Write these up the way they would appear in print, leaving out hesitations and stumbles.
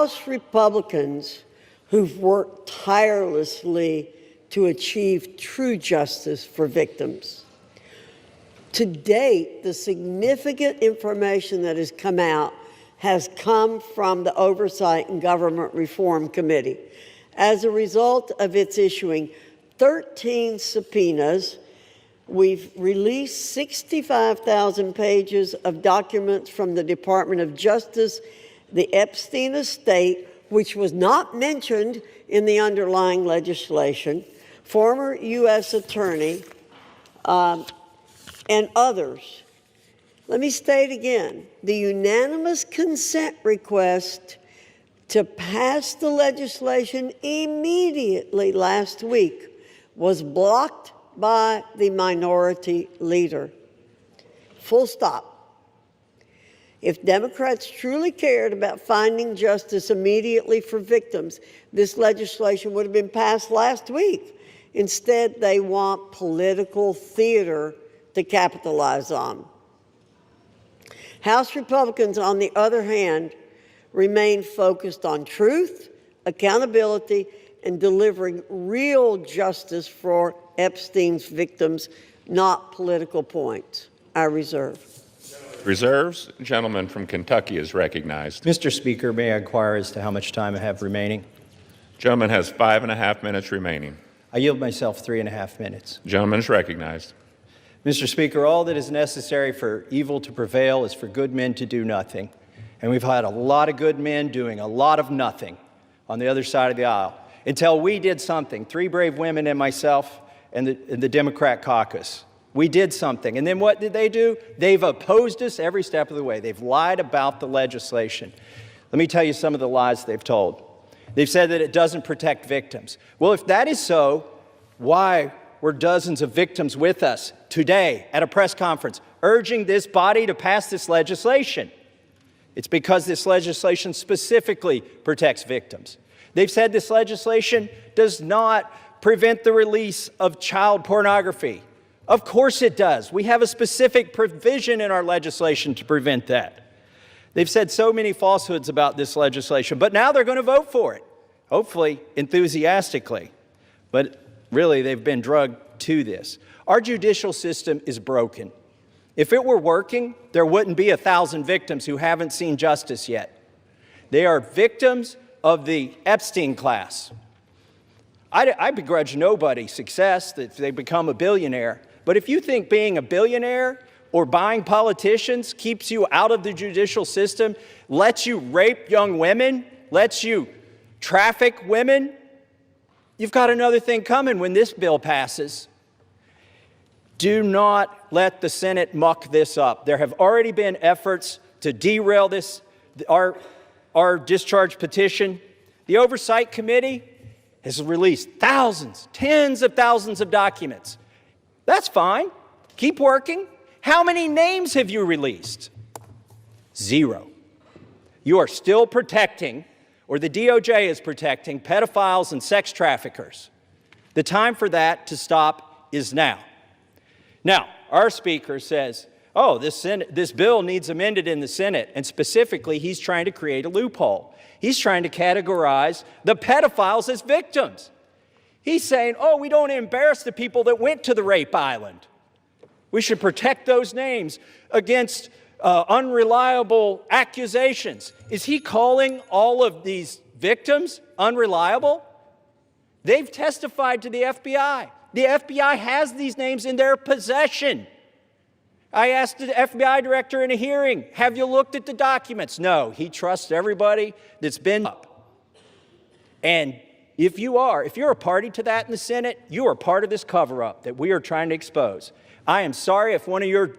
House Republicans who've worked tirelessly to achieve true justice for victims. To date, the significant information that has come out has come from the Oversight and Government Reform Committee as a result of its issuing 13 subpoenas. We've released 65,000 pages of documents from the Department of Justice, the Epstein estate, which was not mentioned in the underlying legislation, former U.S. attorney, and others. Let me state again, the unanimous consent request to pass the legislation immediately last week was blocked by the minority leader. Full stop. If Democrats truly cared about finding justice immediately for victims, this legislation would have been passed last week. Instead, they want political theater to capitalize on. House Republicans, on the other hand, remain focused on truth, accountability, and delivering real justice for Epstein's victims, not political points. I reserve. Reserves. The gentleman from Kentucky is recognized. Mr. Speaker, may I inquire as to how much time I have remaining? Gentleman has 5.5 minutes remaining. I yield myself 3.5 minutes. Gentleman is recognized. Mr. Speaker, all that is necessary for evil to prevail is for good men to do nothing. And we've had a lot of good men doing a lot of nothing on the other side of the aisle until we did something. 3 brave women and myself and the Democrat caucus. We did something. And then what did they do? They've opposed us every step of the way. They've lied about the legislation. Let me tell you some of the lies they've told. They've said that it doesn't protect victims. Well, if that is so, why were dozens of victims with us today at a press conference urging this body to pass this legislation? It's because this legislation specifically protects victims. They've said this legislation does not prevent the release of child pornography. Of course it does. We have a specific provision in our legislation to prevent that. They've said so many falsehoods about this legislation, but now they're going to vote for it, hopefully enthusiastically. But really, they've been drugged to this. Our judicial system is broken. If it were working, there wouldn't be 1,000 victims who haven't seen justice yet. They are victims of the Epstein class. I begrudge nobody success that they become a billionaire. But if you think being a billionaire or buying politicians keeps you out of the judicial system, lets you rape young women, lets you traffic women, you've got another thing coming when this bill passes. Do not let the Senate muck this up. There have already been efforts to derail this, our discharge petition. The Oversight Committee has released thousands, tens of thousands of documents. That's fine. Keep working. How many names have you released? 0. You are still protecting, or the DOJ is protecting, pedophiles and sex traffickers. The time for that to stop is now. Now, our speaker says, oh, this bill needs amended in the Senate, and specifically, he's trying to create a loophole. He's trying to categorize the pedophiles as victims. He's saying, oh, we don't embarrass the people that went to the rape island. We should protect those names against unreliable accusations. Is he calling all of these victims unreliable? They've testified to the FBI. The FBI has these names in their possession. I asked the FBI director in a hearing, have you looked at the documents? No, he trusts everybody that's been up. And if you're a party to that in the Senate, you are part of this cover-up that we are trying to expose. I am sorry if one of your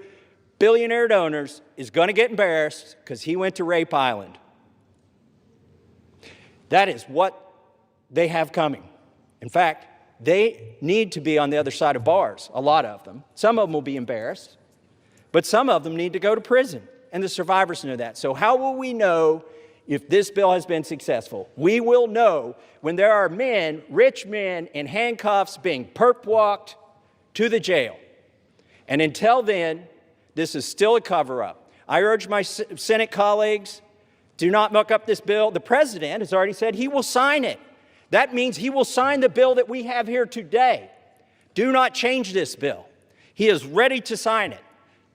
billionaire donors is going to get embarrassed because he went to Rape Island. That is what they have coming. In fact, they need to be on the other side of bars, a lot of them. Some of them will be embarrassed, but some of them need to go to prison, and the survivors know that. So how will we know if this bill has been successful? We will know when there are men, rich men, in handcuffs being perp-walked to the jail. And until then, this is still a cover-up. I urge my Senate colleagues Do not muck up this bill. The president has already said he will sign it. That means he will sign the bill that we have here today. Do not change this bill. He is ready to sign it.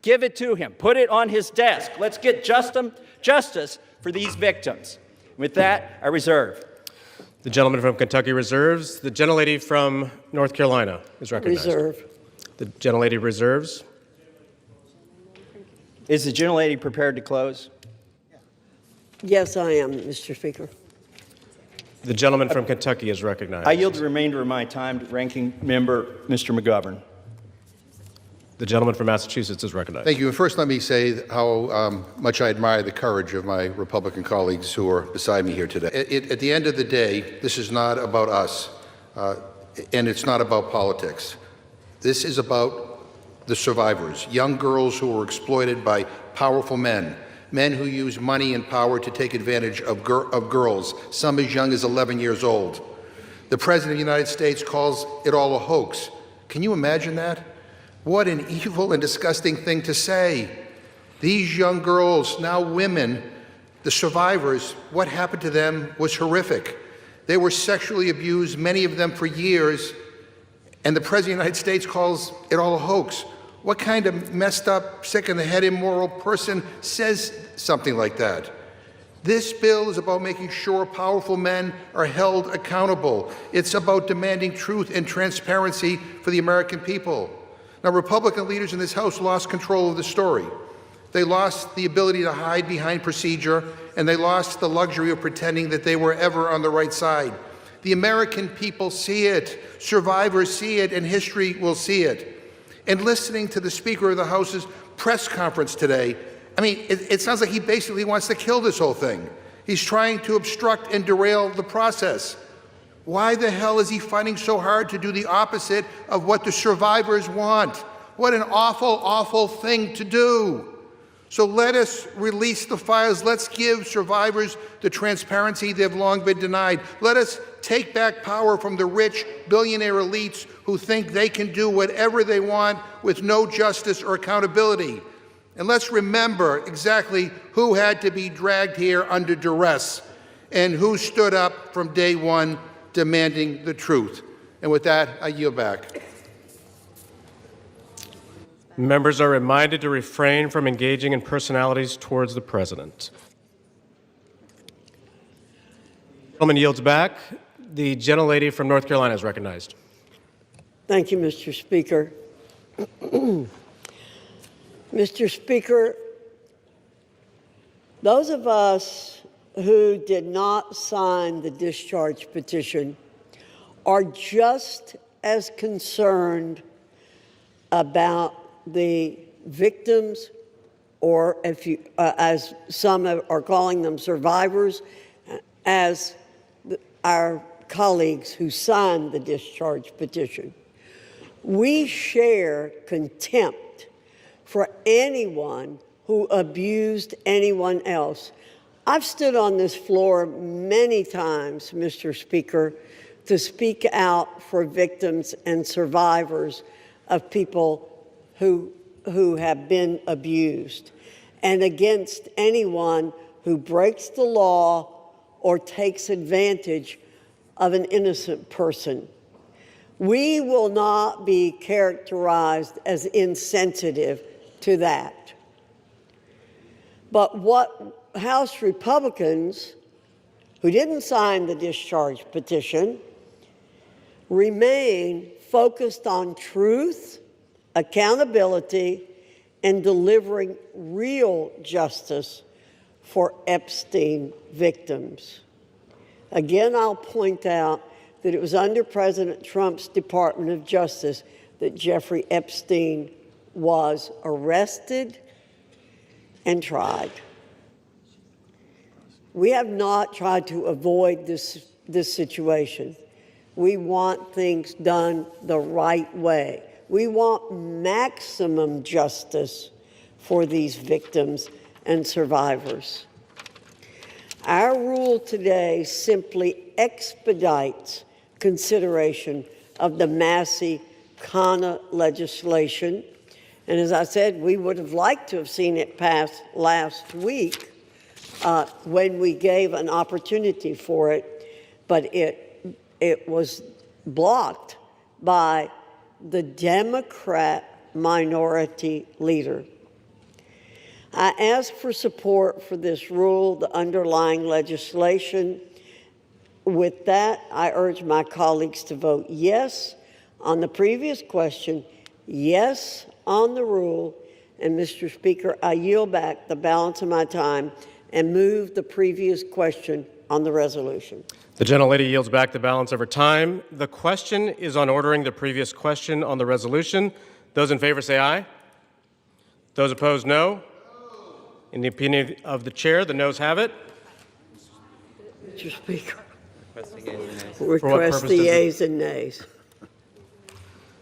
Give it to him. Put it on his desk. Let's get justice for these victims. With that, I reserve. The gentleman from Kentucky reserves. The gentlelady from North Carolina is recognized. Reserve. The gentlelady reserves. Is the gentlelady prepared to close? Yes, I am, Mr. Speaker. The gentleman from Kentucky is recognized. I yield the remainder of my time to Ranking Member Mr. McGovern. The gentleman from Massachusetts is recognized. Thank you. And first, let me say how much I admire the courage of my Republican colleagues who are beside me here today. At the end of the day, this is not about us, and it's not about politics. This is about the survivors, young girls who were exploited by powerful men who use money and power to take advantage of girls, some as young as 11 years old. The President of the United States calls it all a hoax. Can you imagine that? What an evil and disgusting thing to say. These young girls, now women, the survivors, what happened to them was horrific. They were sexually abused, many of them for years, and the President of the United States calls it all a hoax. What kind of messed up, sick in the head, immoral person says something like that? This bill is about making sure powerful men are held accountable. It's about demanding truth and transparency for the American people. Now, Republican leaders in this House lost control of the story. They lost the ability to hide behind procedure, and they lost the luxury of pretending that they were ever on the right side. The American people see it, survivors see it, and history will see it. And listening to the Speaker of the House's press conference today, I mean, it sounds like he basically wants to kill this whole thing. He's trying to obstruct and derail the process. Why the hell is he fighting so hard to do the opposite of what the survivors want? What an awful, awful thing to do. So let us release the files. Let's give survivors the transparency they've long been denied. Let us take back power from the rich billionaire elites who think they can do whatever they want with no justice or accountability. And let's remember exactly who had to be dragged here under duress and who stood up from day one demanding the truth. And with that, I yield back. Members are reminded to refrain from engaging in personalities towards the president. The gentleman yields back. The gentlelady from North Carolina is recognized. Thank you, Mr. Speaker. Mr. Speaker, those of us who did not sign the discharge petition are just as concerned about the victims, or if you, as some are calling them, survivors, as our colleagues who signed the discharge petition. We share contempt for anyone who abused anyone else. I've stood on this floor many times, Mr. Speaker, to speak out for victims and survivors of people who have been abused, and against anyone who breaks the law or takes advantage of an innocent person. We will not be characterized as insensitive to that. But what House Republicans who didn't sign the discharge petition remain focused on truth, accountability, and delivering real justice for Epstein victims. Again, I'll point out that it was under President Trump's Department of Justice that Jeffrey Epstein was arrested and tried. We have not tried to avoid this situation. We want things done the right way. We want maximum justice for these victims and survivors. Our rule today simply expedites consideration of the Massey Kana legislation. And as I said, we would have liked to have seen it pass last week, when we gave an opportunity for it, but it was blocked by the Democrat minority leader. I ask for support for this rule, the underlying legislation. With that, I urge my colleagues to vote yes on the previous question, yes on the rule, and Mr. Speaker, I yield back the balance of my time and move the previous question on the resolution. The gentlelady yields back the balance of her time. The question is on ordering the previous question on the resolution. Those in favor say aye. Those opposed, no. In the opinion of the chair, the noes have it. Mr. Speaker, For what request purpose the does it- yeas and nays.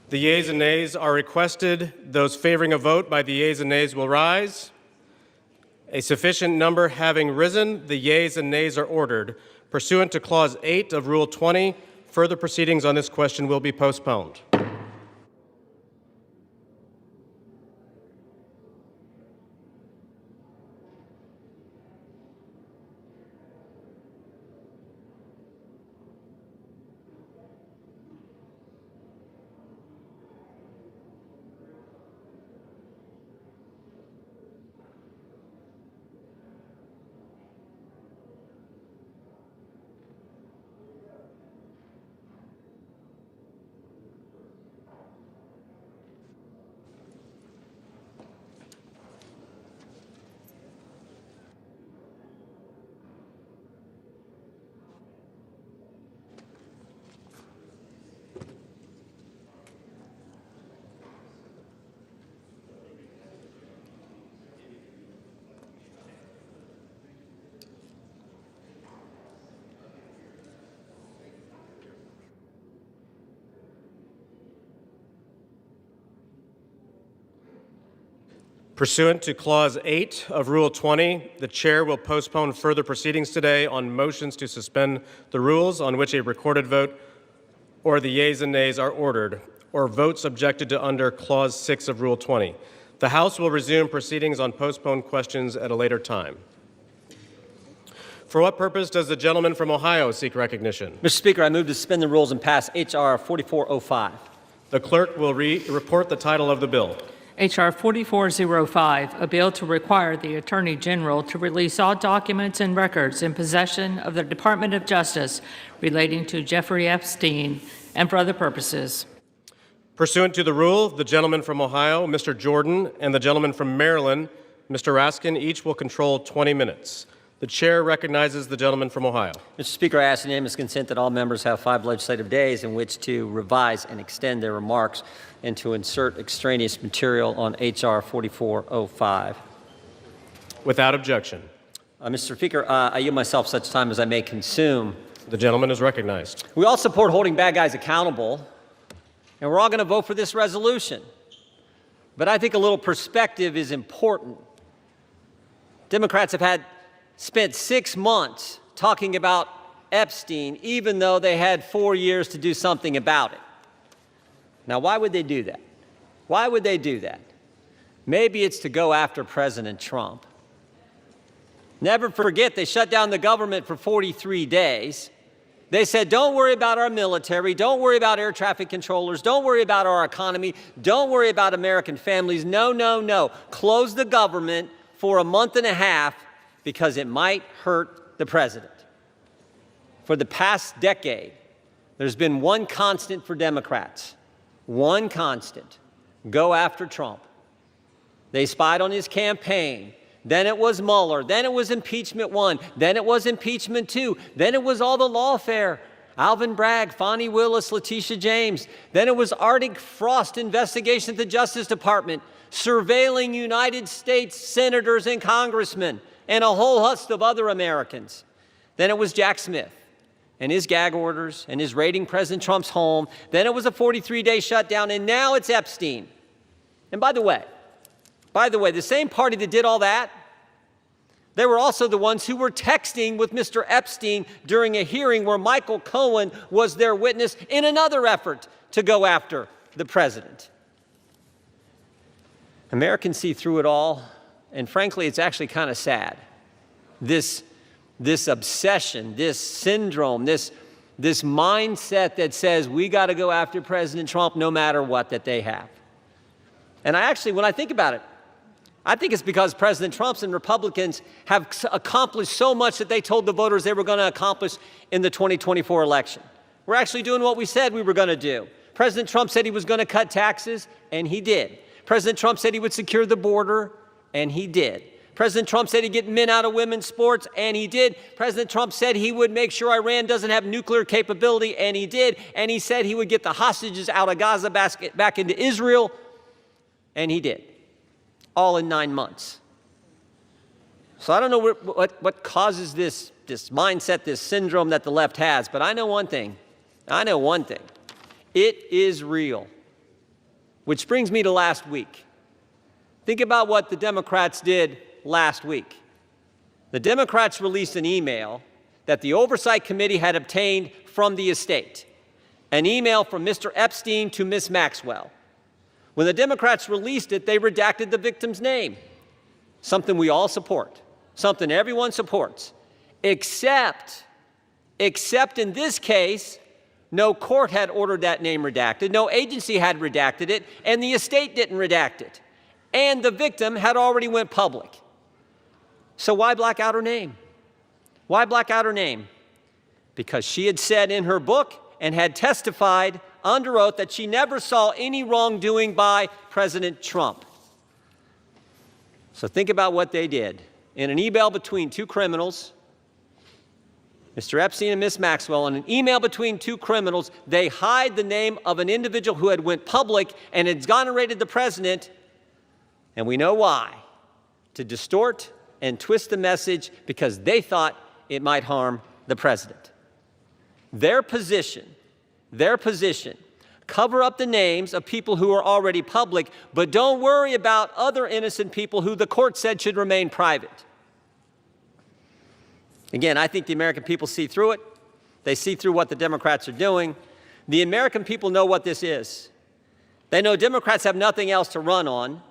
The yeas and nays are requested. Those favoring a vote by the yeas and nays will rise. A sufficient number having risen, the yeas and nays are ordered. Pursuant to Clause 8 of Rule 20, further proceedings on this question will be postponed. Pursuant to Clause 8 of Rule 20, the chair will postpone further proceedings today on motions to suspend the rules on which a recorded vote or the yeas and nays are ordered, or votes objected to under Clause 6 of Rule 20. The House will resume proceedings on postponed questions at a later time. For what purpose does the gentleman from Ohio seek recognition? Mr. Speaker, I move to suspend the rules and pass H.R. 4405. The clerk will report the title of the bill. H.R. 4405, a bill to require the Attorney General to release all documents and records in possession of the Department of Justice relating to Jeffrey Epstein and for other purposes. Pursuant to the rule, the gentleman from Ohio, Mr. Jordan, and the gentleman from Maryland, Mr. Raskin, each will control 20 minutes. The chair recognizes the gentleman from Ohio. Mr. Speaker, I ask unanimous consent that all members have 5 legislative days in which to revise and extend their remarks and to insert extraneous material on H.R. 4405. Without objection. Mr. Speaker, I yield myself such time as I may consume. The gentleman is recognized. We all support holding bad guys accountable, and we're all going to vote for this resolution. But I think a little perspective is important. Democrats have spent 6 months talking about Epstein, even though they had 4 years to do something about it. Now, why would they do that? Why would they do that? Maybe it's to go after President Trump. Never forget, they shut down the government for 43 days. They said, don't worry about our military, don't worry about air traffic controllers, don't worry about our economy, don't worry about American families. No, no, no. Close the government for a month and a half because it might hurt the president. For the past decade, there's been one constant for Democrats. One constant: go after Trump. They spied on his campaign. Then it was Mueller. Then it was impeachment 1. Then it was impeachment 2. Then it was all the lawfare. Alvin Bragg, Fonnie Willis, Letitia James. Then it was Arctic Frost investigation at the Justice Department, surveilling United States senators and congressmen, and a whole host of other Americans. Then it was Jack Smith and his gag orders and his raiding President Trump's home. Then it was a 43-day shutdown, and now it's Epstein. And by the way, the same party that did all that, they were also the ones who were texting with Mr. Epstein during a hearing where Michael Cohen was their witness in another effort to go after the president. Americans see through it all, and frankly, it's actually kind of sad. this obsession, this syndrome, this mindset that says we got to go after President Trump no matter what that they have. And when I think about it, I think it's because President Trump and Republicans have accomplished so much that they told the voters they were going to accomplish in the 2024 election. We're actually doing what we said we were going to do. President Trump said he was going to cut taxes, and he did. President Trump said he would secure the border, and he did. President Trump said he'd get men out of women's sports, and he did. President Trump said he would make sure Iran doesn't have nuclear capability, and he did. And he said he would get the hostages out of Gaza back into Israel, and he did. All in 9 months. So I don't know what causes this mindset, this syndrome that the left has, but I know one thing. It is real. Which brings me to last week. Think about what the Democrats did last week. The Democrats released an email that the Oversight Committee had obtained from the estate, an email from Mr. Epstein to Ms. Maxwell. When the Democrats released it, they redacted the victim's name, something we all support, something everyone supports, except in this case, no court had ordered that name redacted, no agency had redacted it, and the estate didn't redact it. And the victim had already went public. So why black out her name? Why black out her name? Because she had said in her book and had testified under oath that she never saw any wrongdoing by President Trump. So think about what they did. In an email between two criminals, Mr. Epstein and Ms. Maxwell, in an email between two criminals, they hide the name of an individual who had went public and exonerated the president, and we know why, to distort and twist the message because they thought it might harm the president. Their position, cover up the names of people who are already public, but don't worry about other innocent people who the court said should remain private. Again, I think the American people see through it. They see through what the Democrats are doing. The American people know what this is. They know Democrats have nothing else to run on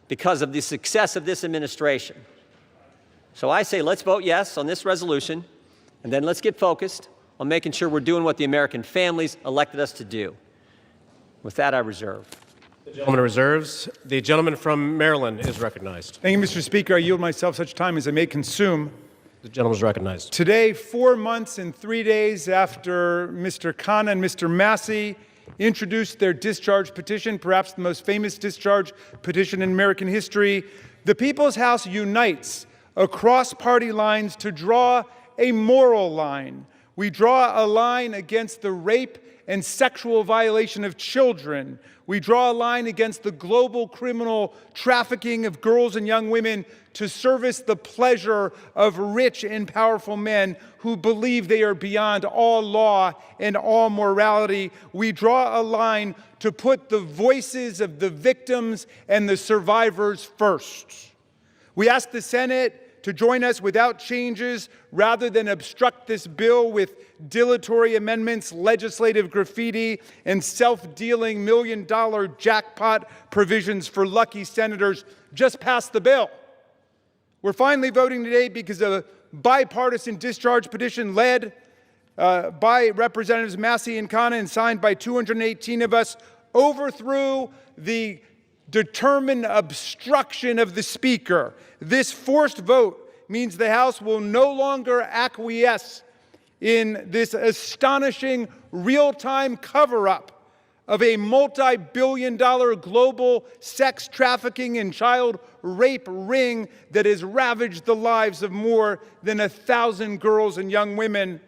because of the success of this administration. So I say let's vote yes on this resolution, and then let's get focused on making sure we're doing what the American families elected us to do. With that, I reserve. The gentleman reserves. The gentleman from Maryland is recognized. Thank you, Mr. Speaker. I yield myself such time as I may consume. The gentleman is recognized. Today, 4 months and 3 days after Mr. Khanna and Mr. Massey introduced their discharge petition, perhaps the most famous discharge petition in American history, the People's House unites across party lines to draw a moral line. We draw a line against the rape and sexual violation of children. We draw a line against the global criminal trafficking of girls and young women to service the pleasure of rich and powerful men who believe they are beyond all law and all morality. We draw a line to put the voices of the victims and the survivors first. We ask the Senate to join us without changes rather than obstruct this bill with dilatory amendments, legislative graffiti, and self-dealing million-dollar jackpot provisions for lucky senators. Just pass the bill. We're finally voting today because a bipartisan discharge petition led by Representatives Massey and Khanna and signed by 218 of us overthrew the determined obstruction of the Speaker. This forced vote means the House will no longer acquiesce in this astonishing real-time cover-up of a multi-billion-dollar global sex trafficking and child rape ring that has ravaged the lives of more than 1,000 girls and young women.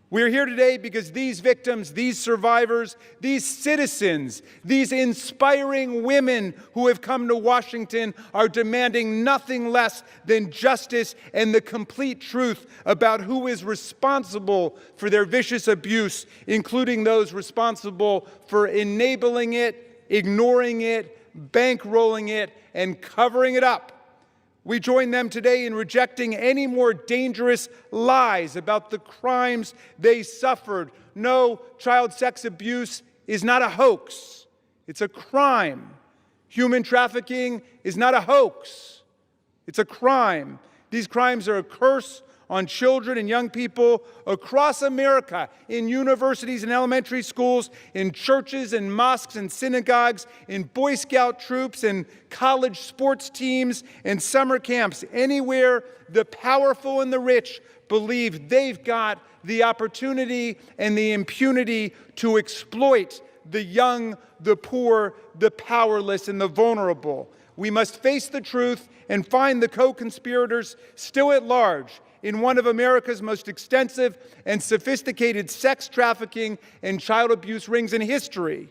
We're here today because these victims, these survivors, these citizens, these inspiring women who have come to Washington are demanding nothing less than justice and the complete truth about who is responsible for their vicious abuse, including those responsible for enabling it, ignoring it, bankrolling it, and covering it up. We join them today in rejecting any more dangerous lies about the crimes they suffered. No, child sex abuse is not a hoax. It's a crime. Human trafficking is not a hoax. It's a crime. These crimes are a curse on children and young people across America, in universities and elementary schools, in churches and mosques and synagogues, in Boy Scout troops and college sports teams and summer camps. Anywhere the powerful and the rich believe they've got the opportunity and the impunity to exploit the young, the poor, the powerless, and the vulnerable. We must face the truth and find the co-conspirators still at large in one of America's most extensive and sophisticated sex trafficking and child abuse rings in history.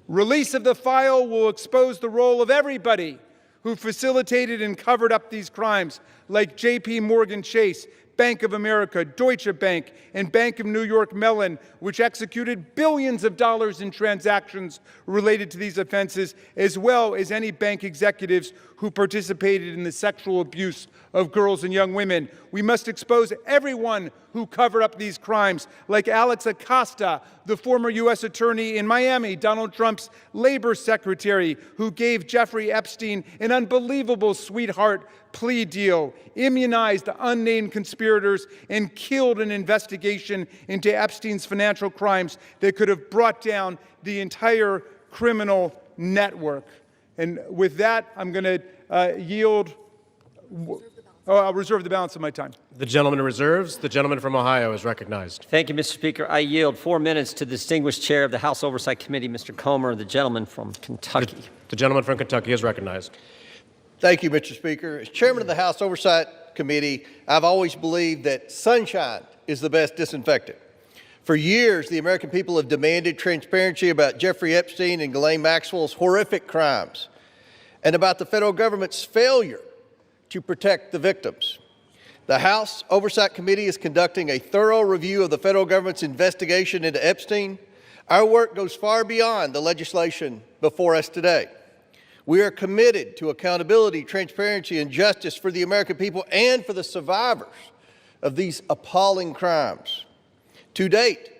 Release of the file will expose the role of everybody who facilitated and covered up these crimes, like J.P. Morgan Chase, Bank of America, Deutsche Bank, and Bank of New York Mellon, which executed billions of dollars in transactions related to these offenses, as well as any bank executives who participated in the sexual abuse of girls and young women. We must expose everyone who covered up these crimes, like Alex Acosta, the former U.S. attorney in Miami, Donald Trump's labor secretary, who gave Jeffrey Epstein an unbelievable sweetheart plea deal, immunized the unnamed conspirators, and killed an investigation into Epstein's financial crimes that could have brought down the entire criminal network. And with that, I'm going to yield. I'll reserve the balance of my time. The gentleman reserves. The gentleman from Ohio is recognized. Thank you, Mr. Speaker. I yield 4 minutes to the distinguished chair of the House Oversight Committee, Mr. Comer, the gentleman from Kentucky. The gentleman from Kentucky is recognized. Thank you, Mr. Speaker. As chairman of the House Oversight Committee, I've always believed that sunshine is the best disinfectant. For years, the American people have demanded transparency about Jeffrey Epstein and Ghislaine Maxwell's horrific crimes and about the federal government's failure to protect the victims. The House Oversight Committee is conducting a thorough review of the federal government's investigation into Epstein. Our work goes far beyond the legislation before us today. We are committed to accountability, transparency, and justice for the American people and for the survivors of these appalling crimes. To date,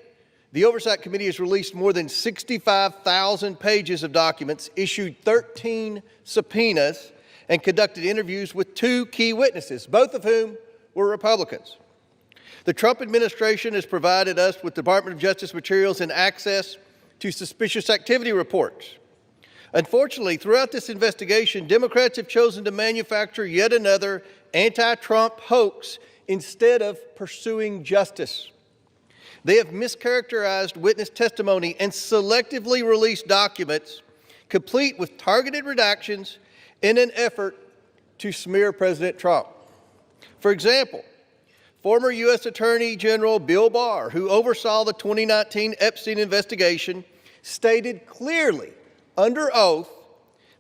the Oversight Committee has released more than 65,000 pages of documents, issued 13 subpoenas, and conducted interviews with 2 key witnesses, both of whom were Republicans. The Trump administration has provided us with Department of Justice materials and access to suspicious activity reports. Unfortunately, throughout this investigation, Democrats have chosen to manufacture yet another anti-Trump hoax instead of pursuing justice. They have mischaracterized witness testimony and selectively released documents complete with targeted redactions in an effort to smear President Trump. For example, former U.S. Attorney General Bill Barr, who oversaw the 2019 Epstein investigation, stated clearly under oath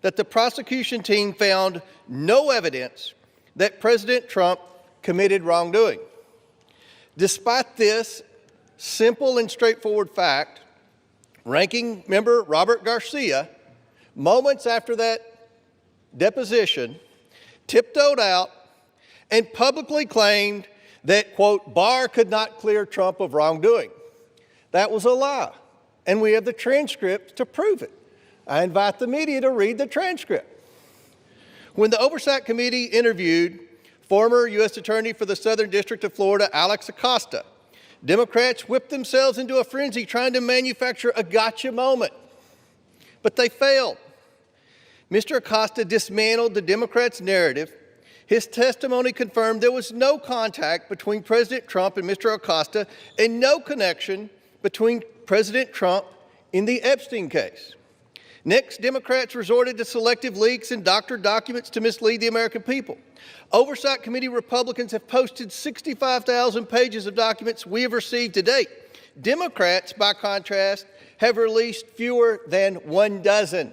that the prosecution team found no evidence that President Trump committed wrongdoing. Despite this simple and straightforward fact, Ranking Member Robert Garcia, moments after that deposition, tiptoed out and publicly claimed that, quote, Barr could not clear Trump of wrongdoing. That was a lie, and we have the transcript to prove it. I invite the media to read the transcript. When the Oversight Committee interviewed former U.S. Attorney for the Southern District of Florida, Alex Acosta, Democrats whipped themselves into a frenzy trying to manufacture a gotcha moment. But they failed. Mr. Acosta dismantled the Democrats' narrative. His testimony confirmed there was no contact between President Trump and Mr. Acosta and no connection between President Trump in the Epstein case. Next, Democrats resorted to selective leaks and doctored documents to mislead the American people. Oversight Committee Republicans have posted 65,000 pages of documents we have received to date. Democrats, by contrast, have released fewer than 1 dozen.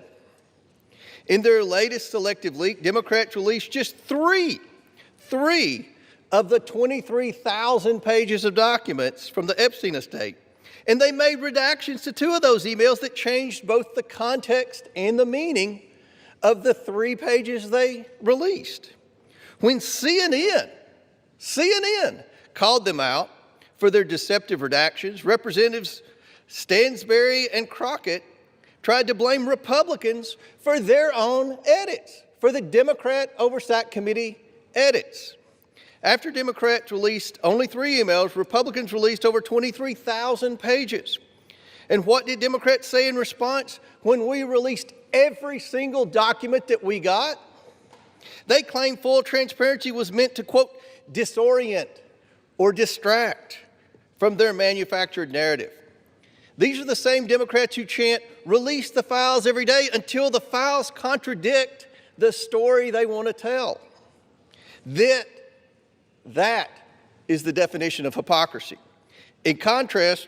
In their latest selective leak, Democrats released just three of the 23,000 pages of documents from the Epstein estate. And they made redactions to 2 of those emails that changed both the context and the meaning of the 3 pages they released. When CNN called them out for their deceptive redactions, Representatives Stansbury and Crockett tried to blame Republicans for their own edits, for the Democrat Oversight Committee edits. After Democrats released only 3 emails, Republicans released over 23,000 pages. And what did Democrats say in response when we released every single document that we got? They claimed full transparency was meant to, quote, disorient or distract from their manufactured narrative. These are the same Democrats who chant, release the files every day until the files contradict the story they want to tell. That is the definition of hypocrisy. In contrast,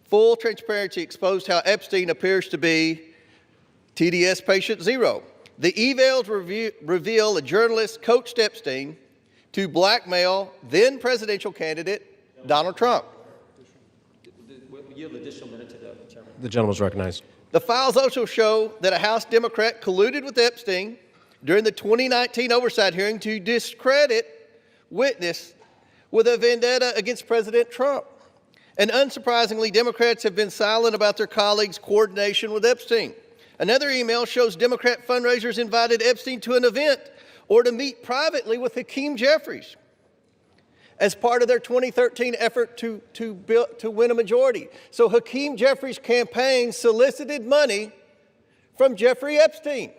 full transparency exposed how Epstein appears to be TDS patient zero. The evals reveal a journalist coached Epstein to blackmail then presidential candidate Donald Trump. We'll yield an additional minute to the chairman. The gentleman is recognized. The files also show that a House Democrat colluded with Epstein during the 2019 Oversight hearing to discredit witness with a vendetta against President Trump. And unsurprisingly, Democrats have been silent about their colleagues' coordination with Epstein. Another email shows Democrat fundraisers invited Epstein to an event or to meet privately with Hakeem Jeffries as part of their 2013 effort to win a majority. So Hakeem Jeffries' campaign solicited money from Jeffrey Epstein.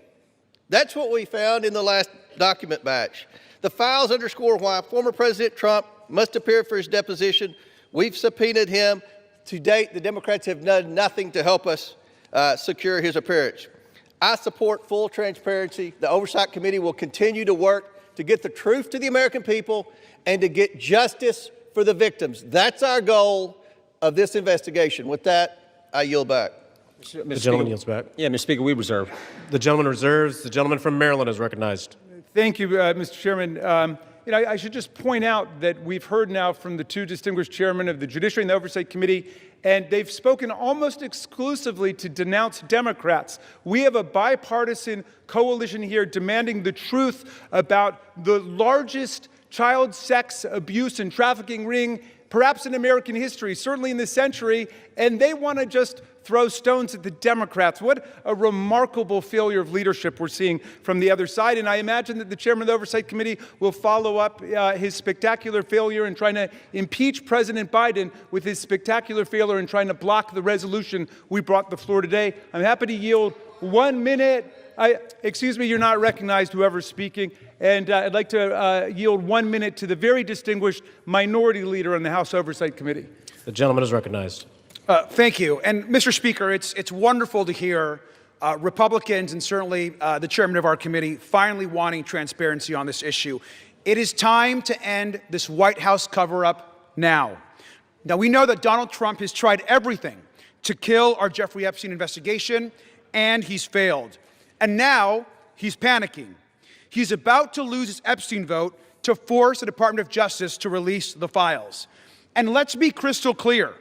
That's what we found in the last document batch. The files underscore why former President Trump must appear for his deposition. We've subpoenaed him. To date, the Democrats have done nothing to help us secure his appearance. I support full transparency. The Oversight Committee will continue to work to get the truth to the American people and to get justice for the victims. That's our goal of this investigation. With that, I yield back. The gentleman yields back. Yeah, Mr. Speaker, we reserve. The gentleman reserves. The gentleman from Maryland is recognized. Thank you, Mr. Chairman. I should just point out that we've heard now from the 2 distinguished chairmen of the Judiciary and the Oversight Committee, and they've spoken almost exclusively to denounce Democrats. We have a bipartisan coalition here demanding the truth about the largest child sex abuse and trafficking ring, perhaps in American history, certainly in this century, and they want to just throw stones at the Democrats. What a remarkable failure of leadership we're seeing from the other side. And I imagine that the chairman of the Oversight Committee will follow up his spectacular failure in trying to impeach President Biden with his spectacular failure in trying to block the resolution we brought to the floor today. I'm happy to yield 1 minute. Excuse me, you're not recognized, whoever's speaking. And I'd like to yield 1 minute to the very distinguished minority leader on the House Oversight Committee. The gentleman is recognized. Thank you. And Mr. Speaker, it's wonderful to hear Republicans and certainly the chairman of our committee finally wanting transparency on this issue. It is time to end this White House cover-up now. Now, we know that Donald Trump has tried everything to kill our Jeffrey Epstein investigation, and he's failed. And now he's panicking. He's about to lose his Epstein vote to force the Department of Justice to release the files. And let's be crystal clear.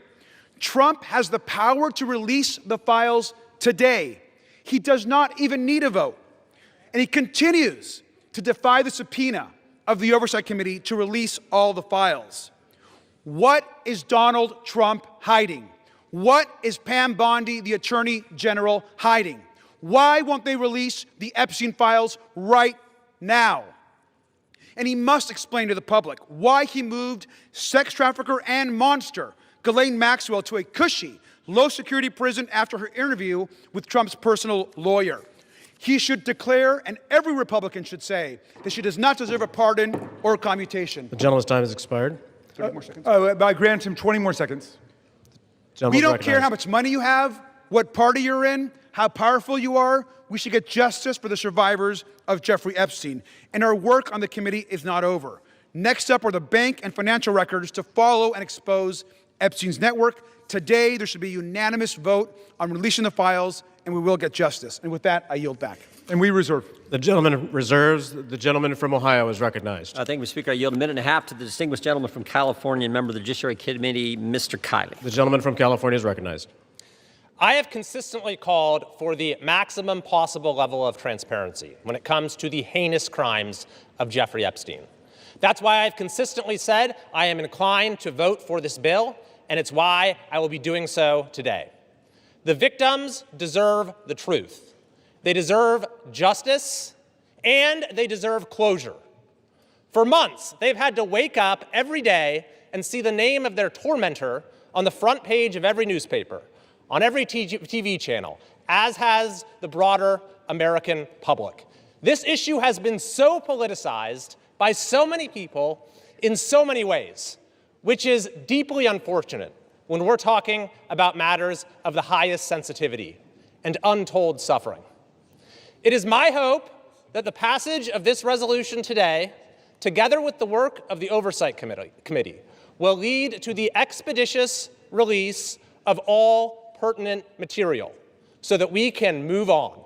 Trump has the power to release the files today. He does not even need a vote. And he continues to defy the subpoena of the Oversight Committee to release all the files. What is Donald Trump hiding? What is Pam Bondi, the Attorney General, hiding? Why won't they release the Epstein files right now? And he must explain to the public why he moved sex trafficker and monster Ghislaine Maxwell to a cushy, low-security prison after her interview with Trump's personal lawyer. He should declare, and every Republican should say, that she does not deserve a pardon or a commutation. The gentleman's time has expired. 30 more seconds. I grant him 20 more seconds. We don't care how much money you have, what party you're in, how powerful you are. We should get justice for the survivors of Jeffrey Epstein. And our work on the committee is not over. Next up are the bank and financial records to follow and expose Epstein's network. Today, there should be a unanimous vote on releasing the files, and we will get justice. And with that, I yield back. And we reserve. The gentleman reserves. The gentleman from Ohio is recognized. Thank you, Mr. Speaker. I yield a minute and a half to the distinguished gentleman from California and member of the Judiciary Committee, Mr. Kiley. The gentleman from California is recognized. I have consistently called for the maximum possible level of transparency when it comes to the heinous crimes of Jeffrey Epstein. That's why I've consistently said I am inclined to vote for this bill, and it's why I will be doing so today. The victims deserve the truth. They deserve justice, and they deserve closure. For months, they've had to wake up every day and see the name of their tormentor on the front page of every newspaper, on every TV channel, as has the broader American public. This issue has been so politicized by so many people in so many ways, which is deeply unfortunate when we're talking about matters of the highest sensitivity and untold suffering. It is my hope that the passage of this resolution today, together with the work of the Oversight Committee, will lead to the expeditious release of all pertinent material so that we can move on.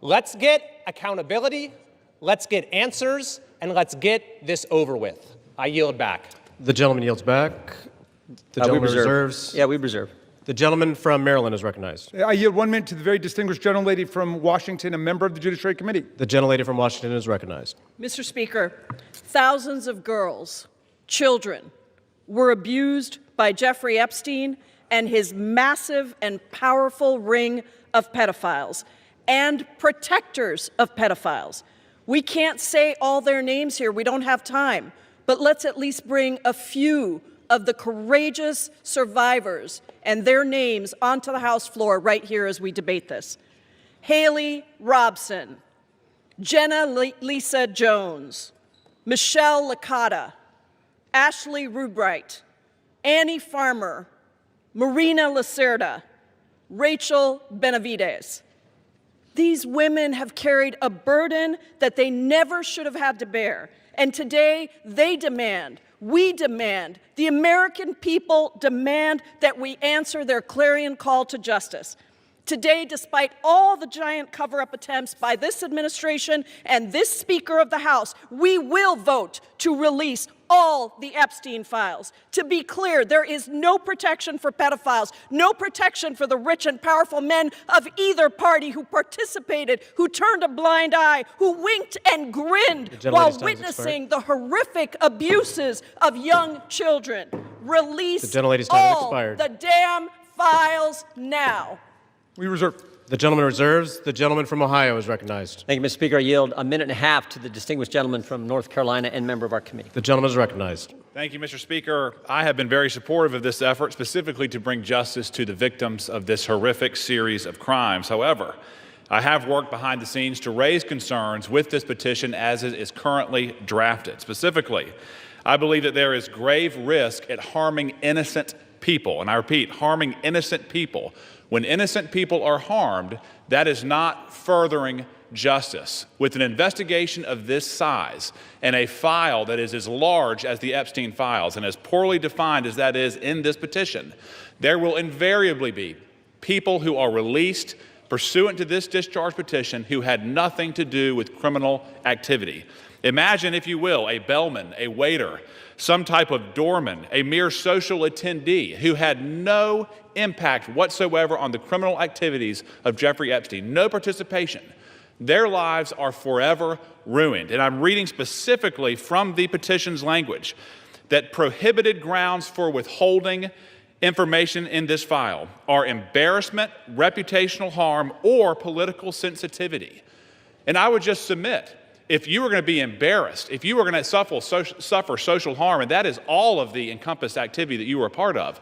Let's get accountability, let's get answers, and let's get this over with. I yield back. The gentleman yields back. The gentleman reserves. Yeah, we reserve. The gentleman from Maryland is recognized. I yield 1 minute to the very distinguished gentlelady from Washington, a member of the Judiciary Committee. The gentlelady from Washington is recognized. Mr. Speaker, thousands of girls, children, were abused by Jeffrey Epstein and his massive and powerful ring of pedophiles and protectors of pedophiles. We can't say all their names here. We don't have time. But let's at least bring a few of the courageous survivors and their names onto the House floor right here as we debate this. Haley Robson, Jenna Lisa Jones, Michelle Licata, Ashley Rubright, Annie Farmer, Marina Lacerda, Rachel Benavides. These women have carried a burden that they never should have had to bear. And today they demand, we demand, the American people demand that we answer their clarion call to justice. Today, despite all the giant cover-up attempts by this administration and this Speaker of the House, we will vote to release all the Epstein files. To be clear, there is no protection for pedophiles, no protection for the rich and powerful men of either party who participated, who turned a blind eye, who winked and grinned while witnessing the horrific abuses of young children. Release all the damn files now. We reserve. The gentleman reserves. The gentleman from Ohio is recognized. Thank you, Mr. Speaker. I yield a minute and a half to the distinguished gentleman from North Carolina and member of our committee. The gentleman is recognized. Thank you, Mr. Speaker. I have been very supportive of this effort, specifically to bring justice to the victims of this horrific series of crimes. However, I have worked behind the scenes to raise concerns with this petition as it is currently drafted. Specifically, I believe that there is grave risk at harming innocent people. And I repeat, harming innocent people. When innocent people are harmed, that is not furthering justice. With an investigation of this size and a file that is as large as the Epstein files and as poorly defined as that is in this petition, there will invariably be people who are released pursuant to this discharge petition who had nothing to do with criminal activity. Imagine, if you will, a bellman, a waiter, some type of doorman, a mere social attendee who had no impact whatsoever on the criminal activities of Jeffrey Epstein, no participation. Their lives are forever ruined. And I'm reading specifically from the petition's language that prohibited grounds for withholding information in this file are embarrassment, reputational harm, or political sensitivity. And I would just submit, if you were going to be embarrassed, if you were going to suffer social harm, and that is all of the encompassed activity that you were a part of,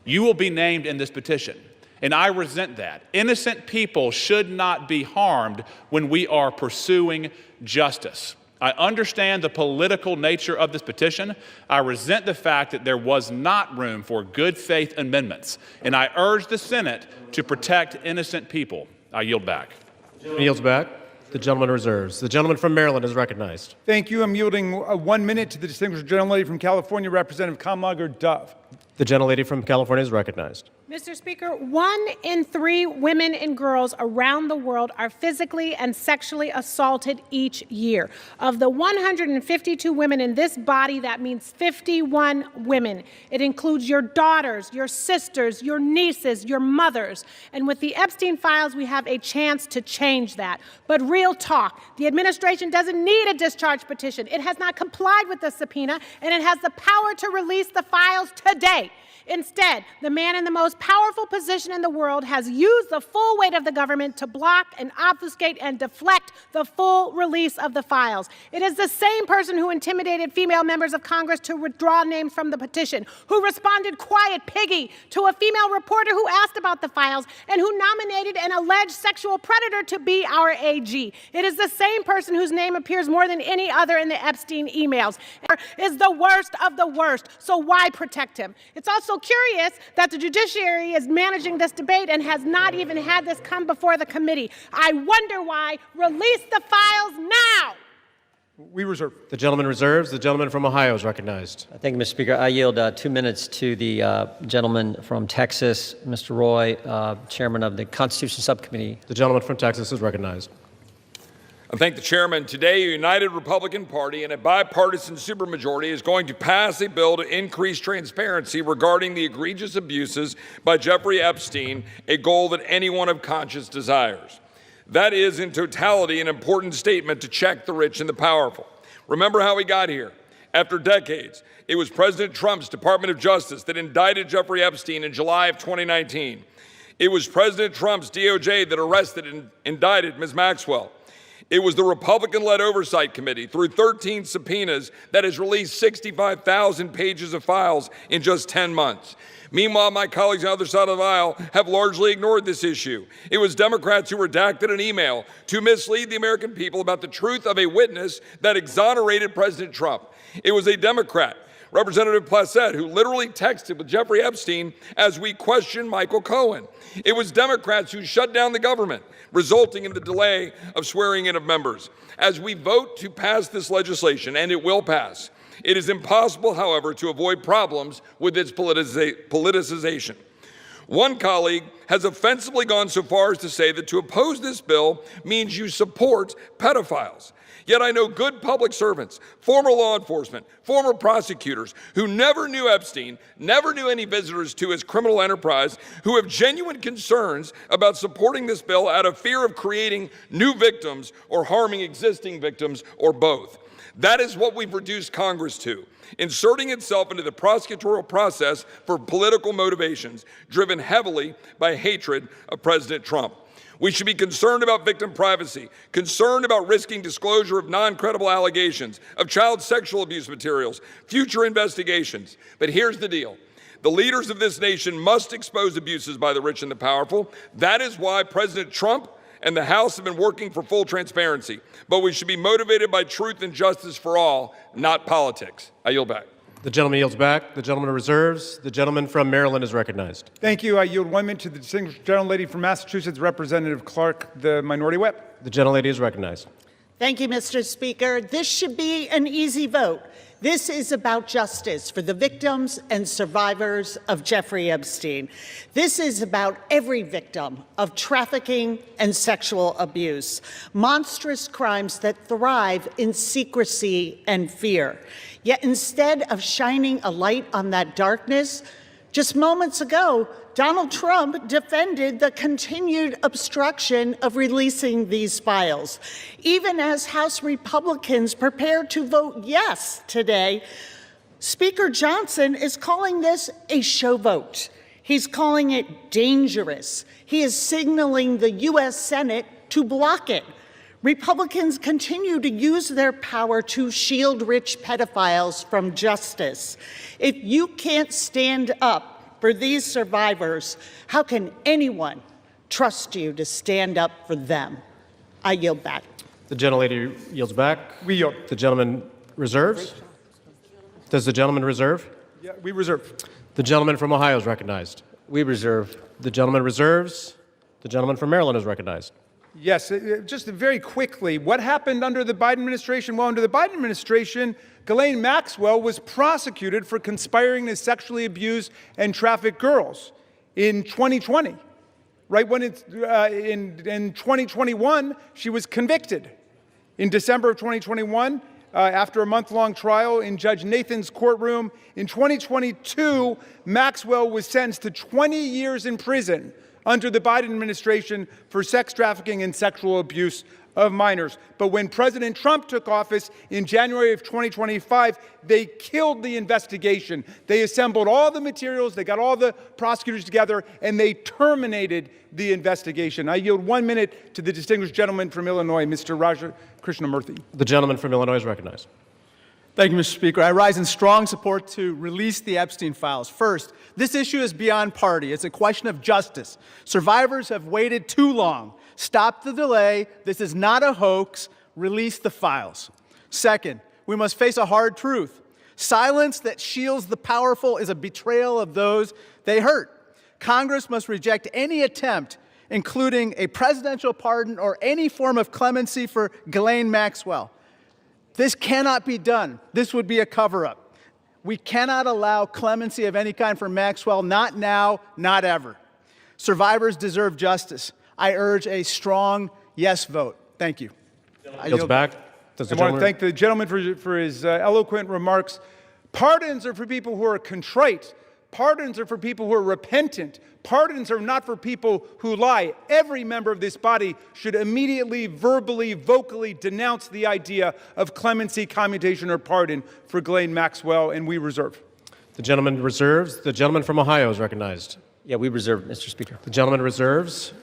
you will be named in this petition. And I resent that. Innocent people should not be harmed when we are pursuing justice. I understand the political nature of this petition. I resent the fact that there was not room for good faith amendments. And I urge the Senate to protect innocent people. I yield back. He yields back. The gentleman reserves. The gentleman from Maryland is recognized. Thank you. I'm yielding 1 minute to the distinguished gentlelady from California, Representative Kamlager Dove. The gentlelady from California is recognized. Mr. Speaker, 1 in 3 women and girls around the world are physically and sexually assaulted each year. Of the 152 women in this body, that means 51 women. It includes your daughters, your sisters, your nieces, your mothers. And with the Epstein files, we have a chance to change that. But real talk, the administration doesn't need a discharge petition. It has not complied with the subpoena, and it has the power to release the files today. Instead, the man in the most powerful position in the world, has used the full weight of the government to block and obfuscate and deflect the full release of the files. It is the same person who intimidated female members of Congress to withdraw names from the petition, who responded quiet piggy to a female reporter who asked about the files, and who nominated an alleged sexual predator to be our AG. It is the same person whose name appears more than any other in the Epstein emails. Is the worst of the worst, so why protect him? It's also curious that the judiciary is managing this debate and has not even had this come before the committee. I wonder why. Release the files now. We reserve. The gentleman reserves. The gentleman from Ohio is recognized. Thank you, Mr. Speaker. I yield 2 minutes to the gentleman from Texas, Mr. Roy, chairman of the Constitution Subcommittee. The gentleman from Texas is recognized. I thank the chairman. Today, a united Republican Party and a bipartisan supermajority is going to pass a bill to increase transparency regarding the egregious abuses by Jeffrey Epstein, a goal that anyone of conscience desires. That is, in totality, an important statement to check the rich and the powerful. Remember how we got here. After decades, it was President Trump's Department of Justice that indicted Jeffrey Epstein in July of 2019. It was President Trump's DOJ that arrested and indicted Ms. Maxwell. It was the Republican-led Oversight Committee, through 13 subpoenas, that has released 65,000 pages of files in just 10 months. Meanwhile, my colleagues on the other side of the aisle have largely ignored this issue. It was Democrats who redacted an email to mislead the American people about the truth of a witness that exonerated President Trump. It was a Democrat, Representative Placette, who literally texted with Jeffrey Epstein as we questioned Michael Cohen. It was Democrats who shut down the government, resulting in the delay of swearing in of members. As we vote to pass this legislation, and it will pass, it is impossible, however, to avoid problems with its politicization. One colleague has offensively gone so far as to say that to oppose this bill means you support pedophiles. Yet I know good public servants, former law enforcement, former prosecutors who never knew Epstein, never knew any visitors to his criminal enterprise, who have genuine concerns about supporting this bill out of fear of creating new victims or harming existing victims, or both. That is what we've reduced Congress to, inserting itself into the prosecutorial process for political motivations driven heavily by hatred of President Trump. We should be concerned about victim privacy, concerned about risking disclosure of non-credible allegations, of child sexual abuse materials, future investigations. But here's the deal. The leaders of this nation must expose abuses by the rich and the powerful. That is why President Trump and the House have been working for full transparency. But we should be motivated by truth and justice for all, not politics. I yield back. The gentleman yields back. The gentleman reserves. The gentleman from Maryland is recognized. Thank you. I yield 1 minute to the distinguished gentlelady from Massachusetts, Representative Clark, the minority whip. The gentlelady is recognized. Thank you, Mr. Speaker. This should be an easy vote. This is about justice for the victims and survivors of Jeffrey Epstein. This is about every victim of trafficking and sexual abuse, monstrous crimes that thrive in secrecy and fear. Yet instead of shining a light on that darkness, just moments ago, Donald Trump defended the continued obstruction of releasing these files. Even as House Republicans prepare to vote yes today, Speaker Johnson is calling this a show vote. He's calling it dangerous. He is signaling the U.S. Senate to block it. Republicans continue to use their power to shield rich pedophiles from justice. If you can't stand up for these survivors, how can anyone trust you to stand up for them? I yield back. The gentlelady yields back. We yield. The gentleman reserves. Does the gentleman reserve? Yeah, we reserve. The gentleman from Ohio is recognized. We reserve. The gentleman reserves. The gentleman from Maryland is recognized. Yes, just very quickly, what happened under the Biden administration? Well, under the Biden administration, Ghislaine Maxwell was prosecuted for conspiring to sexually abuse and traffic girls in 2020. Right when it's in 2021, she was convicted. In December of 2021, after a month-long trial in Judge Nathan's courtroom, in 2022, Maxwell was sentenced to 20 years in prison under the Biden administration for sex trafficking and sexual abuse of minors. But when President Trump took office in January of 2025, they killed the investigation. They assembled all the materials, they got all the prosecutors together, and they terminated the investigation. I yield 1 minute to the distinguished gentleman from Illinois, Mr. Raja Krishnamurthy. The gentleman from Illinois is recognized. Thank you, Mr. Speaker. I rise in strong support to release the Epstein files. First, this issue is beyond party. It's a question of justice. Survivors have waited too long. Stop the delay. This is not a hoax. Release the files. Second, we must face a hard truth. Silence that shields the powerful is a betrayal of those they hurt. Congress must reject any attempt, including a presidential pardon or any form of clemency for Ghislaine Maxwell. This cannot be done. This would be a cover-up. We cannot allow clemency of any kind for Maxwell, not now, not ever. Survivors deserve justice. I urge a strong yes vote. Thank you. I want to thank the gentleman for his eloquent remarks. Pardons are for people who are contrite. Pardons are for people who are repentant. Pardons are not for people who lie. Every member of this body should immediately, verbally, vocally denounce the idea of clemency, commutation, or pardon for Ghislaine Maxwell, and we reserve. The gentleman reserves. The gentleman from Ohio is recognized. Yeah, we reserve, Mr. Speaker. The gentleman reserves.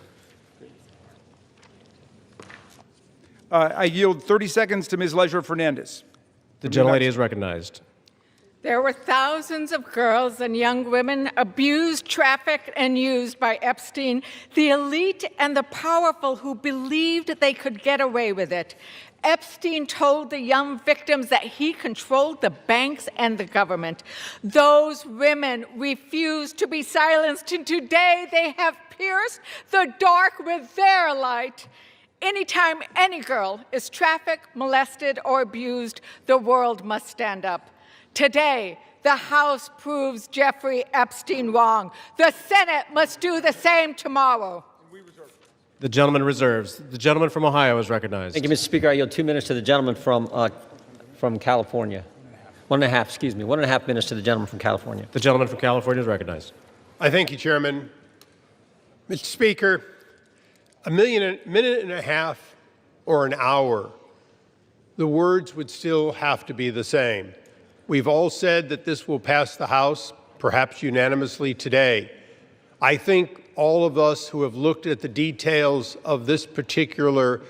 I yield 30 seconds to Ms. Leisure Fernandez. The gentlelady is recognized. There were thousands of girls and young women abused, trafficked, and used by Epstein, the elite and the powerful who believed they could get away with it. Epstein told the young victims that he controlled the banks and the government. Those women refused to be silenced, and today they have pierced the dark with their light. Anytime any girl is trafficked, molested, or abused, the world must stand up. Today, the House proves Jeffrey Epstein wrong. The Senate must do the same tomorrow. The gentleman reserves. The gentleman from Ohio is recognized. Thank you, Mr. Speaker. I yield 2 minutes to the gentleman from California. 1.5 minutes to the gentleman from California. The gentleman from California is recognized. I thank you, Chairman. Mr. Speaker, a minute and a half or an hour, the words would still have to be the same. We've all said that this will pass the House, perhaps unanimously today. I think all of us who have looked at the details of this particular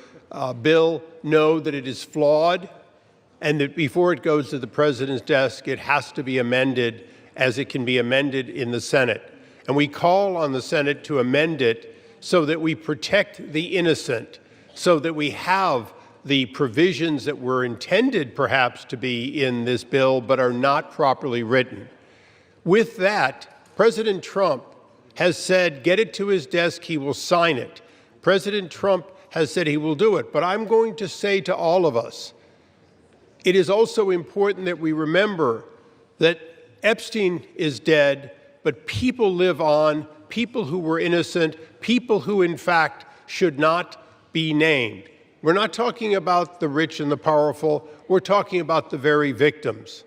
bill know that it is flawed and that before it goes to the President's desk, it has to be amended as it can be amended in the Senate. And we call on the Senate to amend it so that we protect the innocent, so that we have the provisions that were intended perhaps to be in this bill but are not properly written. With that, President Trump has said, get it to his desk, he will sign it. President Trump has said he will do it. But I'm going to say to all of us, it is also important that we remember that Epstein is dead, but people live on, people who were innocent, people who in fact should not be named. We're not talking about the rich and the powerful. We're talking about the very victims.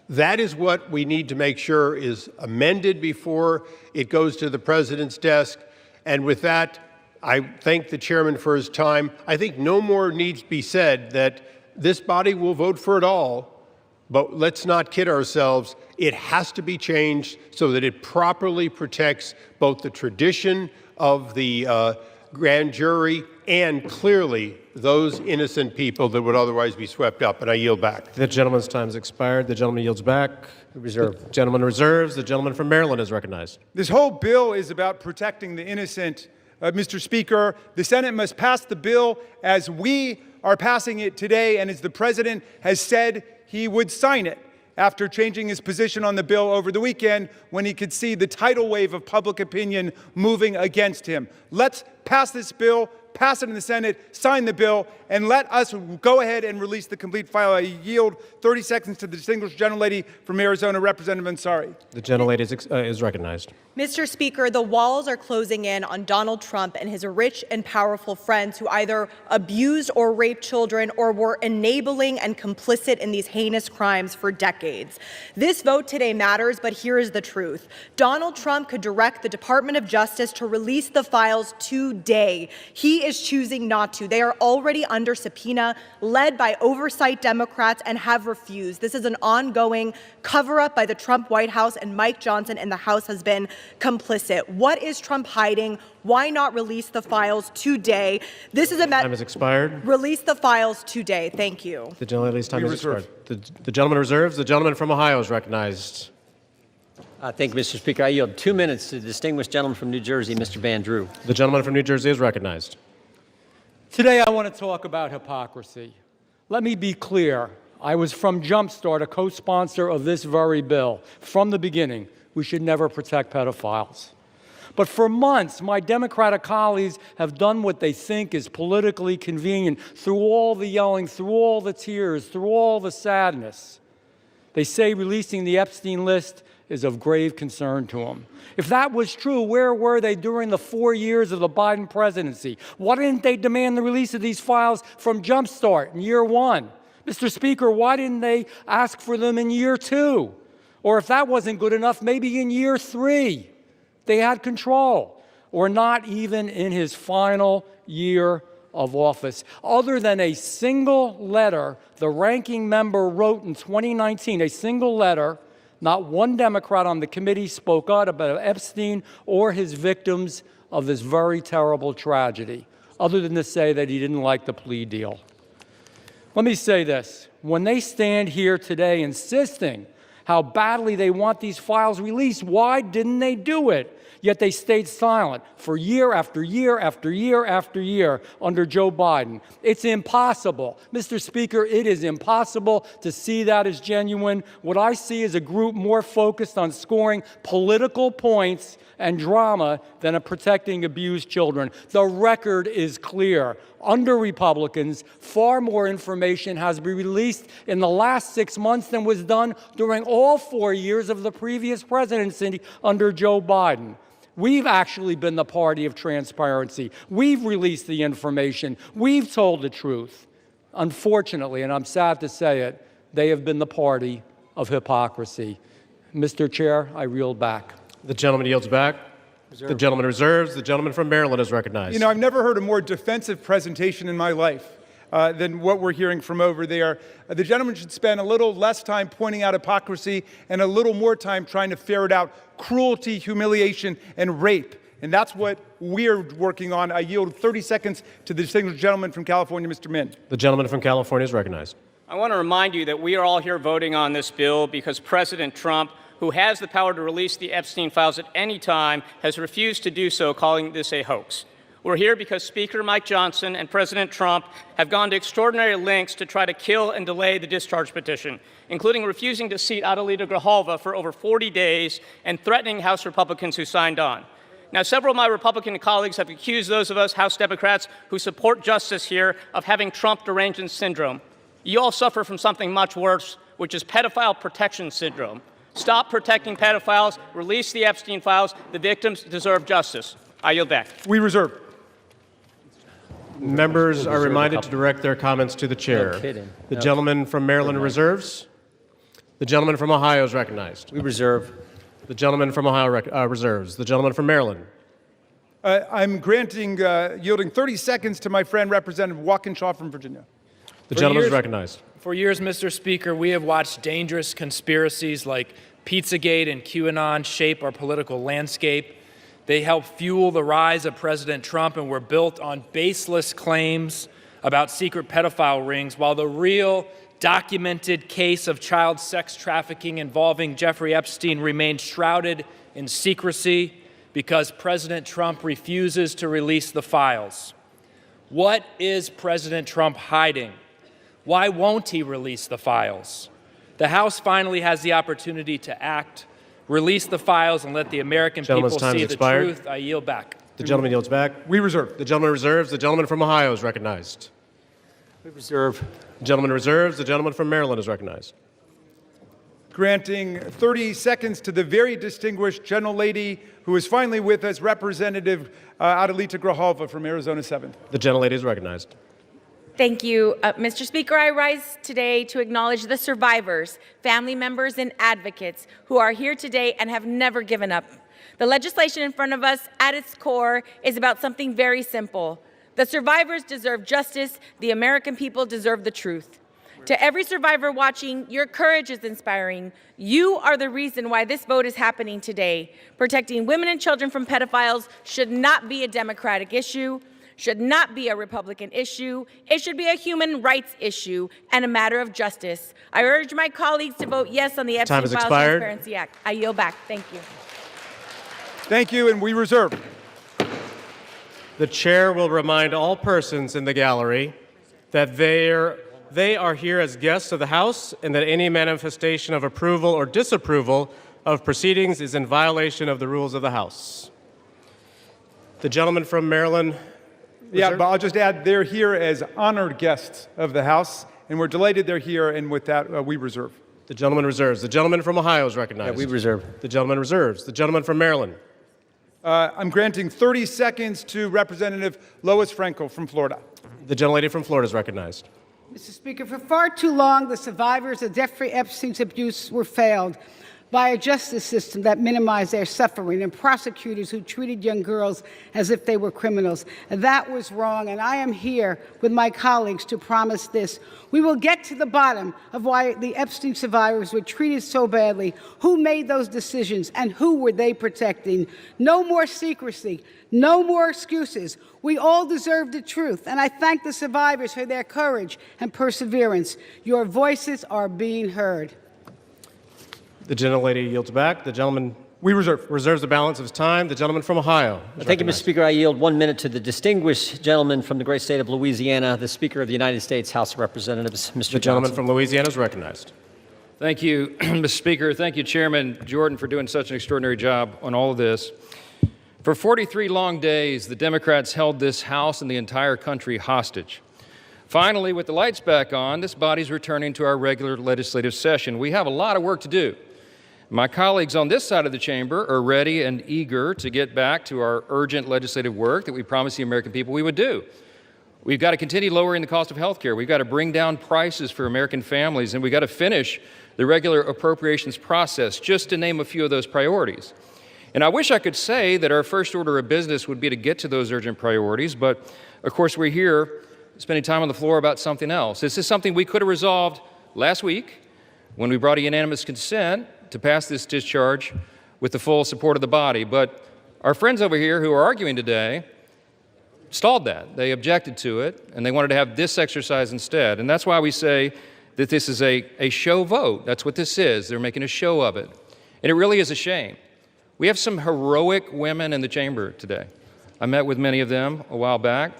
That is what we need to make sure is amended before it goes to the President's desk. And with that, I thank the chairman for his time. I think no more needs to be said that this body will vote for it all, but let's not kid ourselves. It has to be changed so that it properly protects both the tradition of the grand jury and clearly those innocent people that would otherwise be swept up. And I yield back. The gentleman's time has expired. The gentleman yields back. Reserve. The gentleman reserves. The gentleman from Maryland is recognized. This whole bill is about protecting the innocent. Mr. Speaker, the Senate must pass the bill as we are passing it today and as the President has said he would sign it after changing his position on the bill over the weekend when he could see the tidal wave of public opinion moving against him. Let's pass this bill, pass it in the Senate, sign the bill, and and let us go ahead and release the complete file. I yield 30 seconds to the distinguished gentlelady from Arizona, Representative Ansari. The gentlelady is recognized. Mr. Speaker, the walls are closing in on Donald Trump and his rich and powerful friends who either abused or raped children or were enabling and complicit in these heinous crimes for decades. This vote today matters, but here is the truth. Donald Trump could direct the Department of Justice to release the files today. He is choosing not to. They are already under subpoena, led by Oversight Democrats, and have refused. This is an ongoing cover-up by the Trump White House, and Mike Johnson and the House has been complicit. What is Trump hiding? Why not release the files today? This is a time has expired. Release the files today. Thank you. The gentlelady's time has expired. The gentleman reserves. The gentleman from Ohio is recognized. Thank you, Mr. Speaker. I yield 2 minutes to the distinguished gentleman from New Jersey, Mr. Van Drew. The gentleman from New Jersey is recognized. Today I want to talk about hypocrisy. Let me be clear. I was from Jumpstart, a co-sponsor of this very bill. From the beginning, we should never protect pedophiles. But for months, my Democratic colleagues have done what they think is politically convenient through all the yelling, through all the tears, through all the sadness. They say releasing the Epstein list is of grave concern to them. If that was true, where were they during the 4 years of the Biden presidency? Why didn't they demand the release of these files from Jumpstart in year 1? Mr. Speaker, why didn't they ask for them in year 2? Or if that wasn't good enough, maybe in year 3. They had control, or not even in his final year of office. Other than a single letter the ranking member wrote in 2019, a single letter, not one Democrat on the committee spoke out about Epstein or his victims of this very terrible tragedy, other than to say that he didn't like the plea deal. Let me say this. When they stand here today insisting how badly they want these files released, why didn't they do it? Yet they stayed silent for year after year after year after year under Joe Biden. It's impossible. Mr. Speaker, it is impossible to see that as genuine. What I see is a group more focused on scoring political points and drama than of protecting abused children. The record is clear. Under Republicans, far more information has been released in the last 6 months than was done during all 4 years of the previous presidency under Joe Biden. We've actually been the party of transparency. We've released the information. We've told the truth. Unfortunately, and I'm sad to say it, they have been the party of hypocrisy. Mr. Chair, I yield back. The gentleman yields back. Reserve. The gentleman reserves. The gentleman from Maryland is recognized. You know, I've never heard a more defensive presentation in my life than what we're hearing from over there. The gentleman should spend a little less time pointing out hypocrisy and a little more time trying to ferret out cruelty, humiliation, and rape. And that's what we're working on. I yield 30 seconds to the distinguished gentleman from California, Mr. Min. The gentleman from California is recognized. I want to remind you that we are all here voting on this bill because President Trump, who has the power to release the Epstein files at any time, has refused to do so, calling this a hoax. We're here because Speaker Mike Johnson and President Trump have gone to extraordinary lengths to try to kill and delay the discharge petition, including refusing to seat Adelita Grijalva for over 40 days and threatening House Republicans who signed on. Now, several of my Republican colleagues have accused those of us House Democrats who support justice here of having Trump derangement syndrome. You all suffer from something much worse, which is pedophile protection syndrome. Stop protecting pedophiles, release the Epstein files. The victims deserve justice. I yield back. We reserve. Members are reminded to direct their comments to the chair. No kidding. The No. gentleman from Maryland reserves. The gentleman from Ohio is recognized. We reserve. The gentleman from Ohio reserves. The gentleman from Maryland. I'm yielding 30 seconds to my friend, Representative Walkinshaw from Virginia. The gentleman is recognized. For years, Mr. Speaker, we have watched dangerous conspiracies like Pizzagate and QAnon shape our political landscape. They help fuel the rise of President Trump and were built on baseless claims about secret pedophile rings, while the real documented case of child sex trafficking involving Jeffrey Epstein remained shrouded in secrecy because President Trump refuses to release the files. What is President Trump hiding? Why won't he release the files? The House finally has the opportunity to act, release the files, and let the American people see the truth. I yield back. The gentleman yields back. We reserve. The gentleman reserves. The gentleman from Ohio is recognized. We reserve. The gentleman reserves. The gentleman from Maryland is recognized. Granting 30 seconds to the very distinguished gentlelady who is finally with us, Representative Adelita Grijalva from Arizona 7th. The gentlelady is recognized. Thank you. Mr. Speaker, I rise today to acknowledge the survivors, family members, and advocates who are here today and have never given up. The legislation in front of us, at its core, is about something very simple. The survivors deserve justice. The American people deserve the truth. To every survivor watching, your courage is inspiring. You are the reason why this vote is happening today. Protecting women and children from pedophiles should not be a Democratic issue, should not be a Republican issue. It should be a human rights issue and a matter of justice. I urge my colleagues to vote yes on the Epstein Files Transparency Act. I yield back. Thank you. Thank you, and we reserve. The chair will remind all persons in the gallery that they are here as guests of the House and that any manifestation of approval or disapproval of proceedings is in violation of the rules of the House. The gentleman from Maryland. Yeah, but I'll just add they're here as honored guests of the House, and we're delighted they're here, and with that, we reserve. The gentleman reserves. The gentleman from Ohio is recognized. Yeah, we reserve. The gentleman reserves. The gentleman from Maryland. I'm granting 30 seconds to Representative Lois Frankel from Florida. The gentlelady from Florida is recognized. Mr. Speaker, for far too long, the survivors of Jeffrey Epstein's abuse were failed by a justice system that minimized their suffering and prosecutors who treated young girls as if they were criminals. And that was wrong, and I am here with my colleagues to promise this. We will get to the bottom of why the Epstein survivors were treated so badly, who made those decisions, and who were they protecting. No more secrecy, no more excuses. We all deserve the truth, and I thank the survivors for their courage and perseverance. Your voices are being heard. The gentlelady yields back. The gentleman reserves the balance of his time. The gentleman from Ohio. Thank you, Mr. Speaker. I yield 1 minute to the distinguished gentleman from the great state of Louisiana, the Speaker of the United States House of Representatives, Mr. The gentleman from Louisiana is recognized. Thank you, Mr. Speaker. Thank you, Chairman Jordan, for doing such an extraordinary job on all of this. For 43 long days, the Democrats held this House and the entire country hostage. Finally, with the lights back on, this body's returning to our regular legislative session. We have a lot of work to do. My colleagues on this side of the chamber are ready and eager to get back to our urgent legislative work that we promised the American people we would do. We've got to continue lowering the cost of health care. We've got to bring down prices for American families, and we've got to finish the regular appropriations process, just to name a few of those priorities. And I wish I could say that our first order of business would be to get to those urgent priorities, but of course we're here spending time on the floor about something else. This is something we could have resolved last week when we brought a unanimous consent to pass this discharge with the full support of the body. But our friends over here who are arguing today stalled that. They objected to it, and they wanted to have this exercise instead. And that's why we say that this is a show vote. That's what this is. They're making a show of it. And it really is a shame. We have some heroic women in the chamber today. I met with many of them a while back.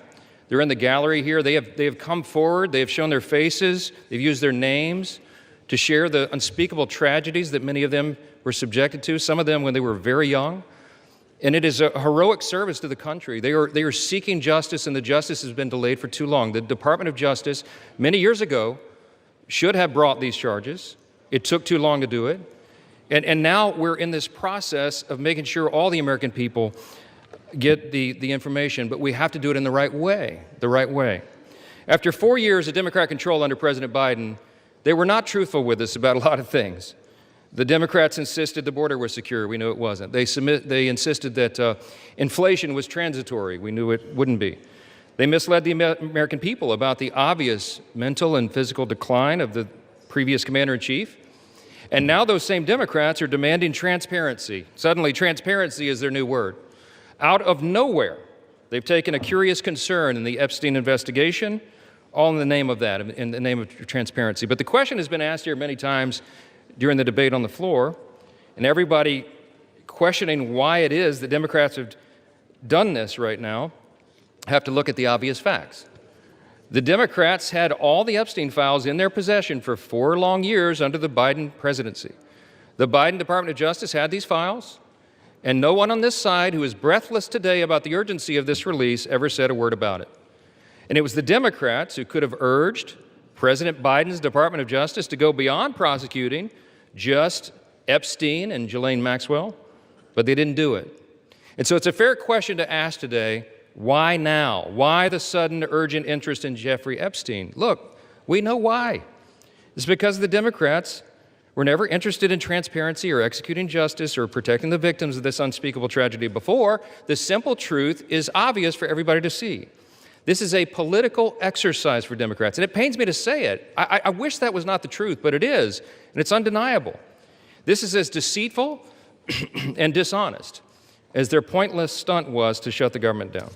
They're in the gallery here. They have come forward. They have shown their faces. They've used their names to share the unspeakable tragedies that many of them were subjected to, some of them when they were very young. And it is a heroic service to the country. They are seeking justice, and the justice has been delayed for too long. The Department of Justice, many years ago, should have brought these charges. It took too long to do it. And now we're in this process of making sure all the American people get the information, but we have to do it in the right way, After 4 years of Democrat control under President Biden, they were not truthful with us about a lot of things. The Democrats insisted the border was secure. We knew it wasn't. They insisted that inflation was transitory. We knew it wouldn't be. They misled the American people about the obvious mental and physical decline of the previous commander-in-chief. And now those same Democrats are demanding transparency. Suddenly, transparency is their new word. Out of nowhere, they've taken a curious concern in the Epstein investigation, all in the name of that, in the name of transparency. But the question has been asked here many times during the debate on the floor, and everybody questioning why it is that Democrats have done this right now have to look at the obvious facts. The Democrats had all the Epstein files in their possession for 4 long years under the Biden presidency. The Biden Department of Justice had these files, and no one on this side who is breathless today about the urgency of this release ever said a word about it. And it was the Democrats who could have urged President Biden's Department of Justice to go beyond prosecuting just Epstein and Ghislaine Maxwell, but they didn't do it. And so it's a fair question to ask today, why now? Why the sudden urgent interest in Jeffrey Epstein? Look, we know why. It's because the Democrats were never interested in transparency or executing justice or protecting the victims of this unspeakable tragedy before. The simple truth is obvious for everybody to see. This is a political exercise for Democrats, and it pains me to say it. I wish that was not the truth, but it is, and it's undeniable. This is as deceitful and dishonest as their pointless stunt was to shut the government down.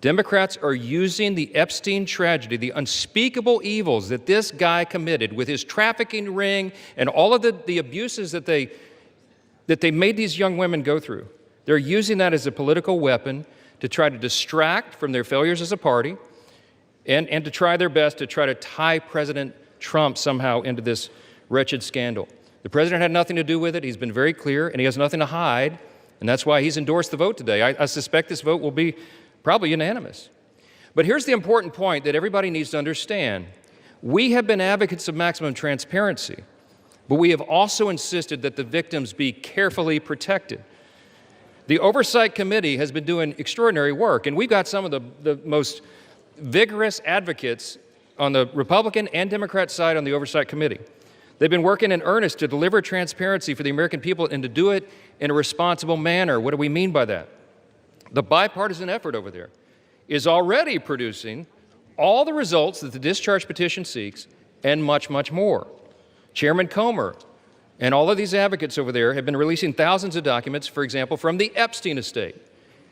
Democrats are using the Epstein tragedy, the unspeakable evils that this guy committed with his trafficking ring and all of the abuses that they made these young women go through. They're using that as a political weapon to try to distract from their failures as a party and to try their best to try to tie President Trump somehow into this wretched scandal. The president had nothing to do with it. He's been very clear, and he has nothing to hide, and that's why he's endorsed the vote today. I suspect this vote will be probably unanimous. But here's the important point that everybody needs to understand. We have been advocates of maximum transparency, but we have also insisted that the victims be carefully protected. The Oversight Committee has been doing extraordinary work, and we've got some of the most vigorous advocates on the Republican and Democrat side on the Oversight Committee. They've been working in earnest to deliver transparency for the American people and to do it in a responsible manner. What do we mean by that? The bipartisan effort over there is already producing all the results that the discharge petition seeks and much, much more. Chairman Comer and all of these advocates over there have been releasing thousands of documents, for example, from the Epstein estate.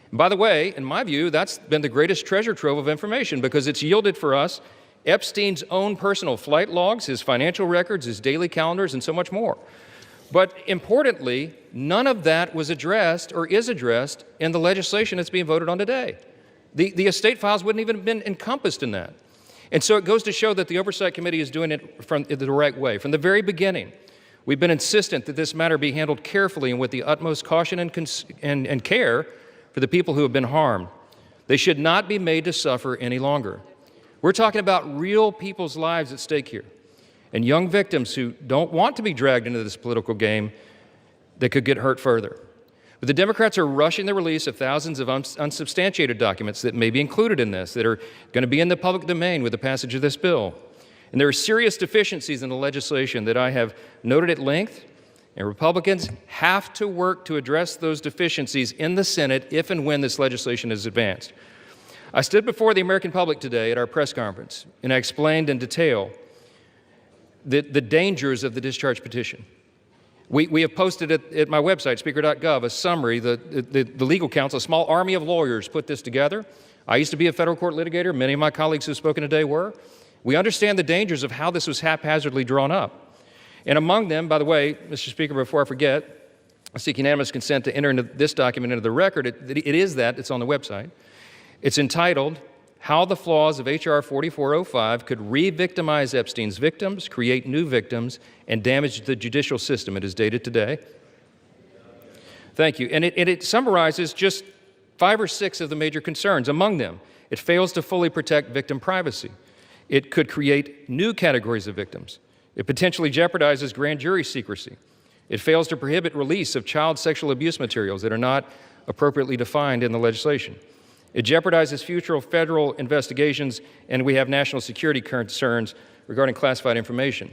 And by the way, in my view, that's been the greatest treasure trove of information because it's yielded for us Epstein's own personal flight logs, his financial records, his daily calendars, and so much more. But importantly, none of that was addressed or is addressed in the legislation that's being voted on today. The estate files wouldn't even have been encompassed in that. And so it goes to show that the Oversight Committee is doing it from the right way. From the very beginning, we've been insistent that this matter be handled carefully and with the utmost caution and care for the people who have been harmed. They should not be made to suffer any longer. We're talking about real people's lives at stake here, and young victims who don't want to be dragged into this political game that could get hurt further. But the Democrats are rushing the release of thousands of unsubstantiated documents that may be included in this, that are going to be in the public domain with the passage of this bill. And there are serious deficiencies in the legislation that I have noted at length, and Republicans have to work to address those deficiencies in the Senate if and when this legislation is advanced. I stood before the American public today at our press conference, and I explained in detail the dangers of the discharge petition. We have posted at my website, speaker.gov, a summary. The legal counsel, a small army of lawyers, put this together. I used to be a federal court litigator. Many of my colleagues who have spoken today were. We understand the dangers of how this was haphazardly drawn up. And among them, by the way, Mr. Speaker, before I forget, I seek unanimous consent to enter into this document into the record. It's on the website. It's entitled, How the Flaws of H.R. 4405 Could Re-Victimize Epstein's Victims, Create New Victims, and Damage the Judicial System. It is dated today. Thank you. And it summarizes just 5 or 6 of the major concerns. Among them, it fails to fully protect victim privacy. It could create new categories of victims. It potentially jeopardizes grand jury secrecy. It fails to prohibit release of child sexual abuse materials that are not appropriately defined in the legislation. It jeopardizes future federal investigations, and we have national security concerns regarding classified information.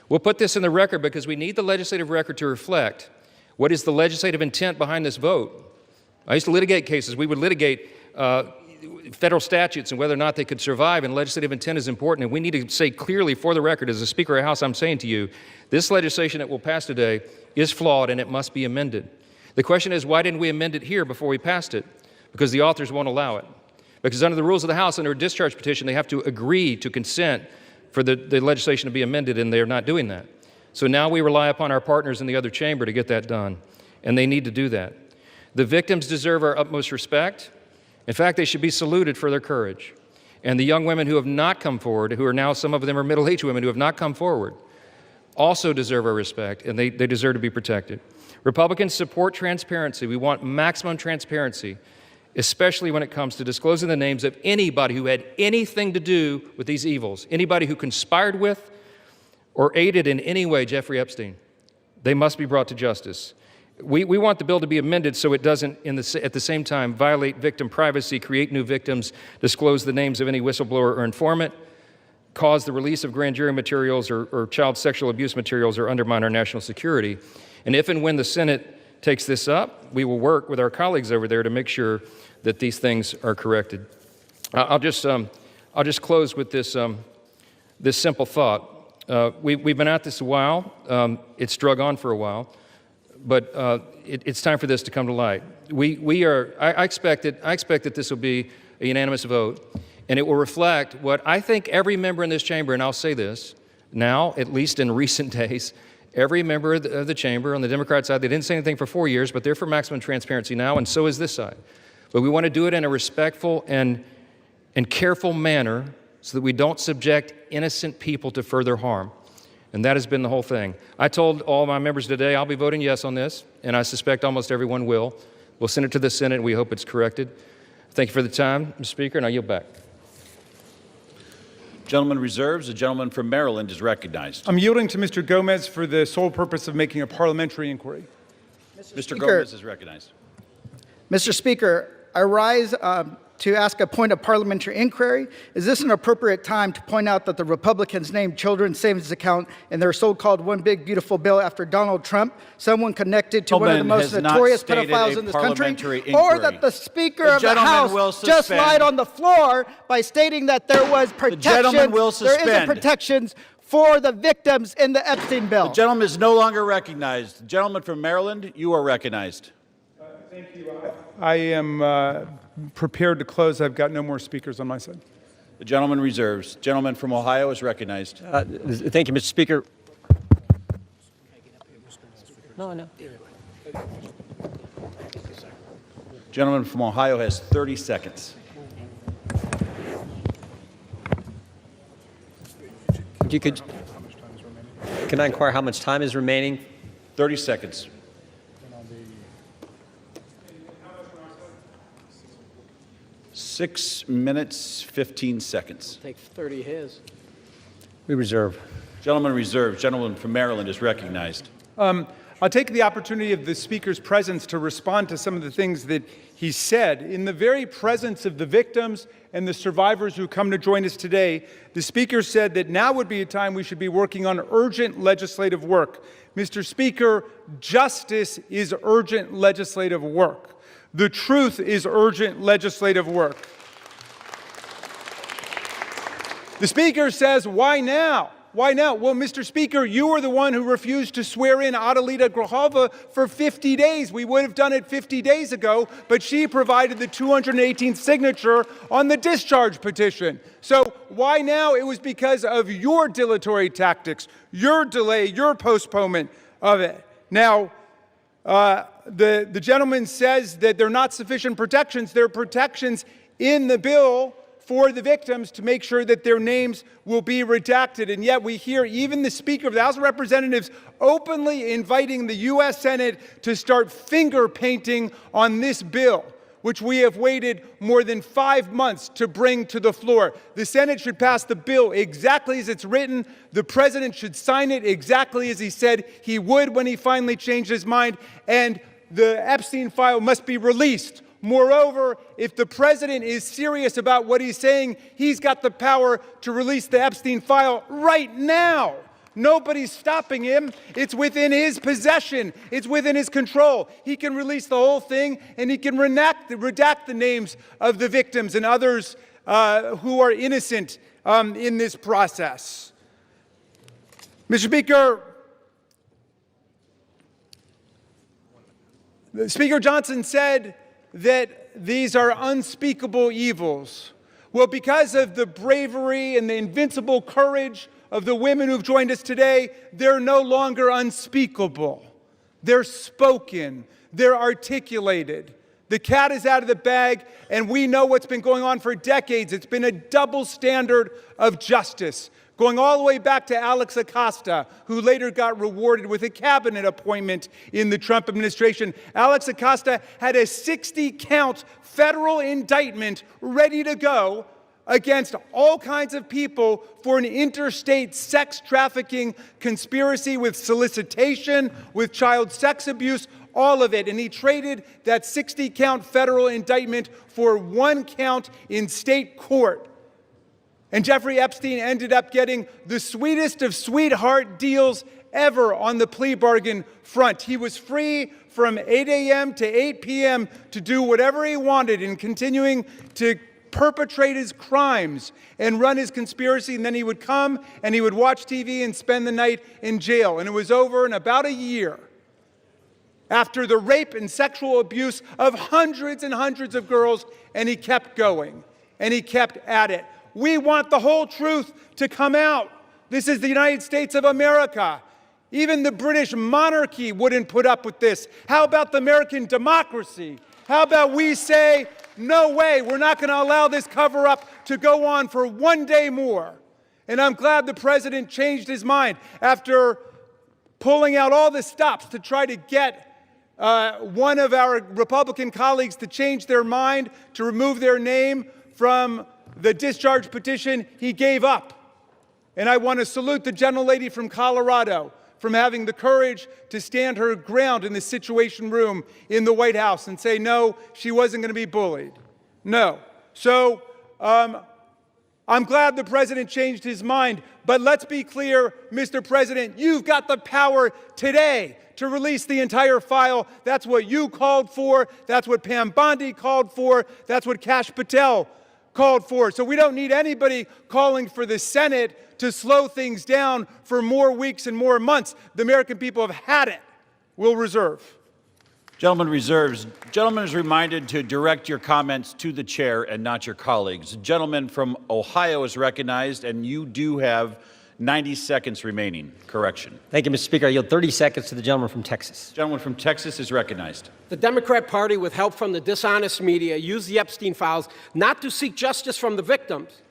We'll put this in the record because we need the legislative record to reflect what is the legislative intent behind this vote. I used to litigate cases. We would litigate federal statutes and whether or not they could survive, and legislative intent is important, and we need to say clearly for the record, as a Speaker of the House, I'm saying to you, this legislation that will pass today is flawed and it must be amended. The question is, why didn't we amend it here before we passed it? Because the authors won't allow it. Because under the rules of the House, under a discharge petition, they have to agree to consent for the legislation to be amended, and they're not doing that. So now we rely upon our partners in the other chamber to get that done, and they need to do that. The victims deserve our utmost respect. In fact, they should be saluted for their courage. And the young women who have not come forward, who are now, some of them are middle-aged women who have not come forward, also deserve our respect, and they deserve to be protected. Republicans support transparency. We want maximum transparency especially when it comes to disclosing the names of anybody who had anything to do with these evils, anybody who conspired with or aided in any way Jeffrey Epstein. They must be brought to justice. We want the bill to be amended so it doesn't, at the same time, violate victim privacy, create new victims, disclose the names of any whistleblower or informant, cause the release of grand jury materials or child sexual abuse materials, or undermine our national security. And if and when the Senate takes this up, we will work with our colleagues over there to make sure that these things are corrected. I'll just close with this simple thought. We've been at this a while. It's drug on for a while. But it's time for this to come to light. I expect that this will be a unanimous vote, and it will reflect what I think every member in this chamber, and I'll say this now, at least in recent days, every member of the chamber on the Democrat side, they didn't say anything for 4 years, but they're for maximum transparency now, and so is this side. But we want to do it in a respectful and careful manner so that we don't subject innocent people to further harm. And that has been the whole thing. I told all my members today I'll be voting yes on this, and I suspect almost everyone will. We'll send it to the Senate, and we hope it's corrected. Thank you for the time, Mr. Speaker, and I yield back. Gentleman reserves. The gentleman from Maryland is recognized. I'm yielding to Mr. Gomez for the sole purpose of making a parliamentary inquiry. Mr. Gomez is recognized. Mr. Speaker, I rise to ask a point of parliamentary inquiry. Is this an appropriate time to point out that the Republicans named children's savings account in their so-called one big beautiful bill after Donald Trump, someone connected to one of the most notorious pedophiles in this country, or that the Speaker of the House just lied on the floor by stating that there was protection, there isn't protections for the victims in the Epstein bill? The gentleman is no longer recognized. The gentleman from Maryland, you are recognized. Thank you. I am prepared to close. I've got no more speakers on my side. The gentleman reserves. Gentleman from Ohio is recognized. Thank you, Mr. Speaker. No. Gentleman from Ohio has 30 seconds. Can I inquire how much time is remaining? 30 seconds. 6 minutes, 15 seconds. Take 30 his. We reserve. Gentleman reserved. Gentleman from Maryland is recognized. I'll take the opportunity of the Speaker's presence to respond to some of the things that he said. In the very presence of the victims and the survivors who come to join us today, the Speaker said that now would be a time we should be working on urgent legislative work. Mr. Speaker, justice is urgent legislative work. The truth is urgent legislative work. The Speaker says, why now? Why now? Well, Mr. Speaker, you were the one who refused to swear in Adelita Grajova for 50 days. We would have done it 50 days ago, but she provided the 218th signature on the discharge petition. So why now? It was because of your dilatory tactics, your delay, your postponement of it. Now, the gentleman says that there are not sufficient protections. There are protections in the bill for the victims to make sure that their names will be redacted. And yet we hear even the Speaker of the House of Representatives openly inviting the U.S. Senate to start finger painting on this bill, which we have waited more than 5 months to bring to the floor. The Senate should pass the bill exactly as it's written. The President should sign it exactly as he said he would when he finally changed his mind. And the Epstein file must be released. Moreover, if the President is serious about what he's saying, he's got the power to release the Epstein file right now. Nobody's stopping him. It's within his possession. It's within his control. He can release the whole thing, and he can redact the names of the victims and others who are innocent in this process. Mr. Speaker, Speaker Johnson said that these are unspeakable evils. Well, because of the bravery and the invincible courage of the women who've joined us today, they're no longer unspeakable. They're spoken. They're articulated. The cat is out of the bag, and we know what's been going on for decades. It's been a double standard of justice. going all the way back to Alex Acosta, who later got rewarded with a cabinet appointment in the Trump administration. Alex Acosta had a 60-count federal indictment ready to go against all kinds of people for an interstate sex trafficking conspiracy with solicitation, with child sex abuse, all of it. And he traded that 60-count federal indictment for 1 count in state court. And Jeffrey Epstein ended up getting the sweetest of sweetheart deals ever on the plea bargain front. He was free from 8 a.m. to 8 p.m. to do whatever he wanted and continuing to perpetrate his crimes and run his conspiracy. And then he would come and he would watch TV and spend the night in jail. And it was over in about a year after the rape and sexual abuse of hundreds and hundreds of girls. And he kept going and he kept at it. We want the whole truth to come out. This is the United States of America. Even the British monarchy wouldn't put up with this. How about the American democracy? How about we say, no way, we're not going to allow this cover-up to go on for 1 day more. And I'm glad the president changed his mind after pulling out all the stops to try to get one of our Republican colleagues to change their mind, to remove their name from the discharge petition. He gave up. And I want to salute the gentlelady from Colorado from having the courage to stand her ground in the Situation Room in the White House and say, no, she wasn't going to be bullied. No. So I'm glad the president changed his mind. But let's be clear, Mr. President, you've got the power today to release the entire file. That's what you called for. That's what Pam Bondi called for. That's what Kash Patel called for. So we don't need anybody calling for the Senate to slow things down for more weeks and more months. The American people have had it. We'll reserve. Gentleman reserves. Gentleman is reminded to direct your comments to the chair and not your colleagues. The gentleman from Ohio is recognized, and you do have 90 seconds remaining. Correction. Thank you, Mr. Speaker. I yield 30 seconds to the gentleman from Texas. Gentleman from Texas is recognized. The Democrat Party, with help from the dishonest media, used the Epstein files not to seek justice from the victims,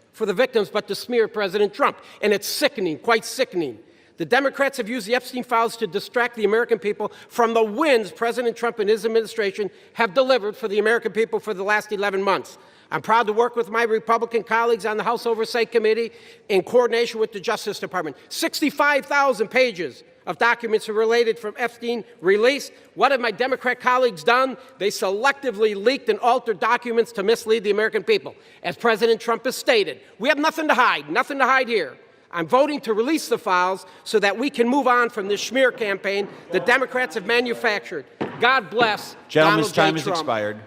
but to smear President Trump. And it's sickening, quite sickening. The Democrats have used the Epstein files to distract the American people from the wins President Trump and his administration have delivered for the American people for the last 11 months. I'm proud to work with my Republican colleagues on the House Oversight Committee in coordination with the Justice Department. 65,000 pages of documents are related from Epstein released. What have my Democrat colleagues done? They selectively leaked and altered documents to mislead the American people. As President Trump has stated, we have nothing to hide here. I'm voting to release the files so that we can move on from this smear campaign the Democrats have manufactured. God bless Gentleman's Donald J. time has Trump. expired.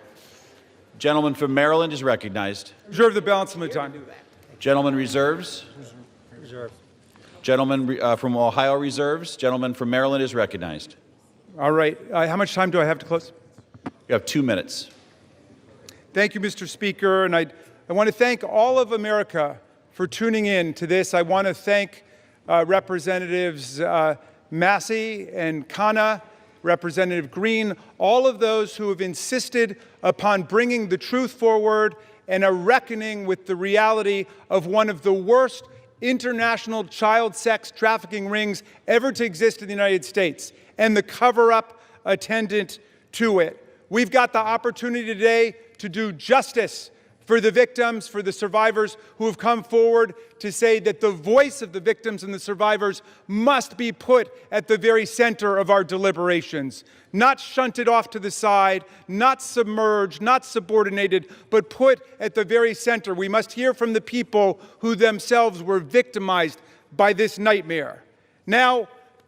Gentleman from Maryland is recognized. Reserve the balance of my time. Gentleman reserves. Reserve. Gentleman from Ohio reserves. Gentleman from Maryland is recognized. All right. How much time do I have to close? You have 2 minutes. Thank you, Mr. Speaker. And I want to thank all of America for tuning in to this. I want to thank Representatives Massey and Khanna, Representative Green, all of those who have insisted upon bringing the truth forward and a reckoning with the reality of one of the worst international child sex trafficking rings ever to exist in the United States and the cover-up attendant to it. We've got the opportunity today to do justice for the victims, for the survivors who have come forward to say that the voice of the victims and the survivors must be put at the very center of our deliberations, not shunted off to the side, not submerged, not subordinated, but put at the very center. We must hear from the people who themselves were victimized by this nightmare. Now,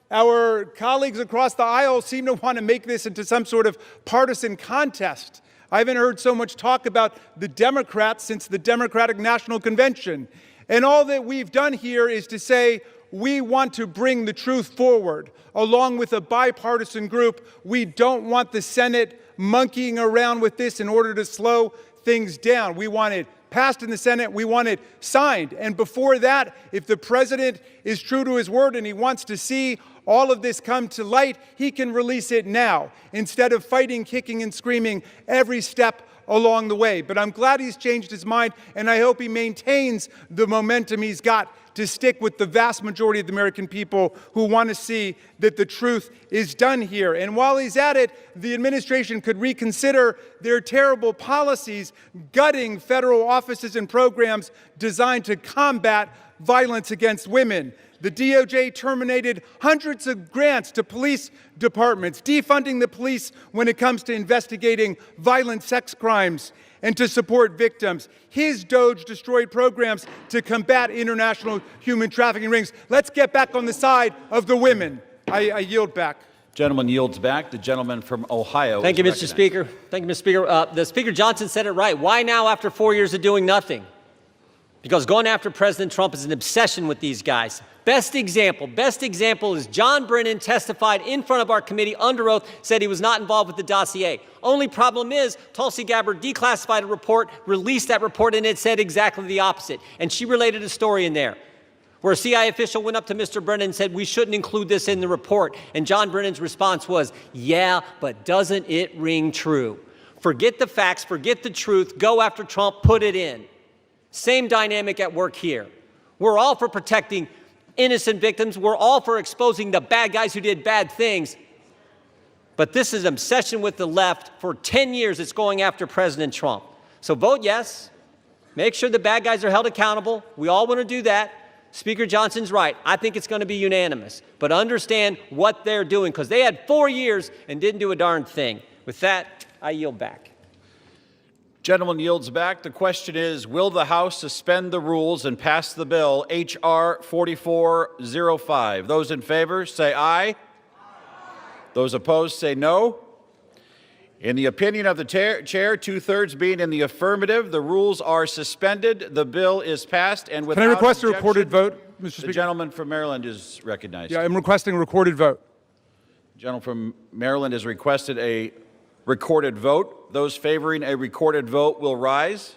our colleagues across the aisle seem to want to make this into some sort of partisan contest. I haven't heard so much talk about the Democrats since the Democratic National Convention. And all that we've done here is to say we want to bring the truth forward, along with a bipartisan group. We don't want the Senate monkeying around with this in order to slow things down. We want it passed in the Senate. We want it signed. And before that, if the president is true to his word and he wants to see all of this come to light, he can release it now instead of fighting, kicking, and screaming every step along the way. But I'm glad he's changed his mind, and I hope he maintains the momentum he's got to stick with the vast majority of the American people who want to see that the truth is done here. And while he's at it, the administration could reconsider their terrible policies gutting federal offices and programs designed to combat violence against women. The DOJ terminated hundreds of grants to police departments, defunding the police when it comes to investigating violent sex crimes and to support victims. His DOJ destroyed programs to combat international human trafficking rings. Let's get back on the side of the women. I yield back. Gentleman yields back. The gentleman from Ohio. Thank you, Mr. Speaker. Thank you, Mr. Speaker. The Speaker Johnson said it right. Why now after 4 years of doing nothing? Because going after President Trump is an obsession with these guys. Best example is John Brennan testified in front of our committee under oath, said he was not involved with the dossier. Only problem is Tulsi Gabbard declassified a report, released that report, and it said exactly the opposite. And she related a story in there where a CIA official went up to Mr. Brennan and said, we shouldn't include this in the report. And John Brennan's response was, yeah, but doesn't it ring true? Forget the facts, forget the truth, go after Trump, put it in. Same dynamic at work here. We're all for protecting innocent victims. We're all for exposing the bad guys who did bad things. But this is an obsession with the left. For 10 years, it's going after President Trump. So vote yes. Make sure the bad guys are held accountable. We all want to do that. Speaker Johnson's right. I think it's going to be unanimous. But understand what they're doing, because they had 4 years and didn't do a darn thing. With that, I yield back. Gentleman yields back. The question is, will the House suspend the rules and pass the bill H.R. 4405? Those in favor say aye. Those opposed say no. In the opinion of the chair, two-thirds being in the affirmative, the rules are suspended. The bill is passed, and without Can I request objection, a recorded vote, Mr. Speaker? The gentleman from Maryland is recognized. Yeah, I'm requesting a recorded vote. The gentleman from Maryland has requested a recorded vote. Those favoring a recorded vote will rise.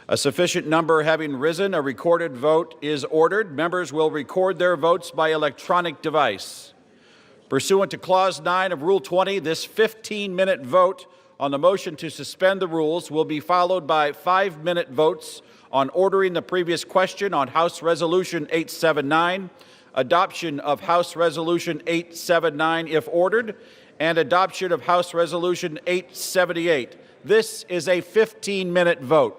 A sufficient number having risen, a recorded vote is ordered. Members will record their votes by electronic device. Pursuant to Clause 9 of Rule 20, this 15-minute vote on the motion to suspend the rules will be followed by 5-minute votes on ordering the previous question on House Resolution 879, adoption of House Resolution 879 if ordered, and adoption of House Resolution 878. This is a 15-minute vote.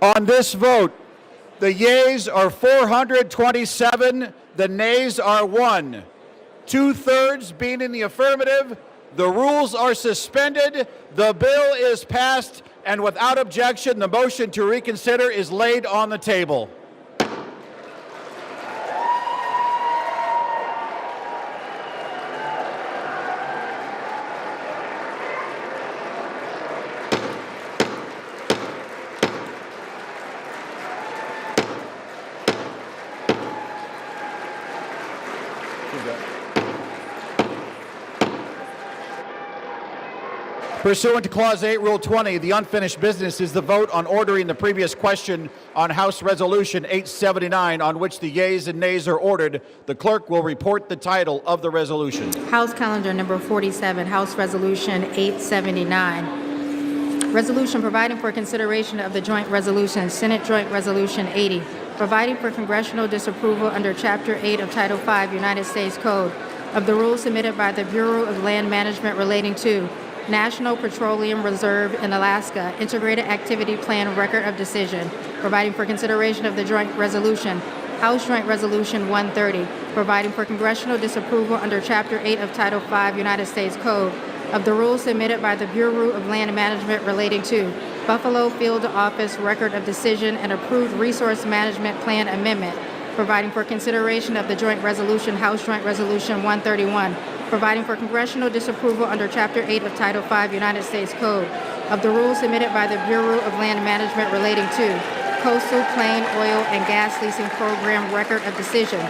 On this vote, the yeas are 427, the nays are 1. 2/3 being in the affirmative, the rules are suspended, the bill is passed, and without objection, the motion to reconsider is laid on the table. Pursuant to Clause 8, Rule 20, the unfinished business is the vote on ordering the previous question on House Resolution 879, on which the yeas and nays are ordered. The clerk will report the title of the resolution. House Calendar Number 47, House Resolution 879. Resolution providing for consideration of the joint resolution, Senate Joint Resolution 80, providing for congressional disapproval under Chapter 8 of Title 5 United States Code of the rules submitted by the Bureau of Land Management relating to National Petroleum Reserve in Alaska Integrated Activity Plan Record of Decision, providing for consideration of the joint resolution, House Joint Resolution 130, providing for congressional disapproval under Chapter 8 of Title 5 United States Code of the rules submitted by the Bureau of Land Management relating to Buffalo Field Office Record of Decision and approved Resource Management Plan Amendment, providing for consideration of the joint resolution, House Joint Resolution 131, providing for congressional disapproval under Chapter 8 of Title 5 United States Code of the rules submitted by the Bureau of Land Management relating to Coastal Plain Oil and Gas Leasing Program Record of Decision,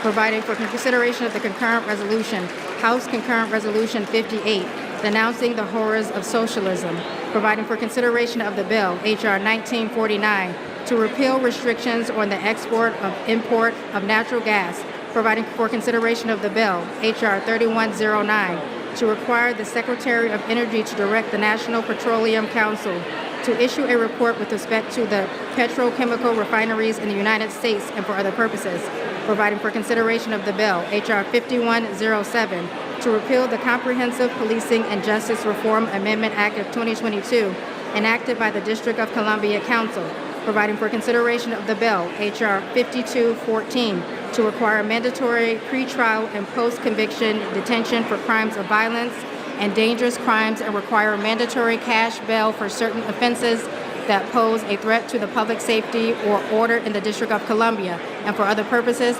providing for consideration of the concurrent resolution, House Concurrent Resolution 58, denouncing the horrors of socialism, providing for consideration of the bill, H.R. 1949, to repeal restrictions on the export of import of natural gas, providing for consideration of the bill, H.R. 3109, to require the Secretary of Energy to direct the National Petroleum Council to issue a report with respect to the petrochemical refineries in the United States and for other purposes, providing for consideration of the bill, H.R. 5107, to repeal the Comprehensive Policing and Justice Reform Amendment Act of 2022, enacted by the District of Columbia Council, providing for consideration of the bill, H.R. 5214, to require mandatory pretrial and post-conviction detention for crimes of violence and dangerous crimes and require mandatory cash bail for certain offenses that pose a threat to the public safety or order in the District of Columbia and for other purposes.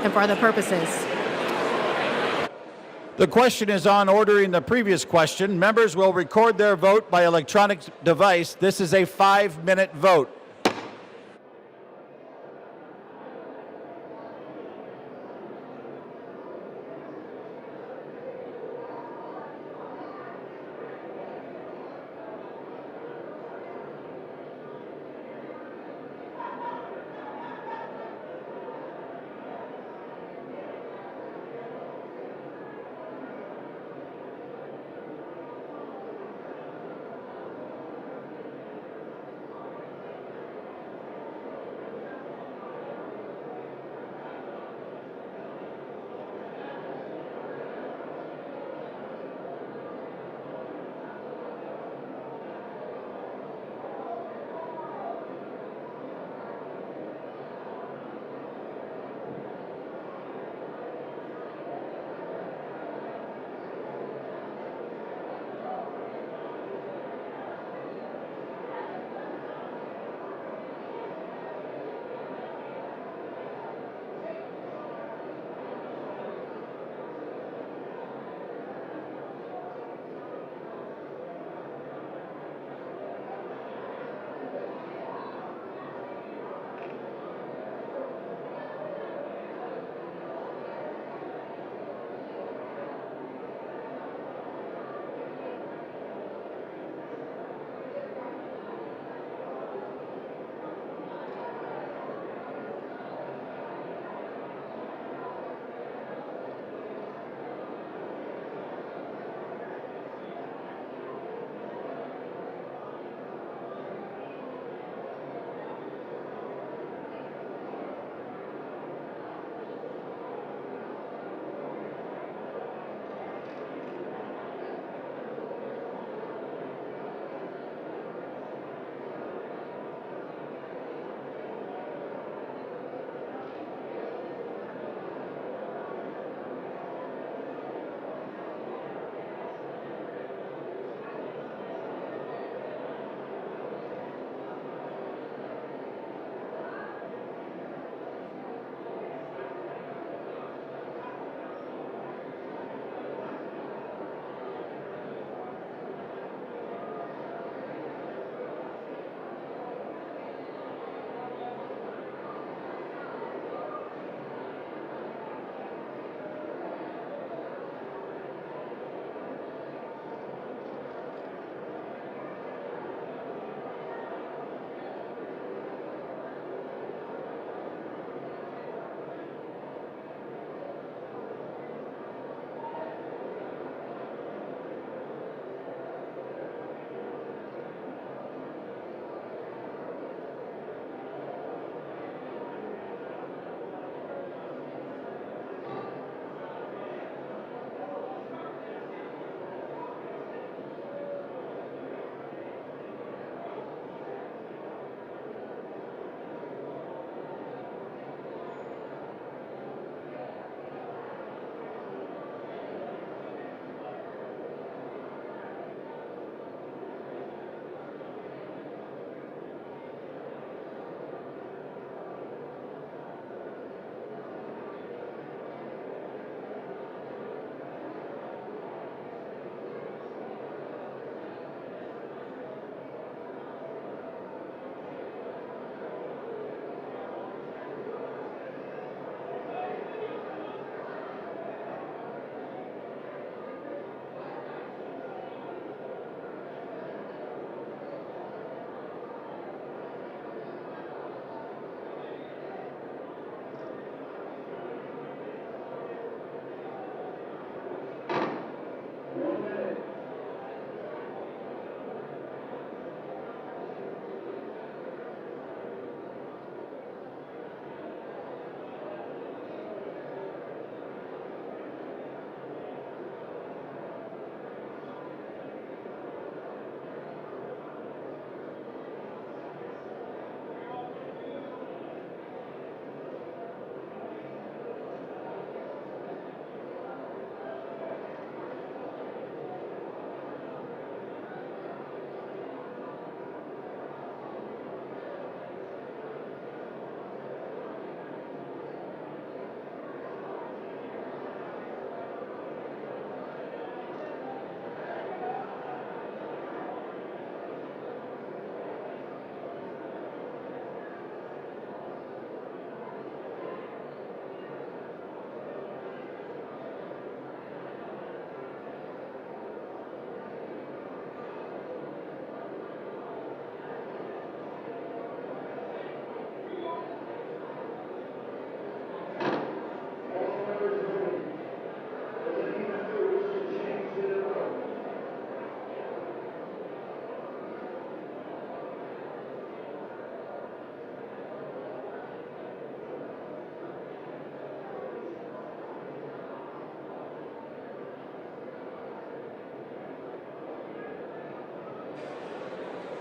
The question is on ordering the previous question. Members will record their vote by electronic device. This is a 5-minute vote.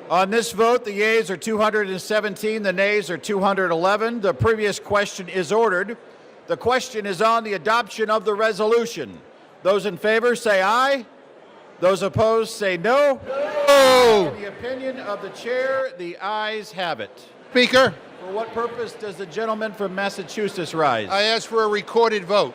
On this vote, the yeas are 217, the nays are 211. The previous question is ordered. The question is on the adoption of the resolution. Those in favor say aye. Those opposed say no. No. In the opinion of the chair, the ayes have it. Speaker, For what purpose does the gentleman from Massachusetts rise? I ask for a recorded vote.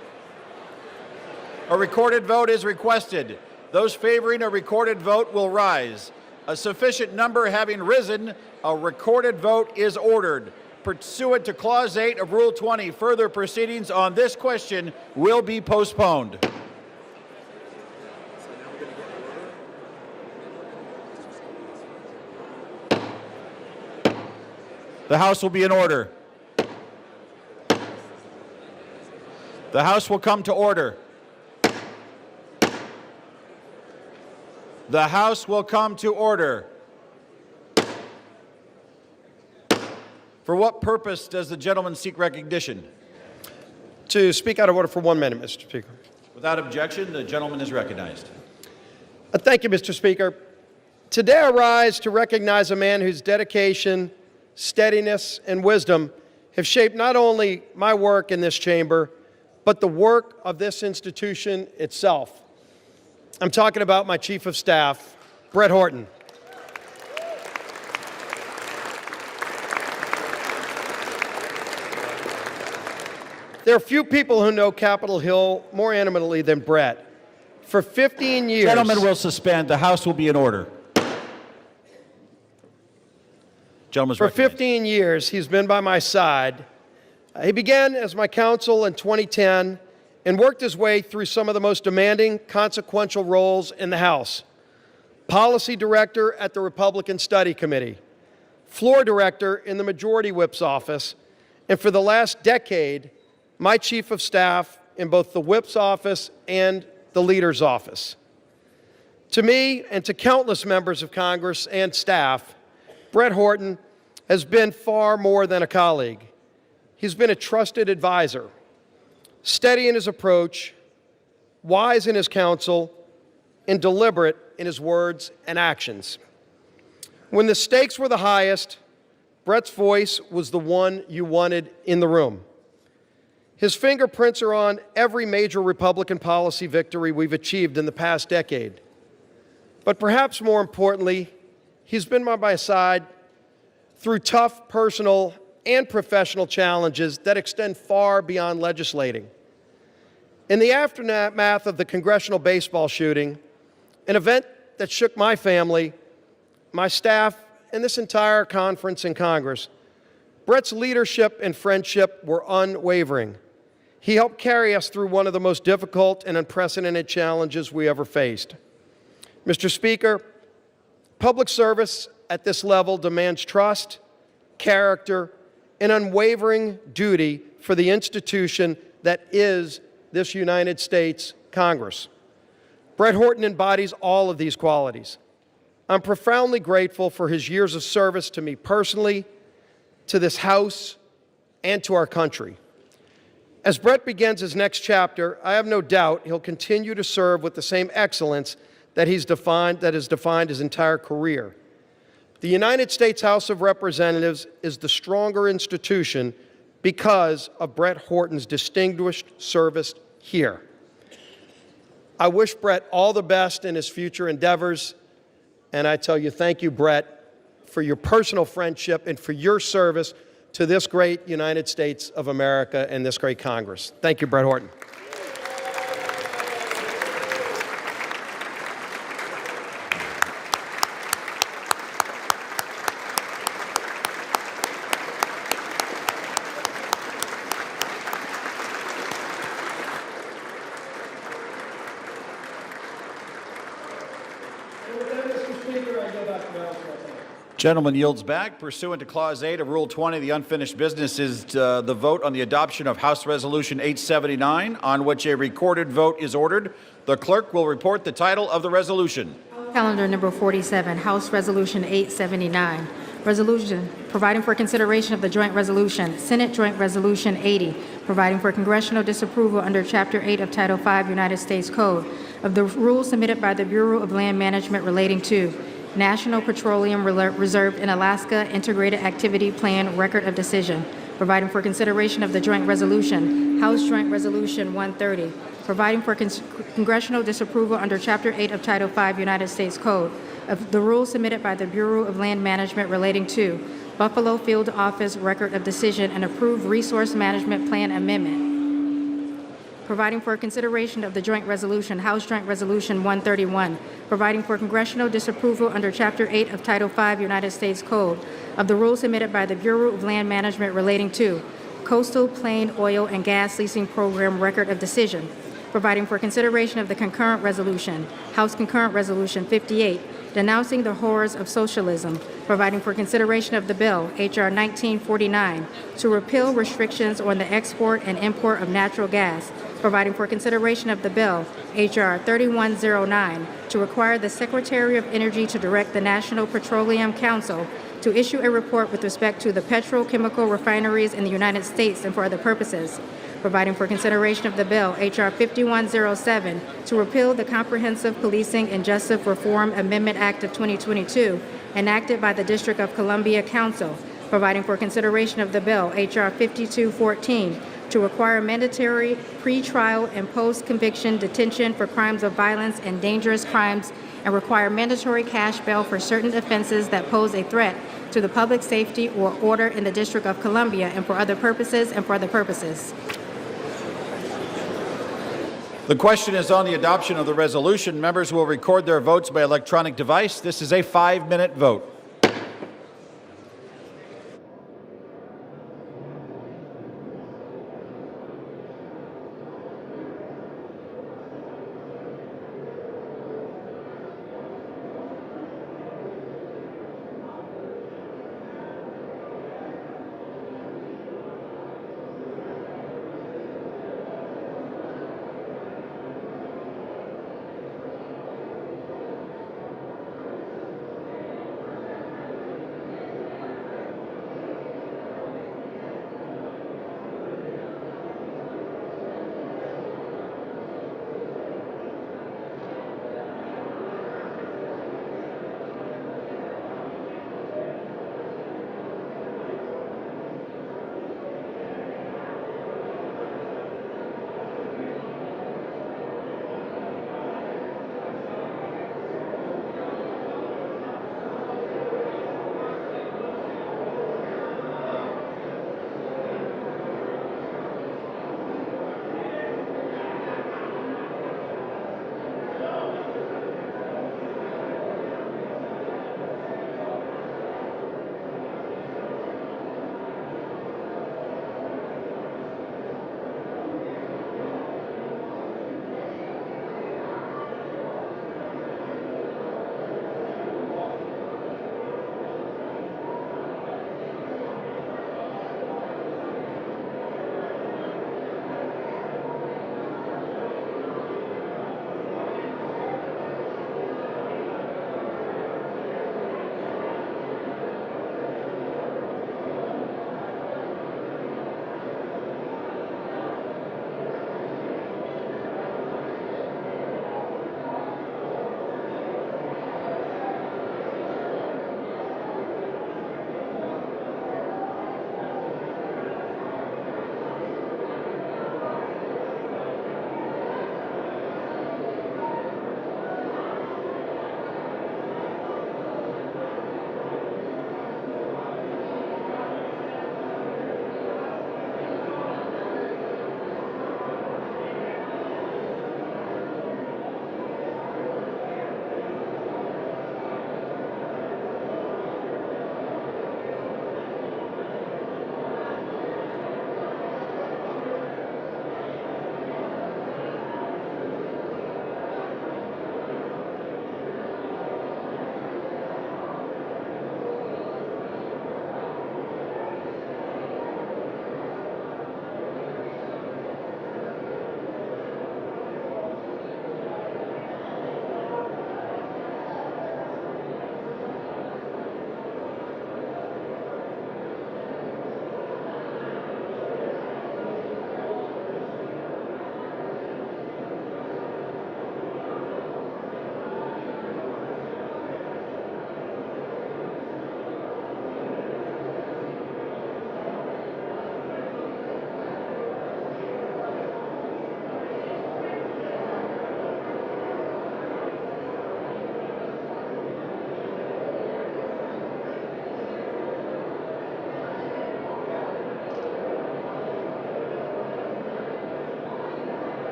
A recorded vote is requested. Those favoring a recorded vote will rise. A sufficient number having risen, a recorded vote is ordered. Pursuant to Clause 8 of Rule 20, further proceedings on this question will be postponed. The House will be in order. The House will come to order. The House will come to order. For what purpose does the gentleman seek recognition? To speak out of order for 1 minute, Mr. Speaker. Without objection, the gentleman is recognized. Thank you, Mr. Speaker. Today I rise to recognize a man whose dedication, steadiness, and wisdom have shaped not only my work in this chamber, but the work of this institution itself. I'm talking about my Chief of Staff, Brett Horton. There are few people who know Capitol Hill more intimately than Brett. For 15 years... Gentlemen will suspend. The House will be in order. Gentleman's For recognized. 15 years, he's been by my side. He began as my counsel in 2010 and worked his way through some of the most demanding, consequential roles in the House. Policy Director at the Republican Study Committee, Floor Director in the Majority Whip's office, and for the last decade, my Chief of Staff in both the Whip's office and the Leader's office. To me and to countless members of Congress and staff, Brett Horton has been far more than a colleague. He's been a trusted advisor, steady in his approach, wise in his counsel, and deliberate in his words and actions. When the stakes were the highest, Brett's voice was the one you wanted in the room. His fingerprints are on every major Republican policy victory we've achieved in the past decade. But perhaps more importantly, he's been by my side through tough personal and professional challenges that extend far beyond legislating. In the aftermath of the congressional baseball shooting, an event that shook my family, my staff, and this entire conference in Congress, Brett's leadership and friendship were unwavering. He helped carry us through one of the most difficult and unprecedented challenges we ever faced. Mr. Speaker, public service at this level demands trust, character, and unwavering duty for the institution that is this United States Congress. Brett Horton embodies all of these qualities. I'm profoundly grateful for his years of service to me personally, to this House, and to our country. As Brett begins his next chapter, I have no doubt he'll continue to serve with the same excellence that has defined his entire career. The United States House of Representatives is the stronger institution because of Brett Horton's distinguished service here. I wish Brett all the best in his future endeavors, and I tell you, thank you, Brett, for your personal friendship and for your service to this great United States of America and this great Congress. Thank you, Brett Horton. Gentleman yields back. Pursuant to Clause 8 of Rule 20, the unfinished business is the vote on the adoption of House Resolution 879, on which a recorded vote is ordered. The clerk will report the title of the resolution. Calendar number 47, House Resolution 879. Resolution providing for consideration of the joint resolution, Senate Joint Resolution 80, providing for congressional disapproval under Chapter 8 of Title 5 United States Code of the rules submitted by the Bureau of Land Management relating to National Petroleum Reserve in Alaska Integrated Activity Plan Record of Decision, providing for consideration of the joint resolution, House Joint Resolution 130, providing for congressional disapproval under Chapter 8 of Title 5 United States Code of the rules submitted by the Bureau of Land Management relating to Buffalo Field Office Record of Decision and approved Resource Management Plan Amendment, providing for consideration of the joint resolution, House Joint Resolution 131, providing for congressional disapproval under Chapter 8 of Title 5 United States Code of the rules submitted by the Bureau of Land Management relating to Coastal Plain Oil and Gas Leasing Program Record of Decision, providing for consideration of the concurrent resolution, House Concurrent Resolution 58, denouncing the horrors of socialism, providing for consideration of the bill, H.R. 1949, to repeal restrictions on the export and import of natural gas, providing for consideration of the bill, H.R. 3109, to require the Secretary of Energy to direct the National Petroleum Council to issue a report with respect to the petrochemical refineries in the United States and for other purposes, providing for consideration of the bill, H.R. 5107, to repeal the Comprehensive Policing and Justice Reform Amendment Act of 2022, enacted by the District of Columbia Council, providing for consideration of the bill, H.R. 5214, to require mandatory pre-trial and post-conviction detention for crimes of violence and dangerous crimes and require mandatory cash bail for certain offenses that pose a threat to the public safety or order in the District of Columbia and for other purposes and for other purposes. The question is on the adoption of the resolution. Members will record their votes by electronic device. This is a 5-minute vote.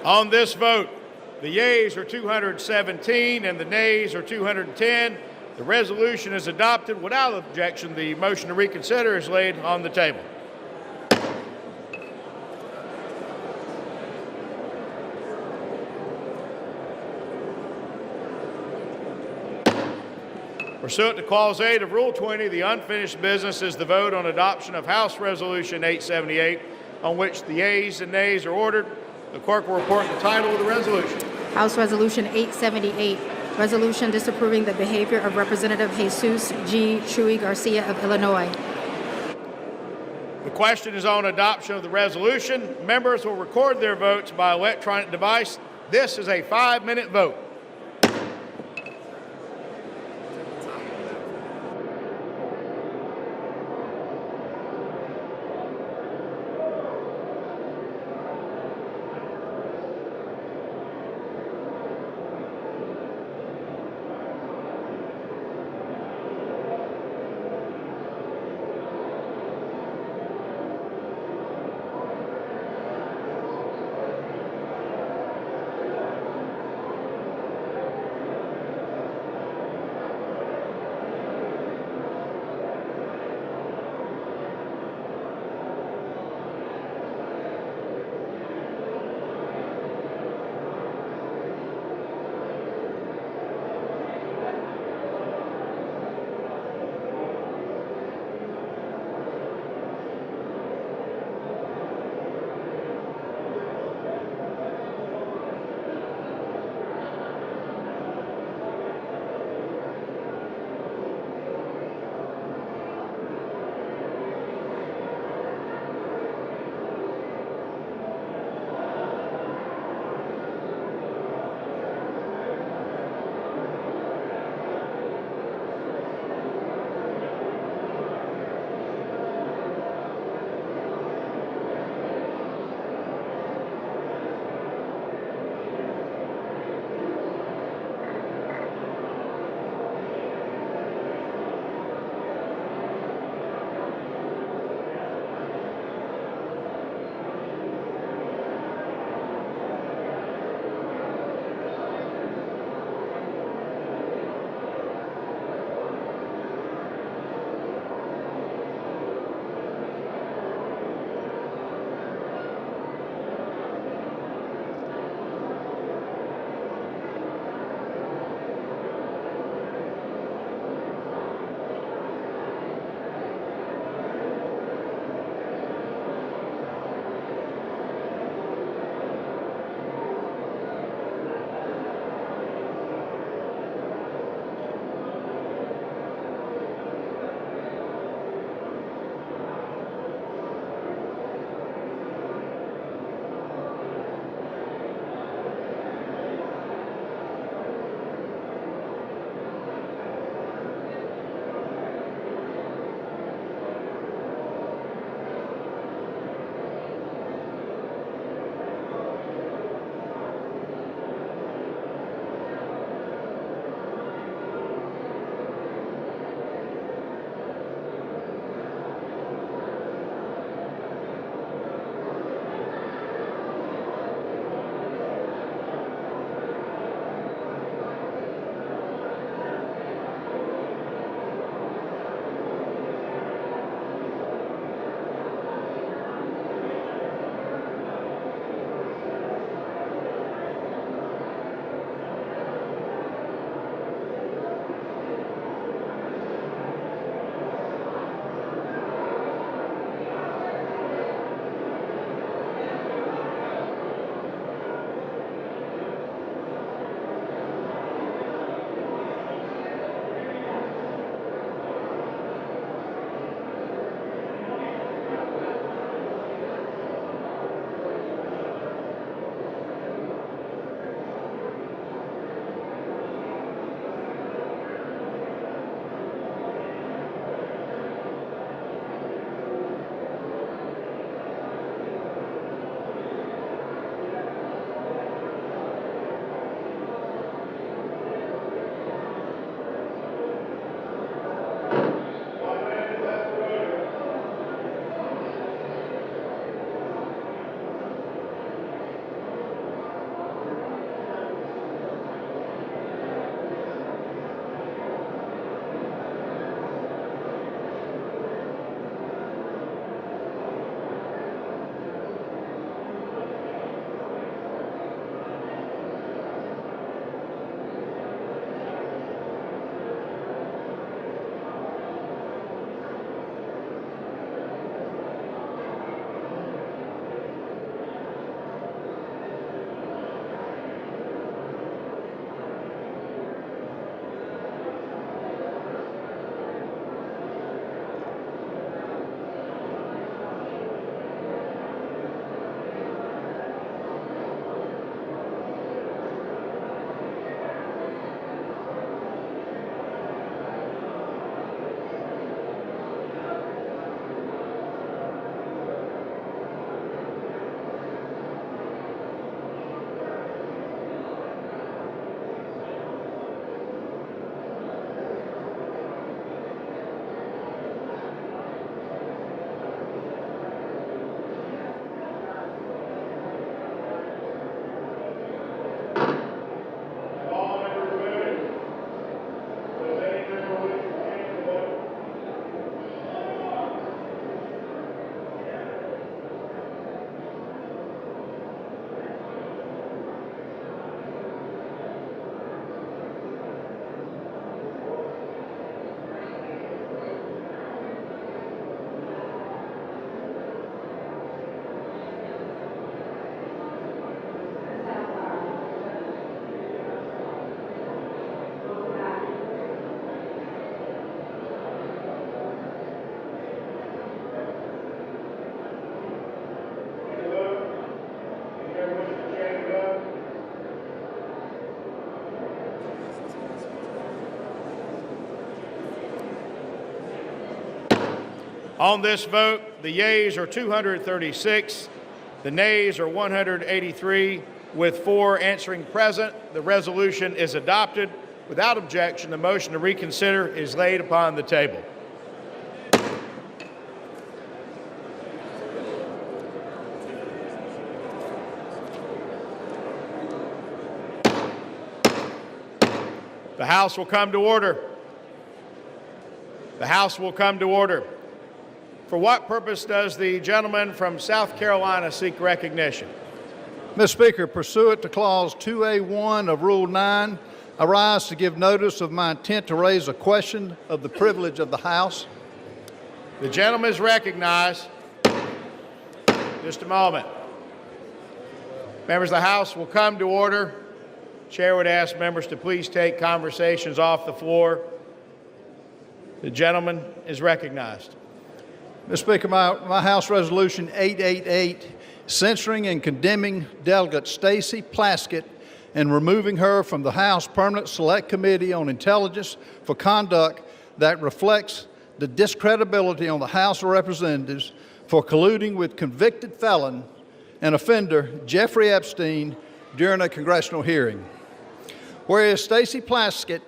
On this vote, the yeas are 217 and the nays are 210. The resolution is adopted without objection. The motion to reconsider is laid on the table. Pursuant to Clause 8 of Rule 20, the unfinished business is the vote on adoption of House Resolution 878, on which the yeas and nays are ordered. The clerk will report the title of the resolution. House Resolution 878, resolution disapproving the behavior of Representative Jesus G. Chuy Garcia of Illinois. The question is on adoption of the resolution. Members will record their votes by electronic device. This is a 5-minute vote. On this vote, the yeas are 236, the nays are 183, with 4 answering present. The resolution is adopted. Without objection, the motion to reconsider is laid upon the table. The House will come to order. The House will come to order. For what purpose does the gentleman from South Carolina seek recognition? Mr. Speaker, pursuant to Clause 2A1 of Rule 9, I rise to give notice of my intent to raise a question of the privilege of the House. The gentleman is recognized. Just a moment. Members of the House will come to order. Chair would ask members to please take conversations off the floor. The gentleman is recognized. Mr. Speaker, my House Resolution 888, censuring and condemning Delegate Stacey Plaskett and removing her from the House Permanent Select Committee on Intelligence for conduct that reflects the discredibility on the House of Representatives for colluding with convicted felon and offender Jeffrey Epstein during a congressional hearing. Whereas Stacey Plaskett,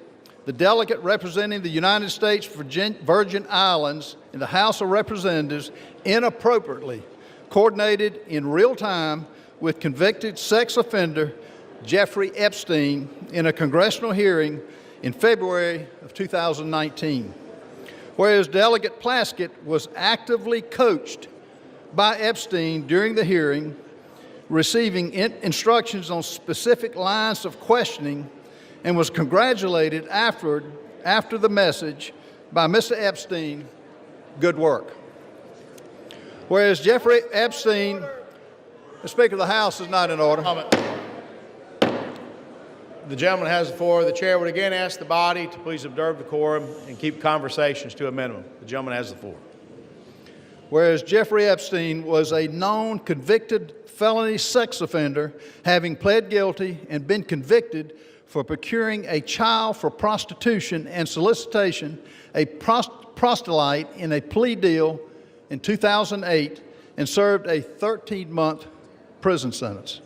the delegate representing the United States Virgin Islands in the House of Representatives, inappropriately coordinated in real time with convicted sex offender Jeffrey Epstein in a congressional hearing in February of 2019. Whereas Delegate Plaskett was actively coached by Epstein during the hearing, receiving instructions on specific lines of questioning, and was congratulated after the message by Mr. Epstein, good work. Whereas Jeffrey Epstein, the Speaker of the House is not in order. The gentleman has the floor. The chair would again ask the body to please observe decorum and keep conversations to a minimum. The gentleman has the floor. Whereas Jeffrey Epstein was a known convicted felony sex offender, having pled guilty and been convicted for procuring a child for prostitution and solicitation, a proselyte in a plea deal in 2008, and served a 13-month prison sentence.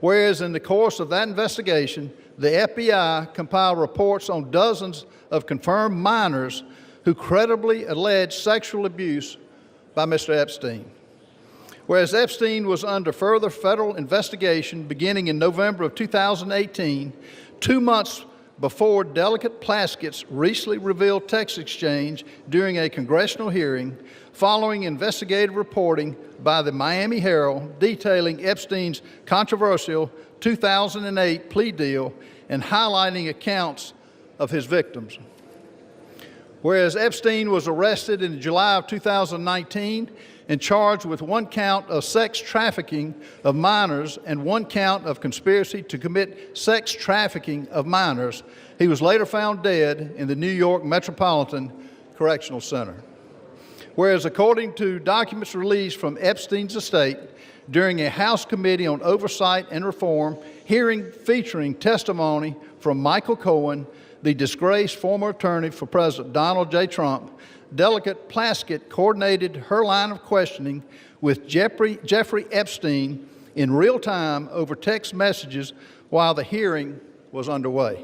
Whereas in the course of that investigation, the FBI compiled reports on dozens of confirmed minors who credibly alleged sexual abuse by Mr. Epstein. Whereas Epstein was under further federal investigation beginning in November of 2018, 2 months before Delegate Plaskett's recently revealed text exchange during a congressional hearing, following investigative reporting by the Miami Herald detailing Epstein's controversial 2008 plea deal and highlighting accounts of his victims. Whereas Epstein was arrested in July of 2019 and charged with 1 count of sex trafficking of minors and 1 count of conspiracy to commit sex trafficking of minors, he was later found dead in the New York Metropolitan Correctional Center. Whereas according to documents released from Epstein's estate during a House Committee on Oversight and Reform hearing featuring testimony from Michael Cohen, the disgraced former attorney for President Donald J. Trump, Delegate Plaskett coordinated her line of questioning with Jeffrey Epstein in real time over text messages while the hearing was underway.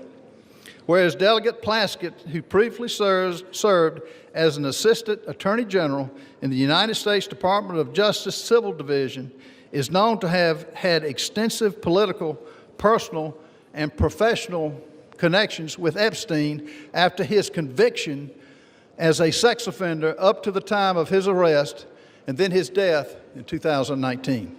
Whereas Delegate Plaskett, who previously served as an Assistant Attorney General in the United States Department of Justice Civil Division, is known to have had extensive political, personal, and professional connections with Epstein after his conviction as a sex offender up to the time of his arrest and then his death in 2019.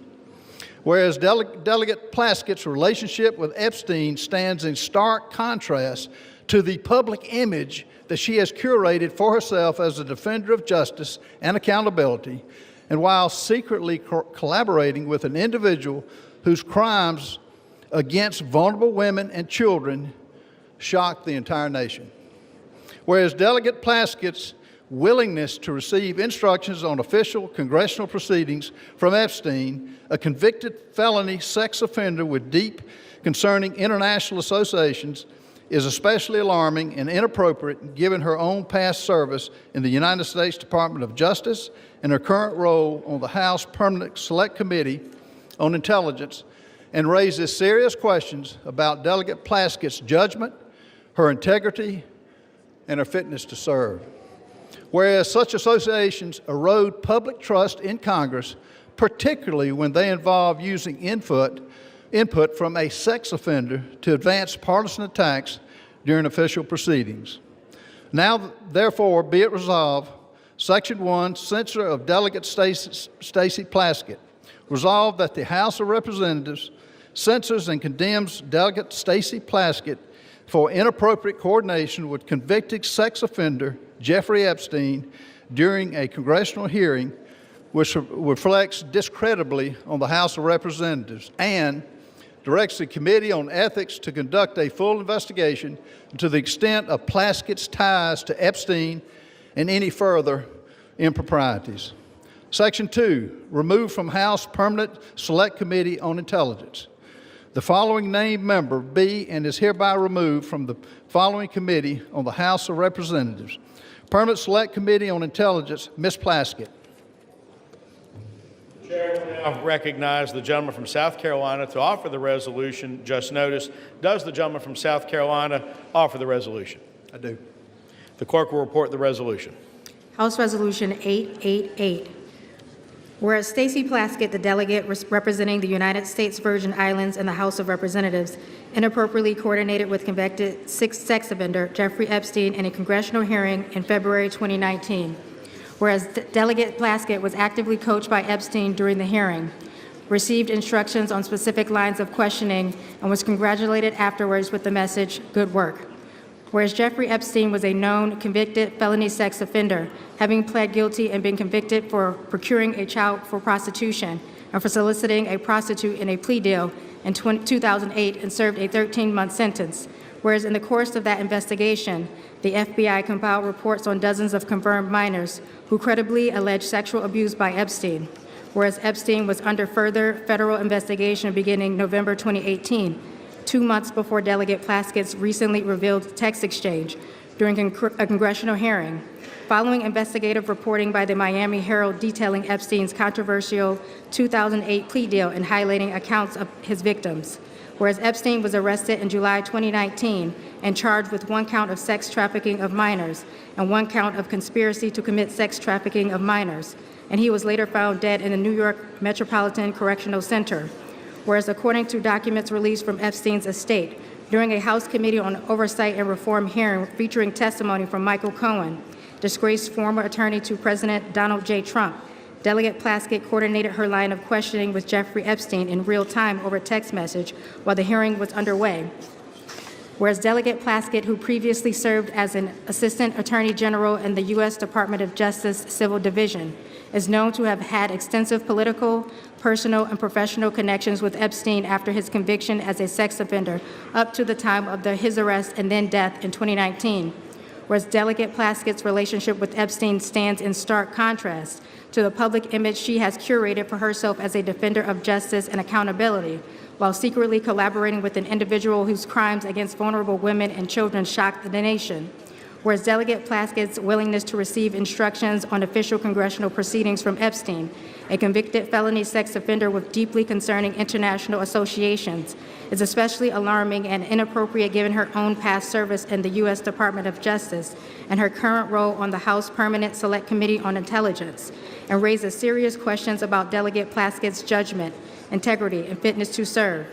Whereas Delegate Plaskett's relationship with Epstein stands in stark contrast to the public image that she has curated for herself as a defender of justice and accountability, and while secretly collaborating with an individual whose crimes against vulnerable women and children shocked the entire nation. Whereas Delegate Plaskett's willingness to receive instructions on official congressional proceedings from Epstein, a convicted felony sex offender with deep concerning international associations, is especially alarming and inappropriate given her own past service in the United States Department of Justice and her current role on the House Permanent Select Committee on Intelligence, and raises serious questions about Delegate Plaskett's judgment, her integrity, and her fitness to serve. Whereas such associations erode public trust in Congress, particularly when they involve using input from a sex offender to advance partisan attacks during official proceedings. Now, therefore, be it resolved, Section 1, Censure of Delegate Stacey Plaskett. Resolved that the House of Representatives censures and condemns Delegate Stacey Plaskett for inappropriate coordination with convicted sex offender Jeffrey Epstein during a congressional hearing which reflects discreditably on the House of Representatives, and directs the Committee on Ethics to conduct a full investigation to the extent of Plaskett's ties to Epstein and any further improprieties. Section 2, remove from House Permanent Select Committee on Intelligence. The following named member be and is hereby removed from the following committee on the House of Representatives. Permanent Select Committee on Intelligence, Ms. Plaskett. The chair will now recognize the gentleman from South Carolina to offer the resolution just noticed. Does the gentleman from South Carolina offer the resolution? I do. The clerk will report the resolution. House Resolution 888. Whereas Stacey Plaskett, the delegate representing the United States Virgin Islands in the House of Representatives, inappropriately coordinated with convicted sex offender Jeffrey Epstein in a congressional hearing in February 2019. Whereas Delegate Plaskett was actively coached by Epstein during the hearing, received instructions on specific lines of questioning, and was congratulated afterwards with the message, "Good work." Whereas Jeffrey Epstein was a known convicted felony sex offender, having pled guilty and been convicted for procuring a child for prostitution and for soliciting a prostitute in a plea deal in 2008 and served a 13-month sentence. Whereas in the course of that investigation, the FBI compiled reports on dozens of confirmed minors who credibly alleged sexual abuse by Epstein. Whereas Epstein was under further federal investigation beginning November 2018, 2 months before Delegate Plaskett's recently revealed text exchange during a congressional hearing, following investigative reporting by the Miami Herald detailing Epstein's controversial 2008 plea deal and highlighting accounts of his victims. Whereas Epstein was arrested in July 2019 and charged with 1 count of sex trafficking of minors and 1 count of conspiracy to commit sex trafficking of minors, and he was later found dead in the New York Metropolitan Correctional Center. Whereas according to documents released from Epstein's estate, during a House Committee on Oversight and Reform hearing featuring testimony from Michael Cohen, disgraced former attorney to President Donald J. Trump, Delegate Plaskett coordinated her line of questioning with Jeffrey Epstein in real time over text message while the hearing was underway. Whereas Delegate Plaskett, who previously served as an Assistant Attorney General in the U.S. Department of Justice Civil Division, is known to have had extensive political, personal, and professional connections with Epstein after his conviction as a sex offender up to the time of his arrest and then death in 2019. Whereas Delegate Plaskett's relationship with Epstein stands in stark contrast to the public image she has curated for herself as a defender of justice and accountability, while secretly collaborating with an individual whose crimes against vulnerable women and children shocked the nation. Whereas Delegate Plaskett's willingness to receive instructions on official congressional proceedings from Epstein, a convicted felony sex offender with deeply concerning international associations, is especially alarming and inappropriate given her own past service in the U.S. Department of Justice and her current role on the House Permanent Select Committee on Intelligence, and raises serious questions about Delegate Plaskett's judgment, integrity, and fitness to serve.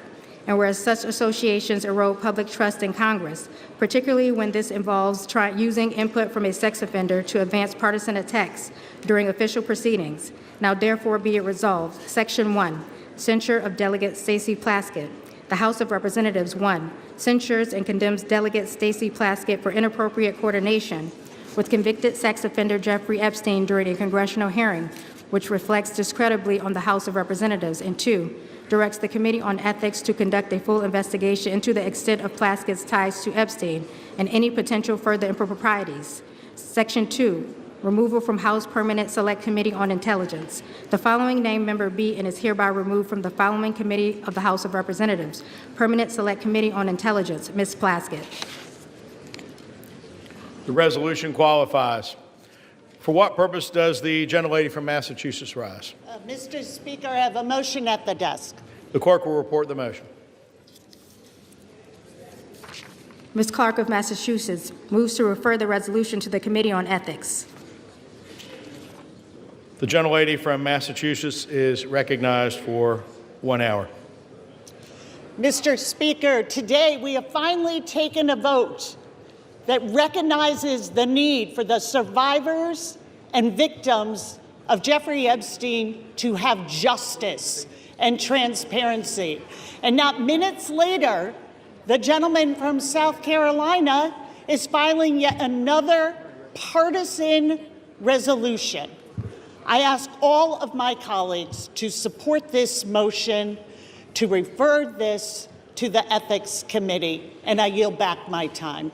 And whereas such associations erode public trust in Congress, particularly when this involves using input from a sex offender to advance partisan attacks during official proceedings, now therefore be it resolved. Section 1, Censure of Delegate Stacey Plaskett. The House of Representatives, 1, censures and condemns Delegate Stacey Plaskett for inappropriate coordination with convicted sex offender Jeffrey Epstein during a congressional hearing, which reflects discreditably on the House of Representatives, and 2, directs the Committee on Ethics to conduct a full investigation into the extent of Plaskett's ties to Epstein and any potential further improprieties. Section 2, removal from House Permanent Select Committee on Intelligence. The following named member be and is hereby removed from the following committee of the House of Representatives. Permanent Select Committee on Intelligence, Ms. Plaskett. The resolution qualifies. For what purpose does the gentlelady from Massachusetts rise? Mr. Speaker, I have a motion at the desk. The clerk will report the motion. Ms. Clark of Massachusetts moves to refer the resolution to the Committee on Ethics. The gentlelady from Massachusetts is recognized for 1 hour. Mr. Speaker, today we have finally taken a vote that recognizes the need for the survivors and victims of Jeffrey Epstein to have justice and transparency. And not minutes later, the gentleman from South Carolina is filing yet another partisan resolution. I ask all of my colleagues to support this motion to refer this to the Ethics Committee, and I yield back my time.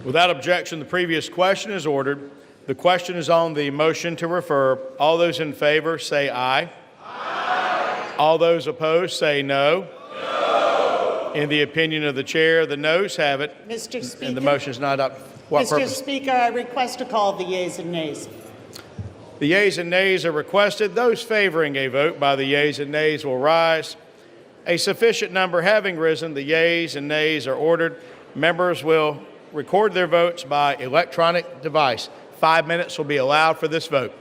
Without objection, the previous question is ordered. The question is on the motion to refer. All those in favor say aye. Aye. All those opposed say no. No. In the opinion of the chair, the noes have it. Mr. Speaker. And the motion is not up. What Mr. purpose? Speaker, I request to call the yeas and nays. The yeas and nays are requested. Those favoring a vote by the yeas and nays will rise. A sufficient number having risen, the yeas and nays are ordered. Members will record their votes by electronic device. 5 minutes will be allowed for this vote.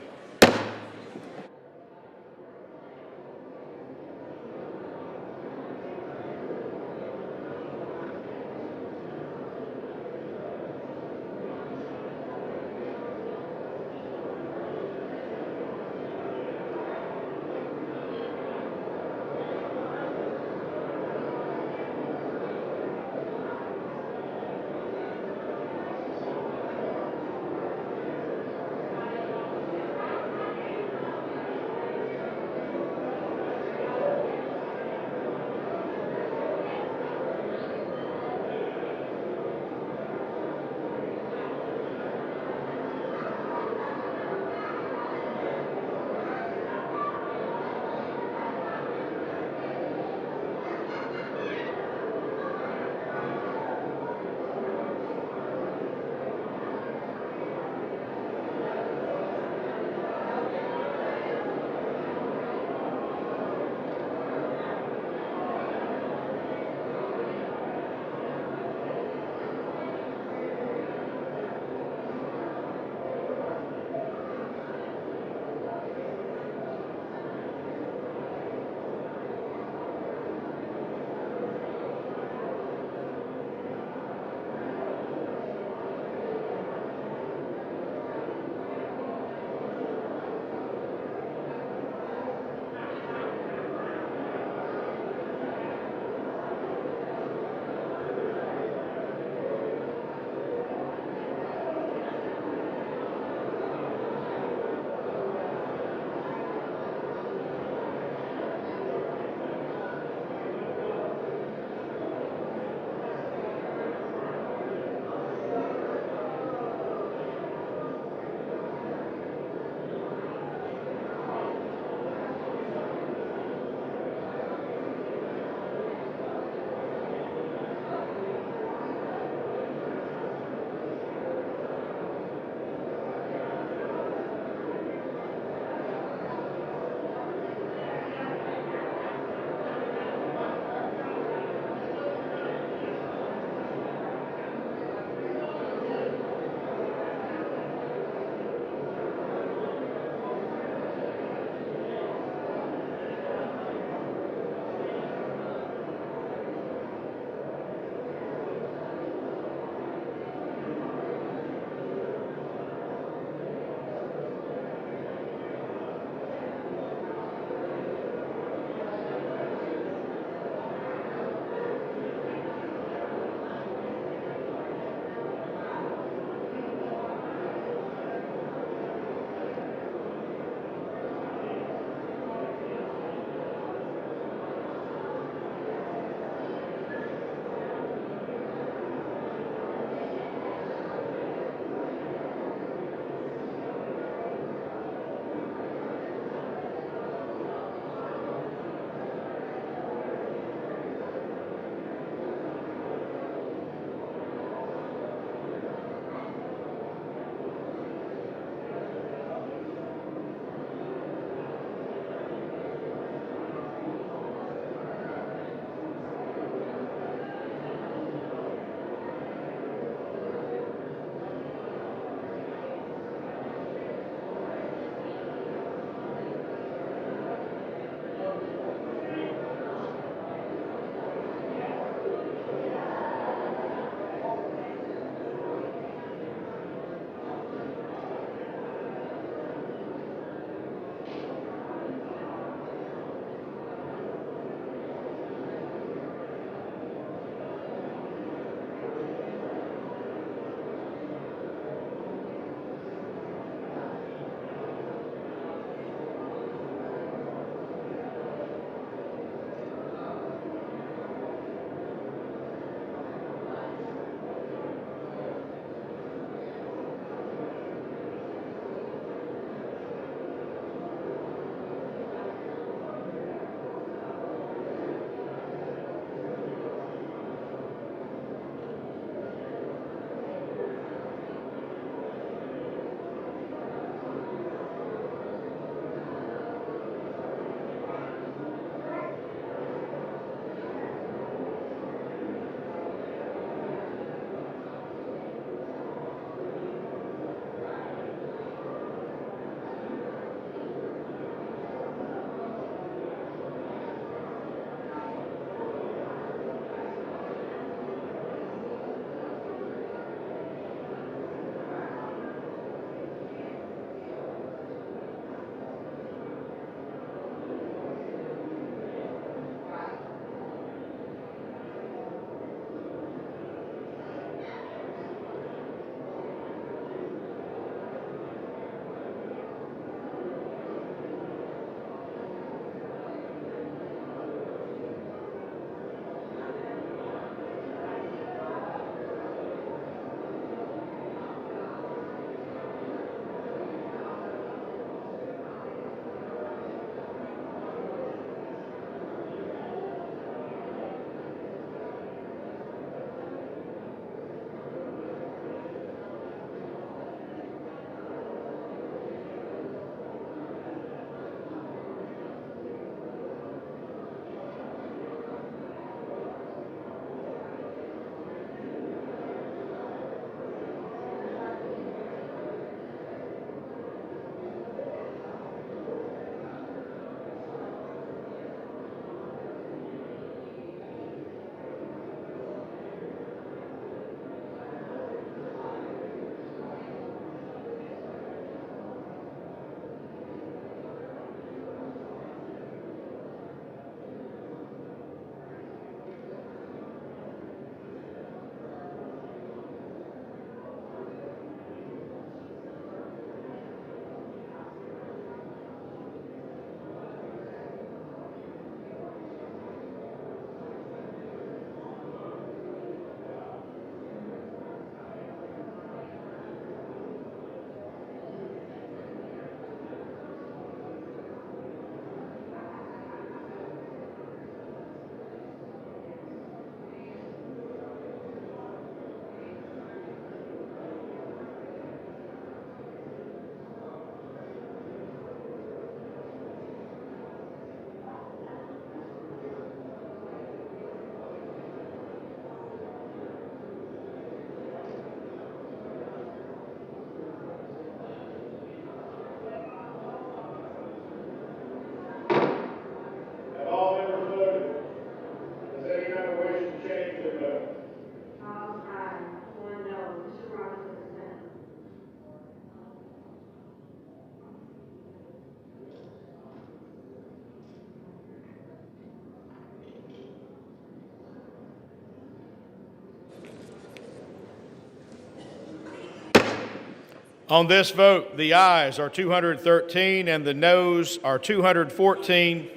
On this vote, the ayes are 213 and the noes are 214.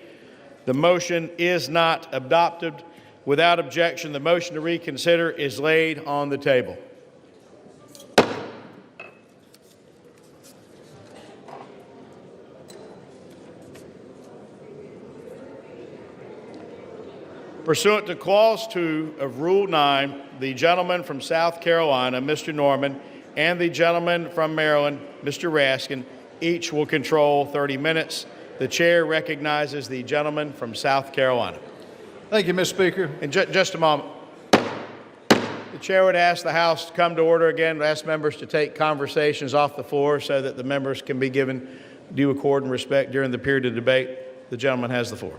The motion is not adopted. Without objection, the motion to reconsider is laid on the table. Pursuant to Clause 2 of Rule 9, the gentleman from South Carolina, Mr. Norman, and the gentleman from Maryland, Mr. Raskin, each will control 30 minutes. The chair recognizes the gentleman from South Carolina. Thank you, Mr. Speaker. In just a moment. The chair would ask the House to come to order again, ask members to take conversations off the floor so that the members can be given due accord and respect during the period of debate. The gentleman has the floor.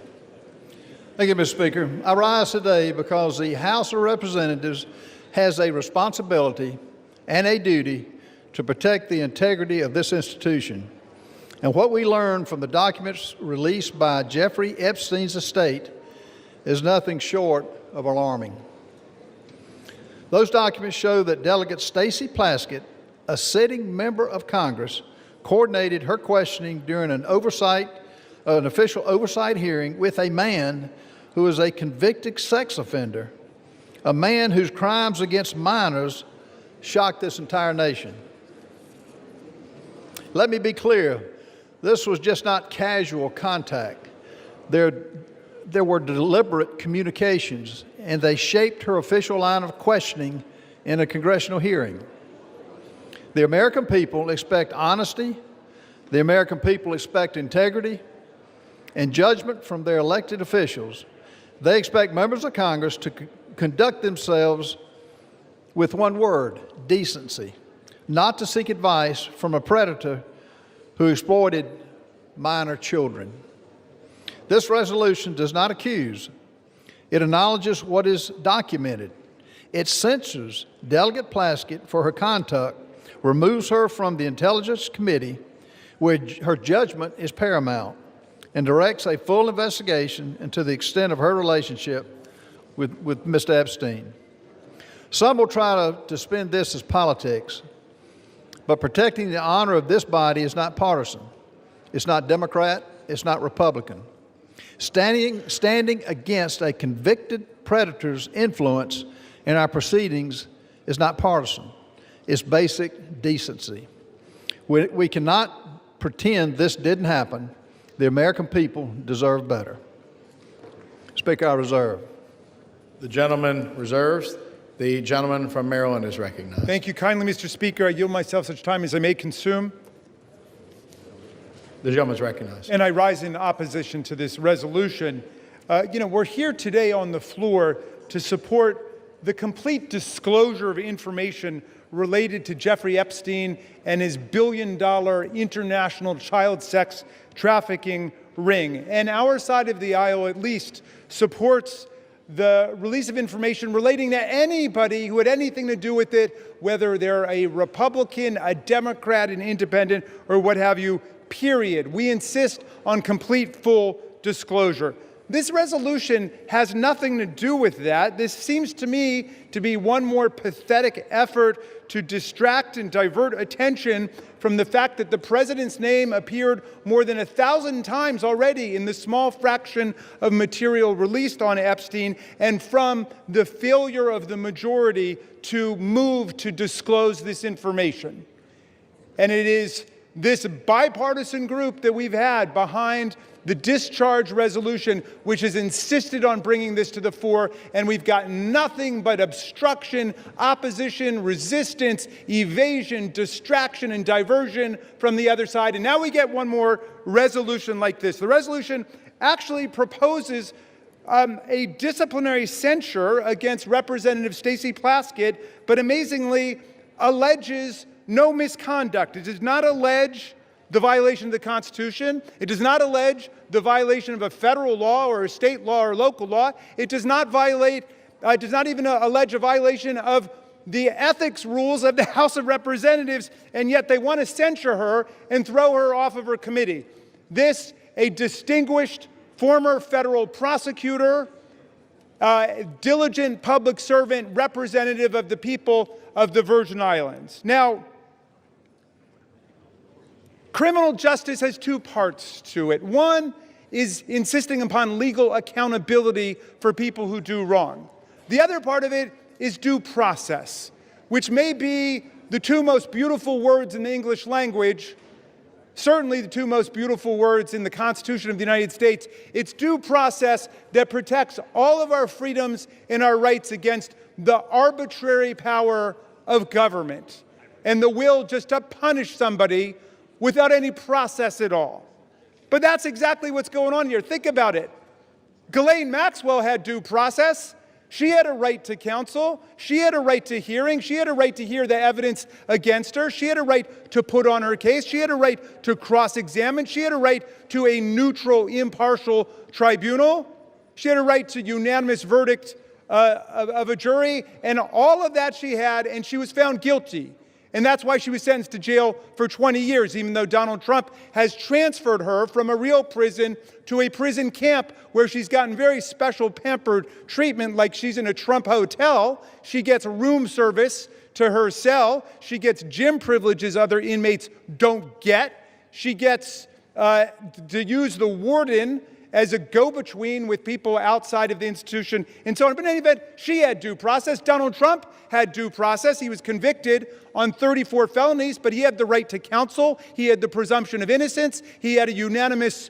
Thank you, Mr. Speaker. I rise today because the House of Representatives has a responsibility and a duty to protect the integrity of this institution. And what we learned from the documents released by Jeffrey Epstein's estate is nothing short of alarming. Those documents show that Delegate Stacey Plaskett, a sitting member of Congress, coordinated her questioning during an official oversight hearing with a man who is a convicted sex offender, a man whose crimes against minors shocked this entire nation. Let me be clear, this was just not casual contact. There were deliberate communications, and they shaped her official line of questioning in a congressional hearing. The American people expect honesty, the American people expect integrity, and judgment from their elected officials. They expect members of Congress to conduct themselves with one word: decency, not to seek advice from a predator who exploited minor children. This resolution does not accuse. It acknowledges what is documented. It censures Delegate Plaskett for her conduct, removes her from the Intelligence Committee, where her judgment is paramount, and directs a full investigation into the extent of her relationship with Mr. Epstein. Some will try to spin this as politics, but protecting the honor of this body is not partisan. It's not Democrat, it's not Republican. Standing against a convicted predator's influence in our proceedings is not partisan. It's basic decency. We cannot pretend this didn't happen. The American people deserve better. Speaker, I reserve. The gentleman reserves. The gentleman from Maryland is recognized. Thank you kindly, Mr. Speaker. I yield myself such time as I may consume. The gentleman is recognized. And I rise in opposition to this resolution. We're here today on the floor to support the complete disclosure of information related to Jeffrey Epstein and his billion-dollar international child sex trafficking ring. And our side of the aisle, at least, supports the release of information relating to anybody who had anything to do with it, whether they're a Republican, a Democrat, an independent, or what have you, period. We insist on complete, full disclosure. This resolution has nothing to do with that. This seems to me to be one more pathetic effort to distract and divert attention from the fact that the president's name appeared more than 1,000 times already in the small fraction of material released on Epstein, and from the failure of the majority to move to disclose this information. And it is this bipartisan group that we've had behind the discharge resolution, which has insisted on bringing this to the fore, and we've got nothing but obstruction, opposition, resistance, evasion, distraction, and diversion from the other side. And now we get one more resolution like this. The resolution actually proposes a disciplinary censure against Representative Stacey Plaskett, but amazingly alleges no misconduct. It does not allege the violation of the Constitution. It does not allege the violation of a federal law or a state law or local law. It does not even allege a violation of the ethics rules of the House of Representatives, and yet they want to censure her and throw her off of her committee. This, a distinguished former federal prosecutor, diligent public servant, representative of the people of the Virgin Islands. Now, Criminal justice has two parts to it. One is insisting upon legal accountability for people who do wrong. The other part of it is due process, which may be the two most beautiful words in the English language, certainly the two most beautiful words in the Constitution of the United States. It's due process that protects all of our freedoms and our rights against the arbitrary power of government and the will just to punish somebody without any process at all. But that's exactly what's going on here. Think about it. Ghislaine Maxwell had due process. She had a right to counsel. She had a right to hearing. She had a right to hear the evidence against her. She had a right to put on her case. She had a right to cross-examine. She had a right to a neutral, impartial tribunal. She had a right to unanimous verdict of a jury. And all of that she had, and she was found guilty. And that's why she was sentenced to jail for 20 years, even though Donald Trump has transferred her from a real prison to a prison camp where she's gotten very special pampered treatment, like she's in a Trump hotel. She gets room service to her cell. She gets gym privileges other inmates don't get. She gets to use the warden as a go-between with people outside of the institution and so on. But in any event, she had due process. Donald Trump had due process. He was convicted on 34 felonies, but he had the right to counsel. He had the presumption of innocence. He had a unanimous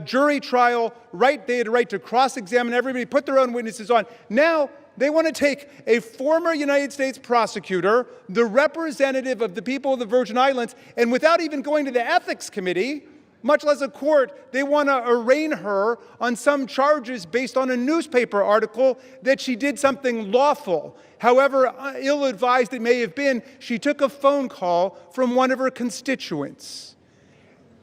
jury trial right. They had a right to cross-examine everybody, put their own witnesses on. Now, they want to take a former United States prosecutor, the representative of the people of the Virgin Islands, and without even going to the ethics committee, much less a court, they want to arraign her on some charges based on a newspaper article that she did something lawful. However ill-advised it may have been, she took a phone call from one of her constituents.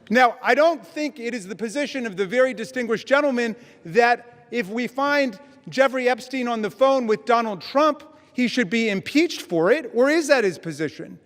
Now, I don't think it is the position of the very distinguished gentleman that if we find Jeffrey Epstein on the phone with Donald Trump, he should be impeached for it, or is that his position?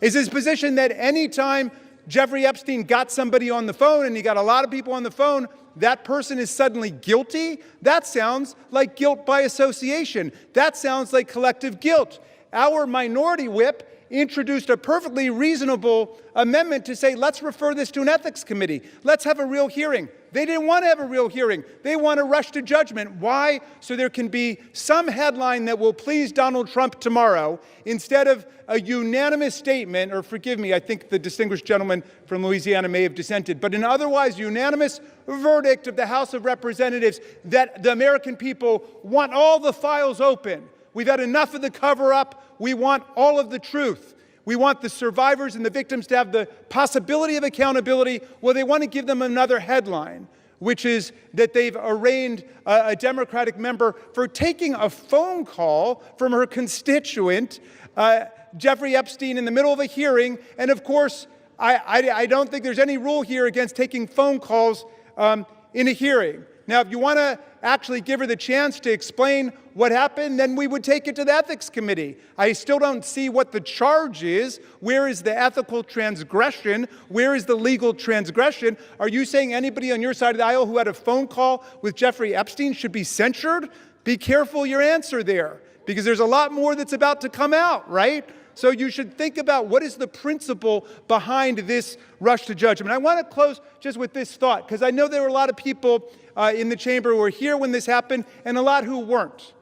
Is his position that any time Jeffrey Epstein got somebody on the phone and he got a lot of people on the phone, that person is suddenly guilty? That sounds like guilt by association. That sounds like collective guilt. Our minority whip introduced a perfectly reasonable amendment to say, let's refer this to an ethics committee. Let's have a real hearing. They didn't want to have a real hearing. They want to rush to judgment. Why? So there can be some headline that will please Donald Trump tomorrow instead of a unanimous statement, or forgive me, I think the distinguished gentleman from Louisiana may have dissented, but an otherwise unanimous verdict of the House of Representatives that the American people want all the files open. We've had enough of the cover-up. We want all of the truth. We want the survivors and the victims to have the possibility of accountability. Well, they want to give them another headline, which is that they've arraigned a Democratic member for taking a phone call from her constituent, Jeffrey Epstein, in the middle of a hearing. And of course, I don't think there's any rule here against taking phone calls in a hearing. Now, if you want to actually give her the chance to explain what happened, then we would take it to the ethics committee. I still don't see what the charge is. Where is the ethical transgression? Where is the legal transgression? Are you saying anybody on your side of the aisle who had a phone call with Jeffrey Epstein should be censured? Be careful your answer there, because there's a lot more that's about to come out, right? So you should think about what is the principle behind this rush to judgment. I want to close just with this thought, because I know there were a lot of people in the chamber who were here when this happened, and a lot who weren't.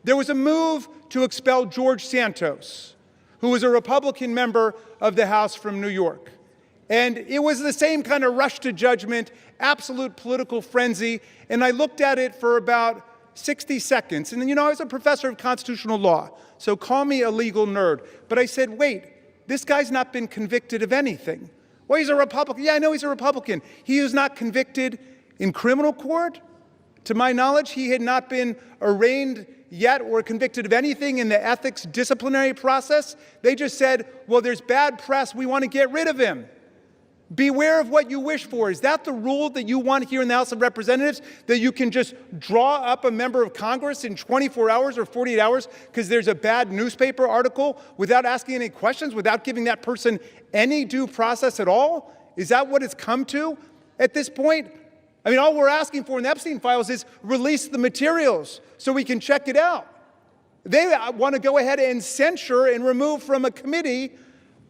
There was a move to expel George Santos, who was a Republican member of the House from New York. And it was the same kind of rush to judgment, absolute political frenzy. And I looked at it for about 60 seconds. And then, I was a professor of constitutional law, so call me a legal nerd. But I said, wait, this guy's not been convicted of anything. Well, he's a Republican. Yeah, I know he's a Republican. He was not convicted in criminal court. To my knowledge, he had not been arraigned yet or convicted of anything in the ethics disciplinary process. They just said, well, there's bad press. We want to get rid of him. Beware of what you wish for. Is that the rule that you want here in the House of Representatives? That you can just draw up a member of Congress in 24 hours or 48 hours because there's a bad newspaper article without asking any questions, without giving that person any due process at all? Is that what it's come to at this point? I mean, all we're asking for in the Epstein Files is release the materials so we can check it out. They want to go ahead and censure and remove from a committee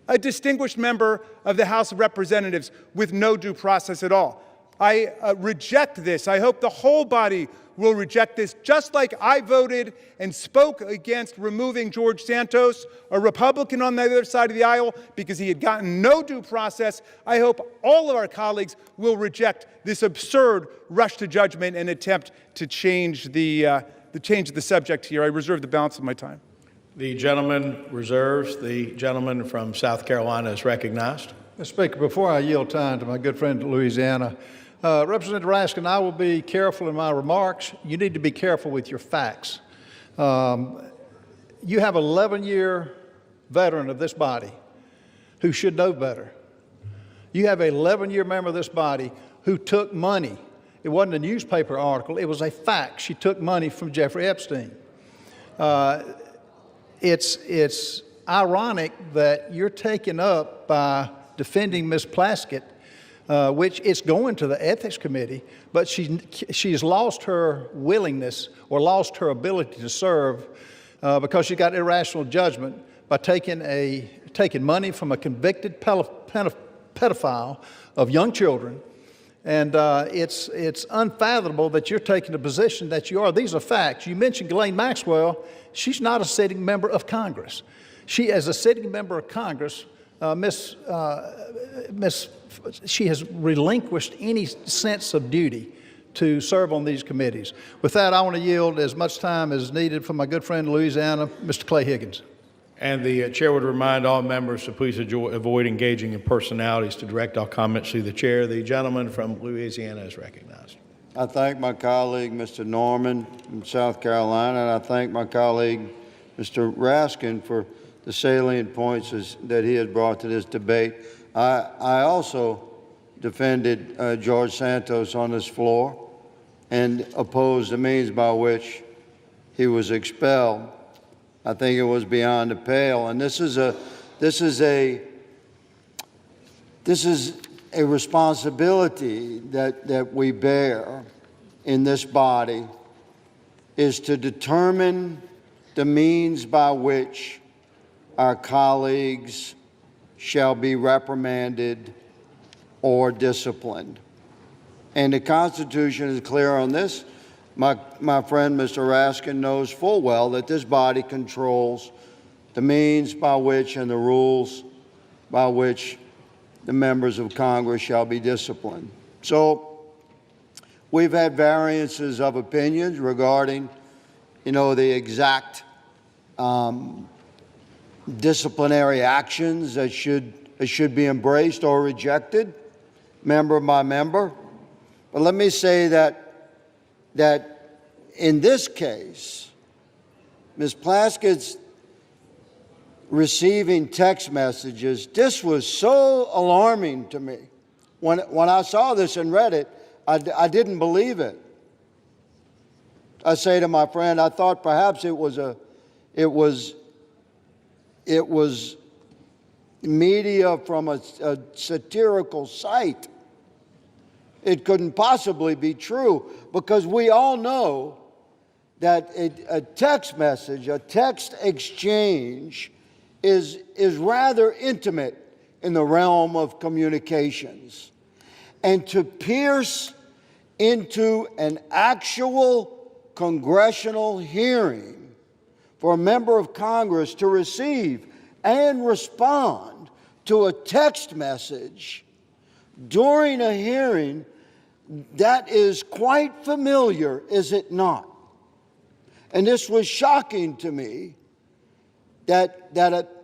a distinguished member of the House of Representatives with no due process at all. I reject this. I hope the whole body will reject this, just like I voted and spoke against removing George Santos, a Republican on the other side of the aisle, because he had gotten no due process. I hope all of our colleagues will reject this absurd rush to judgment and attempt to change the subject here. I reserve the balance of my time. The gentleman reserves. The gentleman from South Carolina is recognized. Mr. Speaker, before I yield time to my good friend Louisiana, Representative Raskin, I will be careful in my remarks. You need to be careful with your facts. You have an 11-year veteran of this body who should know better. You have an 11-year member of this body who took money. It wasn't a newspaper article. It was a fact. She took money from Jeffrey Epstein. It's ironic that you're taken up by defending Ms. Plaskett, which is going to the Ethics Committee, but she's lost her willingness or lost her ability to serve because she got irrational judgment by taking money from a convicted pedophile of young children. And it's unfathomable that you're taking a position that you are. These are facts. You mentioned Ghislaine Maxwell. She's not a sitting member of Congress. She, as a sitting member of Congress, she has relinquished any sense of duty to serve on these committees. With that, I want to yield as much time as needed for my good friend Louisiana, Mr. Clay Higgins. And the chair would remind all members to please avoid engaging in personalities to direct all comments to the chair. The gentleman from Louisiana is recognized. I thank my colleague, Mr. Norman from South Carolina, and I thank my colleague, Mr. Raskin, for the salient points that he has brought to this debate. I also defended George Santos on this floor and opposed the means by which he was expelled. I think it was beyond the pale, and this is a responsibility that we bear in this body, is to determine the means by which our colleagues shall be reprimanded or disciplined. And the Constitution is clear on this. My friend, Mr. Raskin, knows full well that this body controls the means by which and the rules by which the members of Congress shall be disciplined. So we've had variances of opinions regarding, the exact disciplinary actions that should be embraced or rejected, member by member. But let me say that in this case, Ms. Plaskett's receiving text messages, this was so alarming to me. When I saw this and read it, I didn't believe it. I say to my friend, I thought perhaps it was media from a satirical site. It couldn't possibly be true, because we all know that a text message, a text exchange is rather intimate in the realm of communications. And to pierce into an actual congressional hearing for a member of Congress to receive and respond to a text message during a hearing, that is quite familiar, is it not? And this was shocking to me, that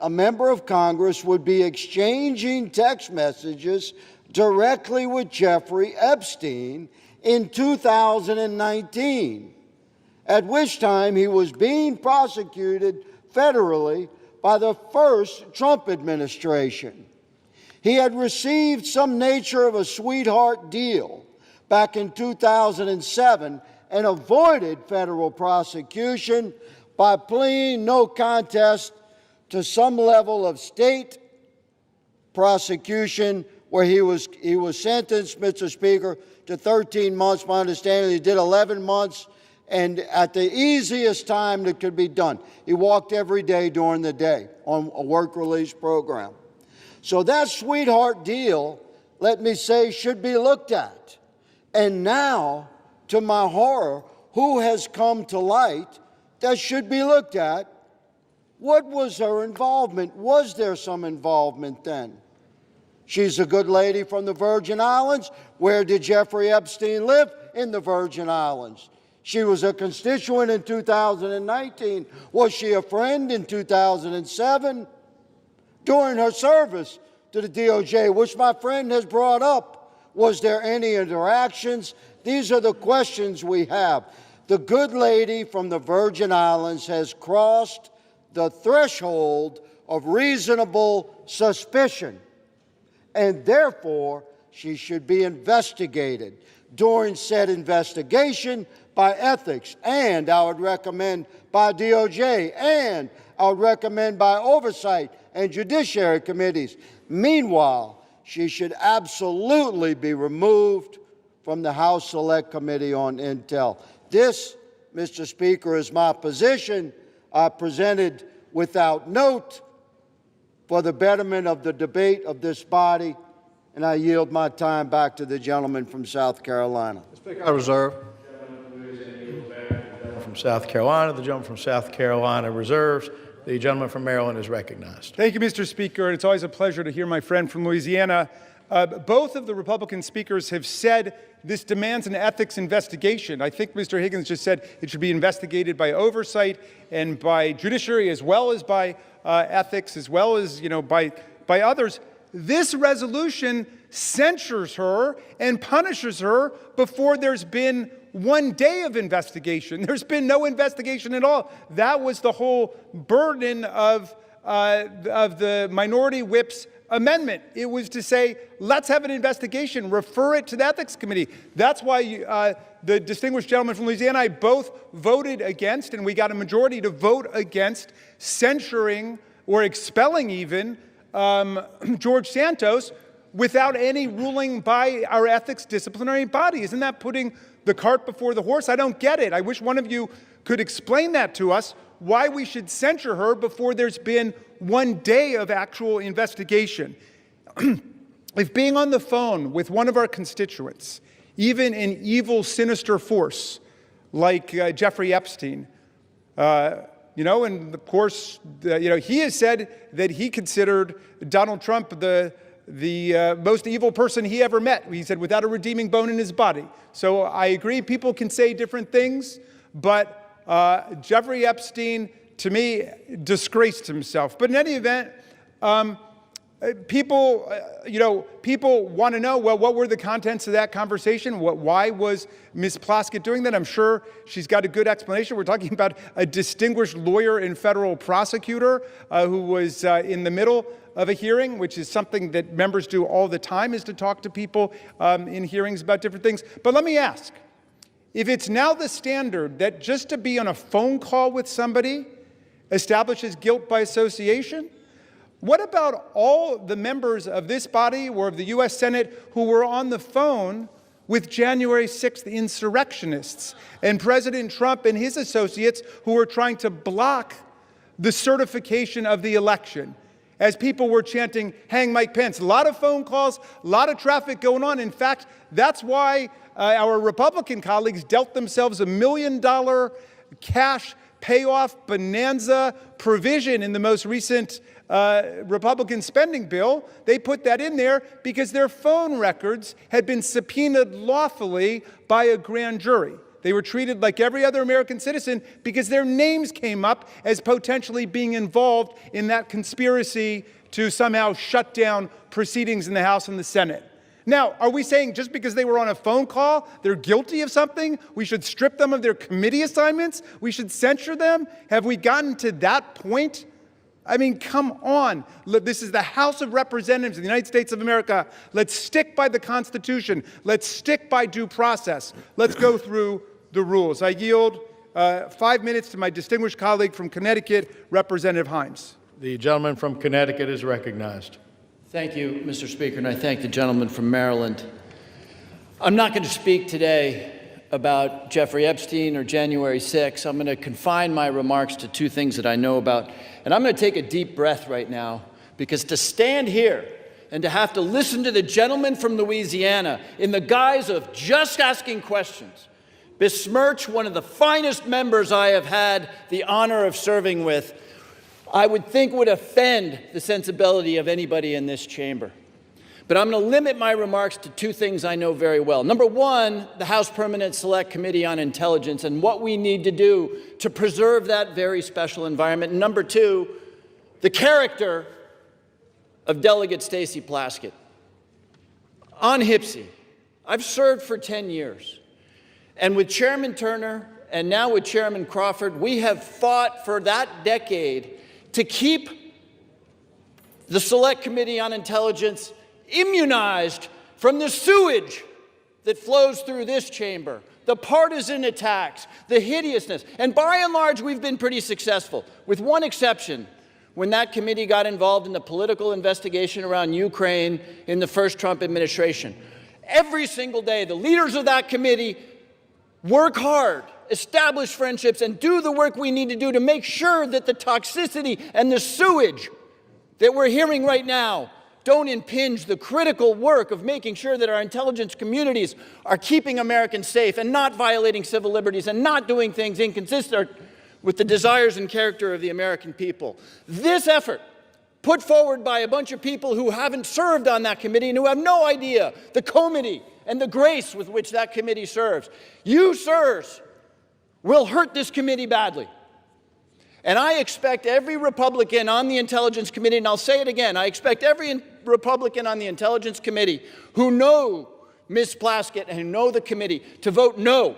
a member of Congress would be exchanging text messages directly with Jeffrey Epstein in 2019, at which time he was being prosecuted federally by the first Trump administration. He had received some nature of a sweetheart deal back in 2007 and avoided federal prosecution by pleading no contest to some level of state prosecution, where he was sentenced, Mr. Speaker, to 13 months. My understanding, he did 11 months, and at the easiest time that could be done. He walked every day during the day on a work release program. So that sweetheart deal, let me say, should be looked at. And now, to my horror, who has come to light that should be looked at? What was her involvement? Was there some involvement then? She's a good lady from the Virgin Islands. Where did Jeffrey Epstein live? In the Virgin Islands. She was a constituent in 2019. Was she a friend in 2007? During her service to the DOJ, which my friend has brought up, was there any interactions? These are the questions we have. The good lady from the Virgin Islands has crossed the threshold of reasonable suspicion, and therefore she should be investigated. During said investigation by ethics, and I would recommend by DOJ, and I would recommend by Oversight and Judiciary Committees. Meanwhile, she should absolutely be removed from the House Select Committee on Intel. This, Mr. Speaker, is my position. I presented without note for the betterment of the debate of this body, and I yield my time back to the gentleman from South Carolina. Speaker, I reserve. From South Carolina, the gentleman from South Carolina reserves. The gentleman from Maryland is recognized. Thank you, Mr. Speaker. It's always a pleasure to hear my friend from Louisiana. Both of the Republican speakers have said this demands an ethics investigation. I think Mr. Higgins just said it should be investigated by Oversight and by Judiciary, as well as by ethics, as well as by others. This resolution censures her and punishes her before there's been 1 day of investigation. There's been no investigation at all. That was the whole burden of the minority whip's amendment. It was to say, let's have an investigation, refer it to the Ethics Committee. That's why the distinguished gentleman from Louisiana and I both voted against, and we got a majority to vote against censuring or expelling even George Santos without any ruling by our ethics disciplinary body. Isn't that putting the cart before the horse? I don't get it. I wish one of you could explain that to us, why we should censure her before there's been 1 day of actual investigation. If being on the phone with one of our constituents, even an evil, sinister force like Jeffrey Epstein, and of course, he has said that he considered Donald Trump the most evil person he ever met. He said, without a redeeming bone in his body. So I agree, people can say different things, but Jeffrey Epstein, to me, disgraced himself. But in any event, people want to know, well, what were the contents of that conversation? Why was Ms. Plaskett doing that? I'm sure she's got a good explanation. We're talking about a distinguished lawyer and federal prosecutor who was in the middle of a hearing, which is something that members do all the time, is to talk to people in hearings about different things. But let me ask, if it's now the standard that just to be on a phone call with somebody establishes guilt by association, what about all the members of this body or of the U.S. Senate who were on the phone with January 6th insurrectionists and President Trump and his associates who were trying to block the certification of the election as people were chanting, "Hang Mike Pence"? A lot of phone calls, a lot of traffic going on. In fact, that's why our Republican colleagues dealt themselves $1 million cash payoff bonanza provision in the most recent Republican spending bill. They put that in there because their phone records had been subpoenaed lawfully by a grand jury. They were treated like every other American citizen because their names came up as potentially being involved in that conspiracy to somehow shut down proceedings in the House and the Senate. Now, are we saying just because they were on a phone call, they're guilty of something, we should strip them of their committee assignments? We should censure them? Have we gotten to that point? I mean, come on. This is the House of Representatives of the United States of America. Let's stick by the Constitution. Let's stick by due process. Let's go through the rules. I yield 5 minutes to my distinguished colleague from Connecticut, Representative Himes. The gentleman from Connecticut is recognized. Thank you, Mr. Speaker, and I thank the gentleman from Maryland. I'm not going to speak today about Jeffrey Epstein or January 6th. I'm going to confine my remarks to two things that I know about. And I'm going to take a deep breath right now Because to stand here and to have to listen to the gentleman from Louisiana in the guise of just asking questions besmirch one of the finest members I have had the honor of serving with, I would think would offend the sensibility of anybody in this chamber. But I'm going to limit my remarks to two things I know very well. Number one, the House Permanent Select Committee on Intelligence and what we need to do to preserve that very special environment. And number two, the character of Delegate Stacey Plaskett. On HPSI, I've served for 10 years. And with Chairman Turner and now with Chairman Crawford, we have fought for that decade to keep the Select Committee on Intelligence immunized from the sewage that flows through this chamber, the partisan attacks, the hideousness. And by and large, we've been pretty successful, with one exception, when that committee got involved in the political investigation around Ukraine in the first Trump administration. Every single day, the leaders of that committee work hard, establish friendships, and do the work we need to do to make sure that the toxicity and the sewage that we're hearing right now don't impinge the critical work of making sure that our intelligence communities are keeping Americans safe and not violating civil liberties and not doing things inconsistent with the desires and character of the American people. This effort, put forward by a bunch of people who haven't served on that committee and who have no idea the comity and the grace with which that committee serves. You, sirs, will hurt this committee badly. And I expect every Republican on the Intelligence Committee, and I'll say it again, I expect every Republican on the Intelligence Committee who know Ms. Plaskett and who know the committee to vote no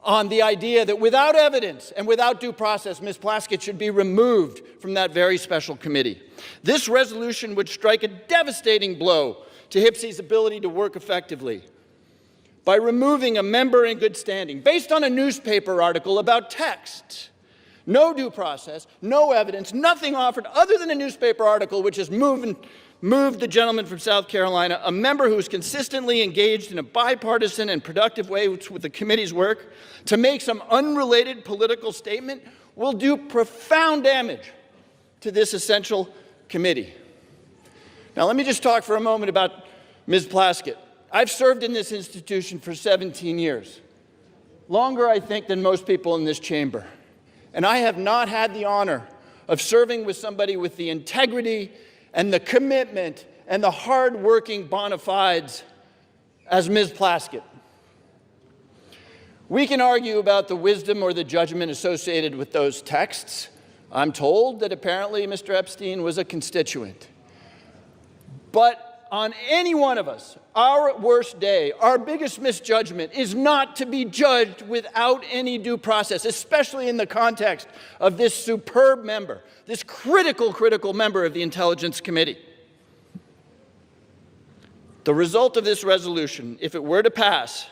on the idea that without evidence and without due process, Ms. Plaskett should be removed from that very special committee. This resolution would strike a devastating blow to HPSI's ability to work effectively by removing a member in good standing based on a newspaper article about text. No due process, no evidence, nothing offered other than a newspaper article which has moved the gentleman from South Carolina, a member who is consistently engaged in a bipartisan and productive way with the committee's work, to make some unrelated political statement will do profound damage to this essential committee. Now, let me just talk for a moment about Ms. Plaskett. I've served in this institution for 17 years, longer, I think, than most people in this chamber. And I have not had the honor of serving with somebody with the integrity and the commitment and the hard-working bona fides as Ms. Plaskett. We can argue about the wisdom or the judgment associated with those texts. I'm told that apparently Mr. Epstein was a constituent. But on any one of us, our worst day, our biggest misjudgment is not to be judged without any due process, especially in the context of this superb member, this critical member of the Intelligence Committee. The result of this resolution, if it were to pass,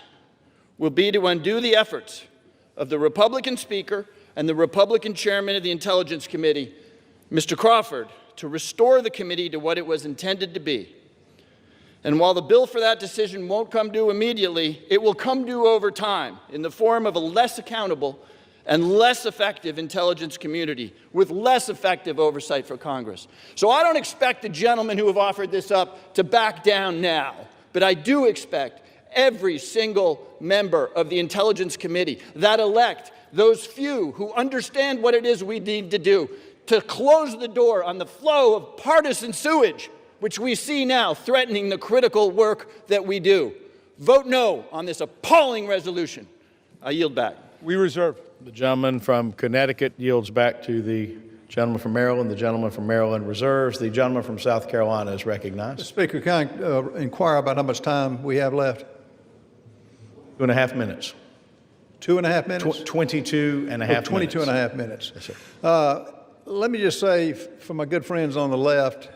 will be to undo the efforts of the Republican Speaker and the Republican Chairman of the Intelligence Committee, Mr. Crawford, to restore the committee to what it was intended to be. And while the bill for that decision won't come due immediately, it will come due over time in the form of a less accountable and less effective intelligence community with less effective oversight for Congress. So I don't expect the gentlemen who have offered this up to back down now, but I do expect every single member of the Intelligence Committee that elect those few who understand what it is we need to do to close the door on the flow of partisan sewage which we see now threatening the critical work that we do. Vote no on this appalling resolution. I yield back. We reserve. The gentleman from Connecticut yields back to the gentleman from Maryland. The gentleman from Maryland reserves. The gentleman from South Carolina is recognized. Mr. Speaker, can I inquire about how much time we have left? 2.5 minutes. 2.5 minutes? 22 and a half 22 minutes. and a half minutes. Yes, sir. Let me just say, for my good friends on the left,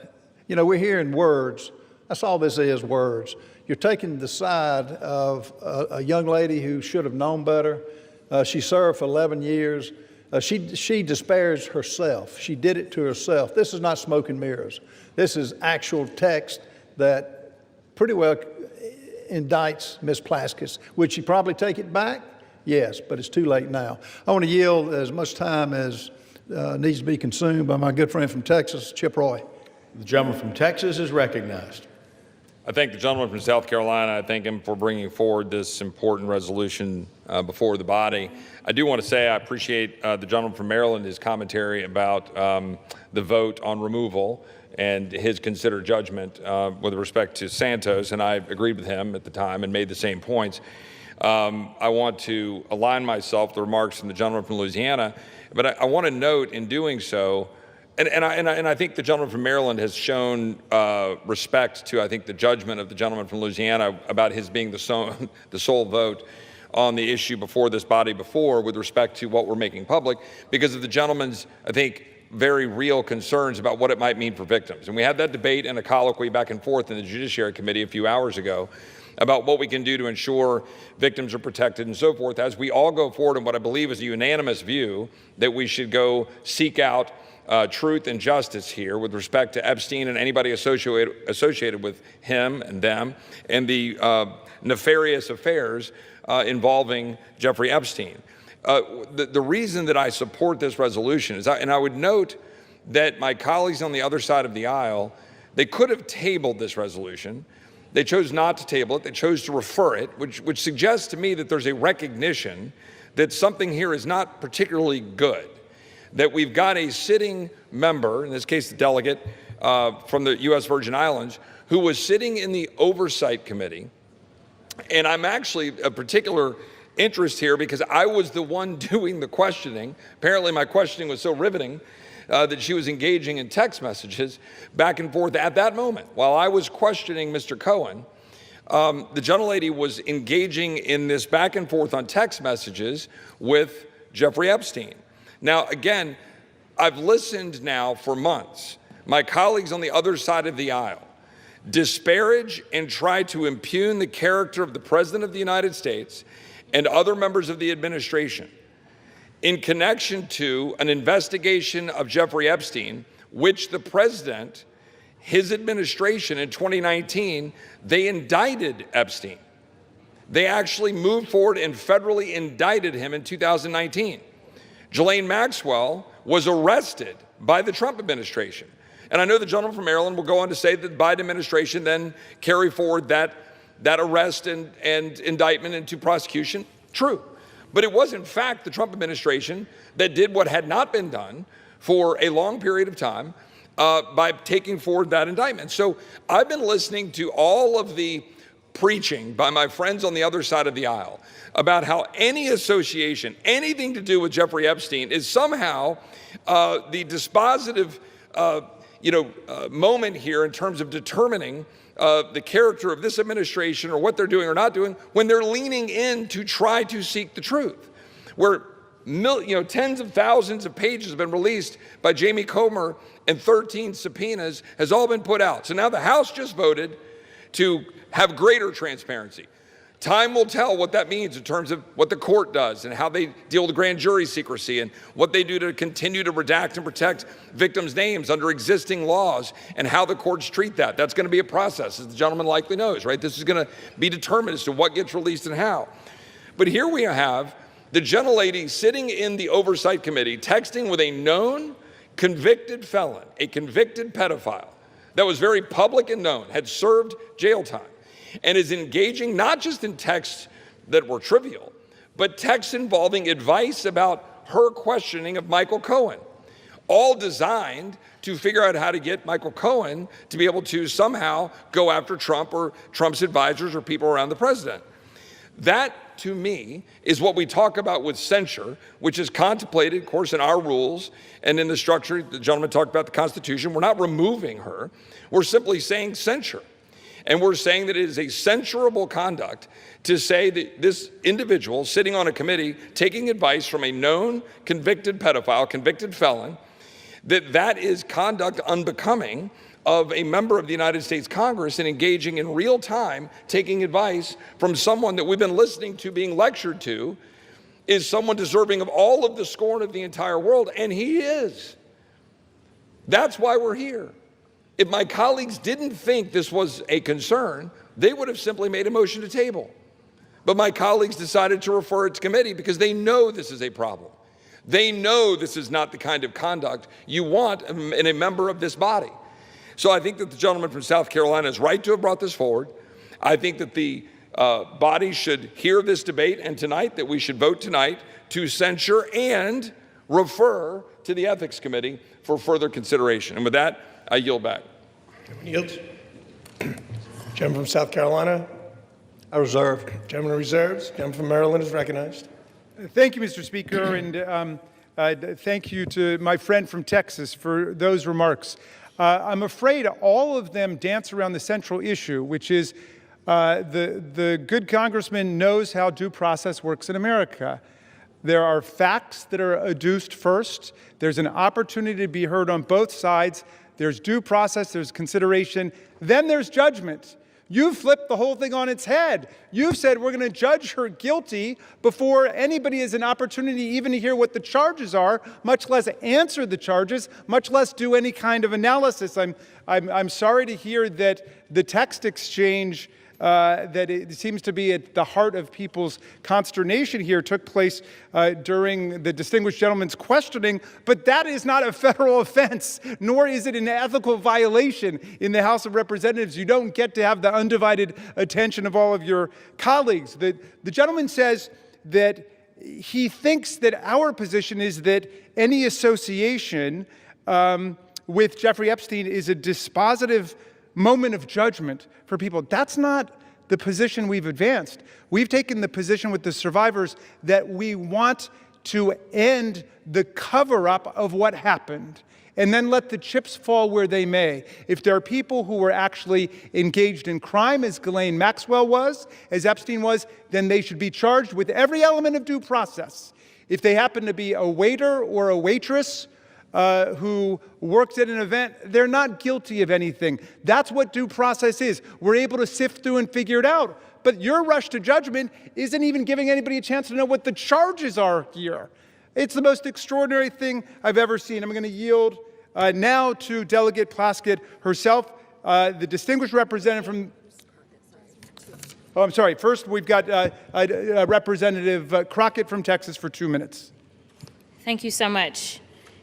you know, we're hearing words. That's all this is, words. You're taking the side of a young lady who should have known better. She served for 11 years. She disparaged herself. She did it to herself. This is not smoke and mirrors. This is actual text that pretty well indicts Ms. Plaskett. Would she probably take it back? Yes, but it's too late now. I want to yield as much time as needs to be consumed by my good friend from Texas, Chip Roy. The gentleman from Texas is recognized. I thank the gentleman from South Carolina. I thank him for bringing forward this important resolution before the body. I do want to say I appreciate the gentleman from Maryland, his commentary about the vote on removal and his considered judgment with respect to Santos, and I agreed with him at the time and made the same points. I want to align myself with the remarks from the gentleman from Louisiana, but I want to note in doing so, and I think the gentleman from Maryland has shown respect to, I think, the judgment of the gentleman from Louisiana about his being the sole vote on the issue before this body before with respect to what we're making public because of the gentleman's, I think, very real concerns about what it might mean for victims. And we had that debate and a colloquy back and forth in the Judiciary Committee a few hours ago about what we can do to ensure victims are protected and so forth as we all go forward in what I believe is a unanimous view that we should go seek out truth and justice here with respect to Epstein and anybody associated with him and them and the nefarious affairs involving Jeffrey Epstein. The reason that I support this resolution is, and I would note that my colleagues on the other side of the aisle, they could have tabled this resolution. They chose not to table it. They chose to refer it, which suggests to me that there's a recognition that something here is not particularly good, that we've got a sitting member, in this case the delegate from the U.S. Virgin Islands, who was sitting in the Oversight Committee. And I'm actually a particular interest here because I was the one doing the questioning. Apparently my questioning was so riveting that she was engaging in text messages back and forth at that moment. While I was questioning Mr. Cohen, the gentlelady was engaging in this back and forth on text messages with Jeffrey Epstein. Now, again, I've listened now for months. My colleagues on the other side of the aisle disparage and try to impugn the character of the President of the United States and other members of the administration in connection to an investigation of Jeffrey Epstein, which the President, his administration in 2019, they indicted Epstein. They actually moved forward and federally indicted him in 2019. Ghislaine Maxwell was arrested by the Trump administration. And I know the gentleman from Maryland will go on to say that the Biden administration then carried forward that arrest and indictment into prosecution. True. But it was, in fact, the Trump administration that did what had not been done for a long period of time by taking forward that indictment. So I've been listening to all of the preaching by my friends on the other side of the aisle about how any association, anything to do with Jeffrey Epstein is somehow the dispositive moment here in terms of determining the character of this administration or what they're doing or not doing when they're leaning in to try to seek the truth. Where tens of thousands of pages have been released by Jamie Comer and 13 subpoenas has all been put out. So now the House just voted to have greater transparency. Time will tell what that means in terms of what the court does and how they deal with grand jury secrecy and what they do to continue to redact and protect victims' names under existing laws and how the courts treat that. That's going to be a process, as the gentleman likely knows, right? This is going to be determined as to what gets released and how. But here we have the gentlelady sitting in the Oversight Committee texting with a known convicted felon, a convicted pedophile that was very public and known, had served jail time, and is engaging not just in texts that were trivial, but texts involving advice about her questioning of Michael Cohen, all designed to figure out how to get Michael Cohen to be able to somehow go after Trump or Trump's advisors or people around the president. That, to me, is what we talk about with censure, which is contemplated, of course, in our rules and in the structure. The gentleman talked about the Constitution. We're not removing her. We're simply saying censure. And we're saying that it is a censurable conduct to say that this individual sitting on a committee taking advice from a known convicted pedophile, convicted felon, that is conduct unbecoming of a member of the United States Congress and engaging in real time, taking advice from someone that we've been listening to being lectured to, is someone deserving of all of the scorn of the entire world, and he is. That's why we're here. If my colleagues didn't think this was a concern, they would have simply made a motion to table. But my colleagues decided to refer it to committee because they know this is a problem. They know this is not the kind of conduct you want in a member of this body. So I think that the gentleman from South Carolina is right to have brought this forward. I think that the body should hear this debate, and tonight that we should vote tonight to censure and refer to the Ethics Committee for further consideration. And with that, I yield back. Yields. Gentleman from South Carolina. I reserve. Gentleman reserves. Gentleman from Maryland is recognized. Thank you, Mr. Speaker, and thank you to my friend from Texas for those remarks. I'm afraid all of them dance around the central issue, which is the good congressman knows how due process works in America. There are facts that are adduced first. There's an opportunity to be heard on both sides. There's due process, there's consideration, then there's judgment. You've flipped the whole thing on its head. You've said we're going to judge her guilty before anybody has an opportunity even to hear what the charges are, much less answer the charges, much less do any kind of analysis. I'm sorry to hear that the text exchange that it seems to be at the heart of people's consternation here took place during the distinguished gentleman's questioning, but that is not a federal offense, nor is it an ethical violation in the House of Representatives. You don't get to have the undivided attention of all of your colleagues. The gentleman says that he thinks that our position is that any association with Jeffrey Epstein is a dispositive moment of judgment for people. That's not the position we've advanced. We've taken the position with the survivors that we want to end the cover-up of what happened and then let the chips fall where they may. If there are people who were actually engaged in crime, as Ghislaine Maxwell was, as Epstein was, then they should be charged with every element of due process. If they happen to be a waiter or a waitress who worked at an event, they're not guilty of anything. That's what due process is. We're able to sift through and figure it out. But your rush to judgment isn't even giving anybody a chance to know what the charges are here. It's the most extraordinary thing I've ever seen. I'm going to yield now to Delegate Plaskett herself, the distinguished representative from... Oh, I'm sorry. First, we've got Representative Crockett from Texas for 2 minutes. Thank you so much.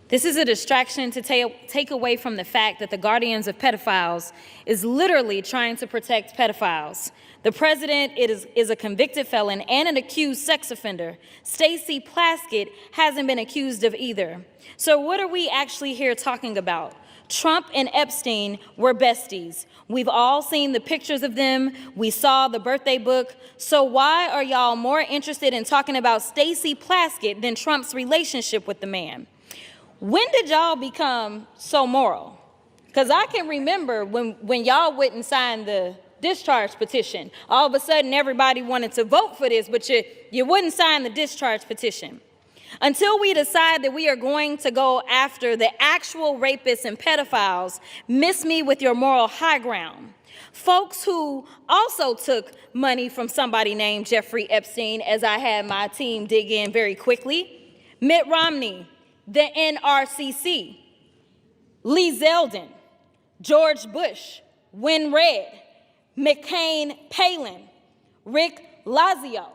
This is a distraction to take away from the fact that the guardians of pedophiles is literally trying to protect pedophiles. The president is a convicted felon and an accused sex offender. Stacey Plaskett hasn't been accused of either. So what are we actually here talking about? Trump and Epstein were besties. We've all seen the pictures of them. We saw the birthday book. So why are y'all more interested in talking about Stacey Plaskett than Trump's relationship with the man? When did y'all become so moral? Because I can remember when y'all wouldn't sign the discharge petition. All of a sudden, everybody wanted to vote for this, but you wouldn't sign the discharge petition. Until we decide that we are going to go after the actual rapists and pedophiles, miss me with your moral high ground. Folks who also took money from somebody named Jeffrey Epstein, as I had my team dig in very quickly. Mitt Romney, the NRCC, Lee Zeldin, George Bush, Win Red, McCain Palin, Rick Lazio.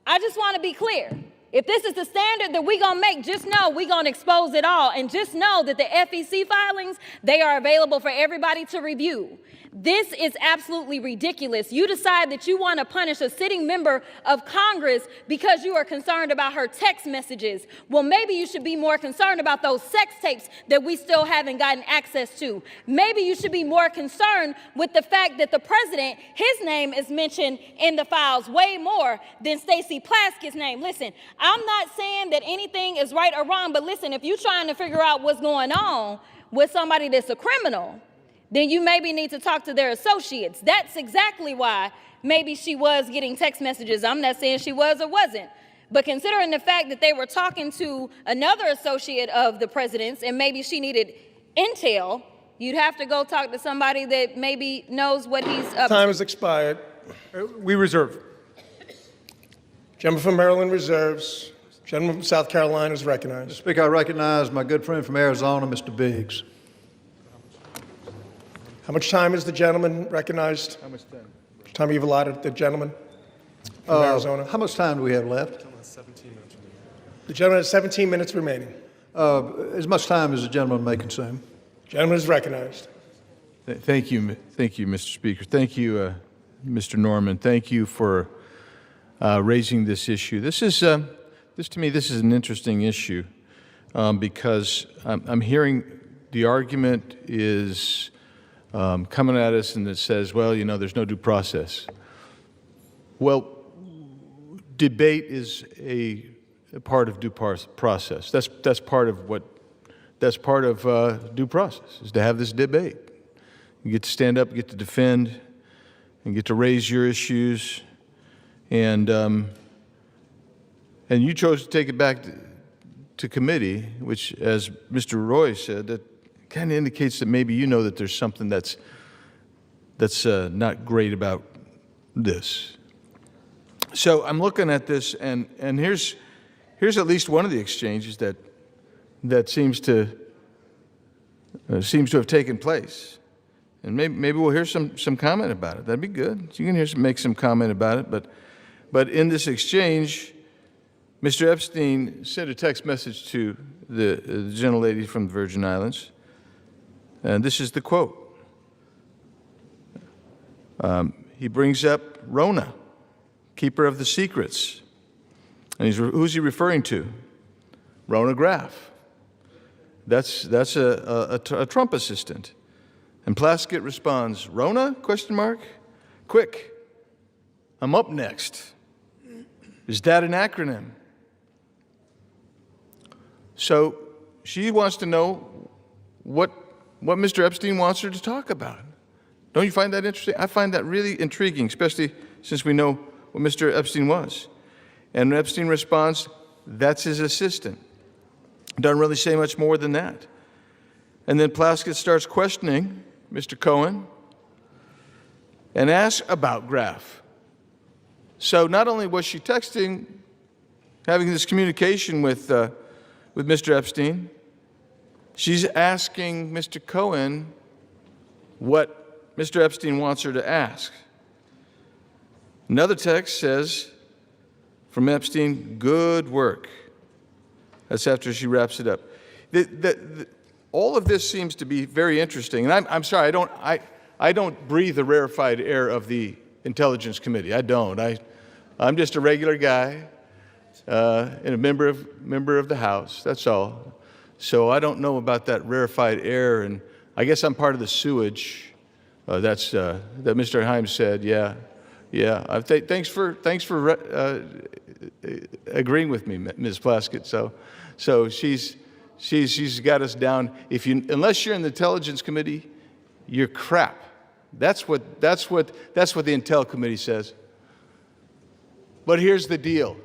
I just want to be clear. If this is the standard that we're going to make, just know we're going to expose it all. And just know that the FEC filings, they are available for everybody to review. This is absolutely ridiculous. You decide that you want to punish a sitting member of Congress because you are concerned about her text messages. Well, maybe you should be more concerned about those sex tapes that we still haven't gotten access to. Maybe you should be more concerned with the fact that the president, his name is mentioned in the files way more than Stacey Plaskett's name. Listen, I'm not saying that anything is right or wrong, but listen, if you're trying to figure out what's going on with somebody that's a criminal, then you maybe need to talk to their associates. That's exactly why maybe she was getting text messages. I'm not saying she was or wasn't. But considering the fact that they were talking to another associate of the president's and maybe she needed intel, you'd have to go talk to somebody that maybe knows what he's up to. Time has expired. We reserve. Gentleman from Maryland reserves. Gentleman from South Carolina is recognized. Mr. Speaker, I recognize my good friend from Arizona, Mr. Biggs. How much time is the gentleman recognized? How much time? Time you've allotted the gentleman from Arizona? How much time do we have left? The gentleman has 17 minutes remaining. As much time as the gentleman may consume. Gentleman is recognized. Thank you, Mr. Speaker. Thank you, Mr. Norman. Thank you for raising this issue. This to me, this is an interesting issue because I'm hearing the argument is coming at us and it says, well, you know, there's no due process. Well, debate is a part of due process. That's part of due process, is to have this debate. You get to stand up, get to defend, and get to raise your issues. And you chose to take it back to committee, which, as Mr. Roy said, that kind of indicates that maybe you know that there's something that's not great about this. So I'm looking at this, and here's at least one of the exchanges that seems to have taken place. And maybe we'll hear some comment about it. That'd be good. You can make some comment about it. But in this exchange, Mr. Epstein sent a text message to the gentlelady from the Virgin Islands, and this is the quote. He brings up Rona, keeper of the secrets. And who's he referring to? Rona Graff. That's a Trump assistant. And Plaskett responds, Rona, ? Quick, I'm up next. Is that an acronym? So she wants to know what Mr. Epstein wants her to talk about. Don't you find that interesting? I find that really intriguing, especially since we know what Mr. Epstein was. And Epstein responds, that's his assistant. Doesn't really say much more than that. And then Plaskett starts questioning Mr. Cohen and asks about Graff. So not only was she texting, having this communication with Mr. Epstein, she's asking Mr. Cohen what Mr. Epstein wants her to ask. Another text says, from Epstein, good work. That's after she wraps it up. All of this seems to be very interesting. And I'm sorry, I don't breathe the rarefied air of the Intelligence Committee. I don't. I'm just a regular guy and a member of the House. That's all. So I don't know about that rarefied air, and I guess I'm part of the sewage. That Mr. Himes said. Yeah. Thanks for agreeing with me, Ms. Plaskett. So she's got us down. Unless you're in the Intelligence Committee, you're crap. That's what the Intel Committee says. But here's the deal.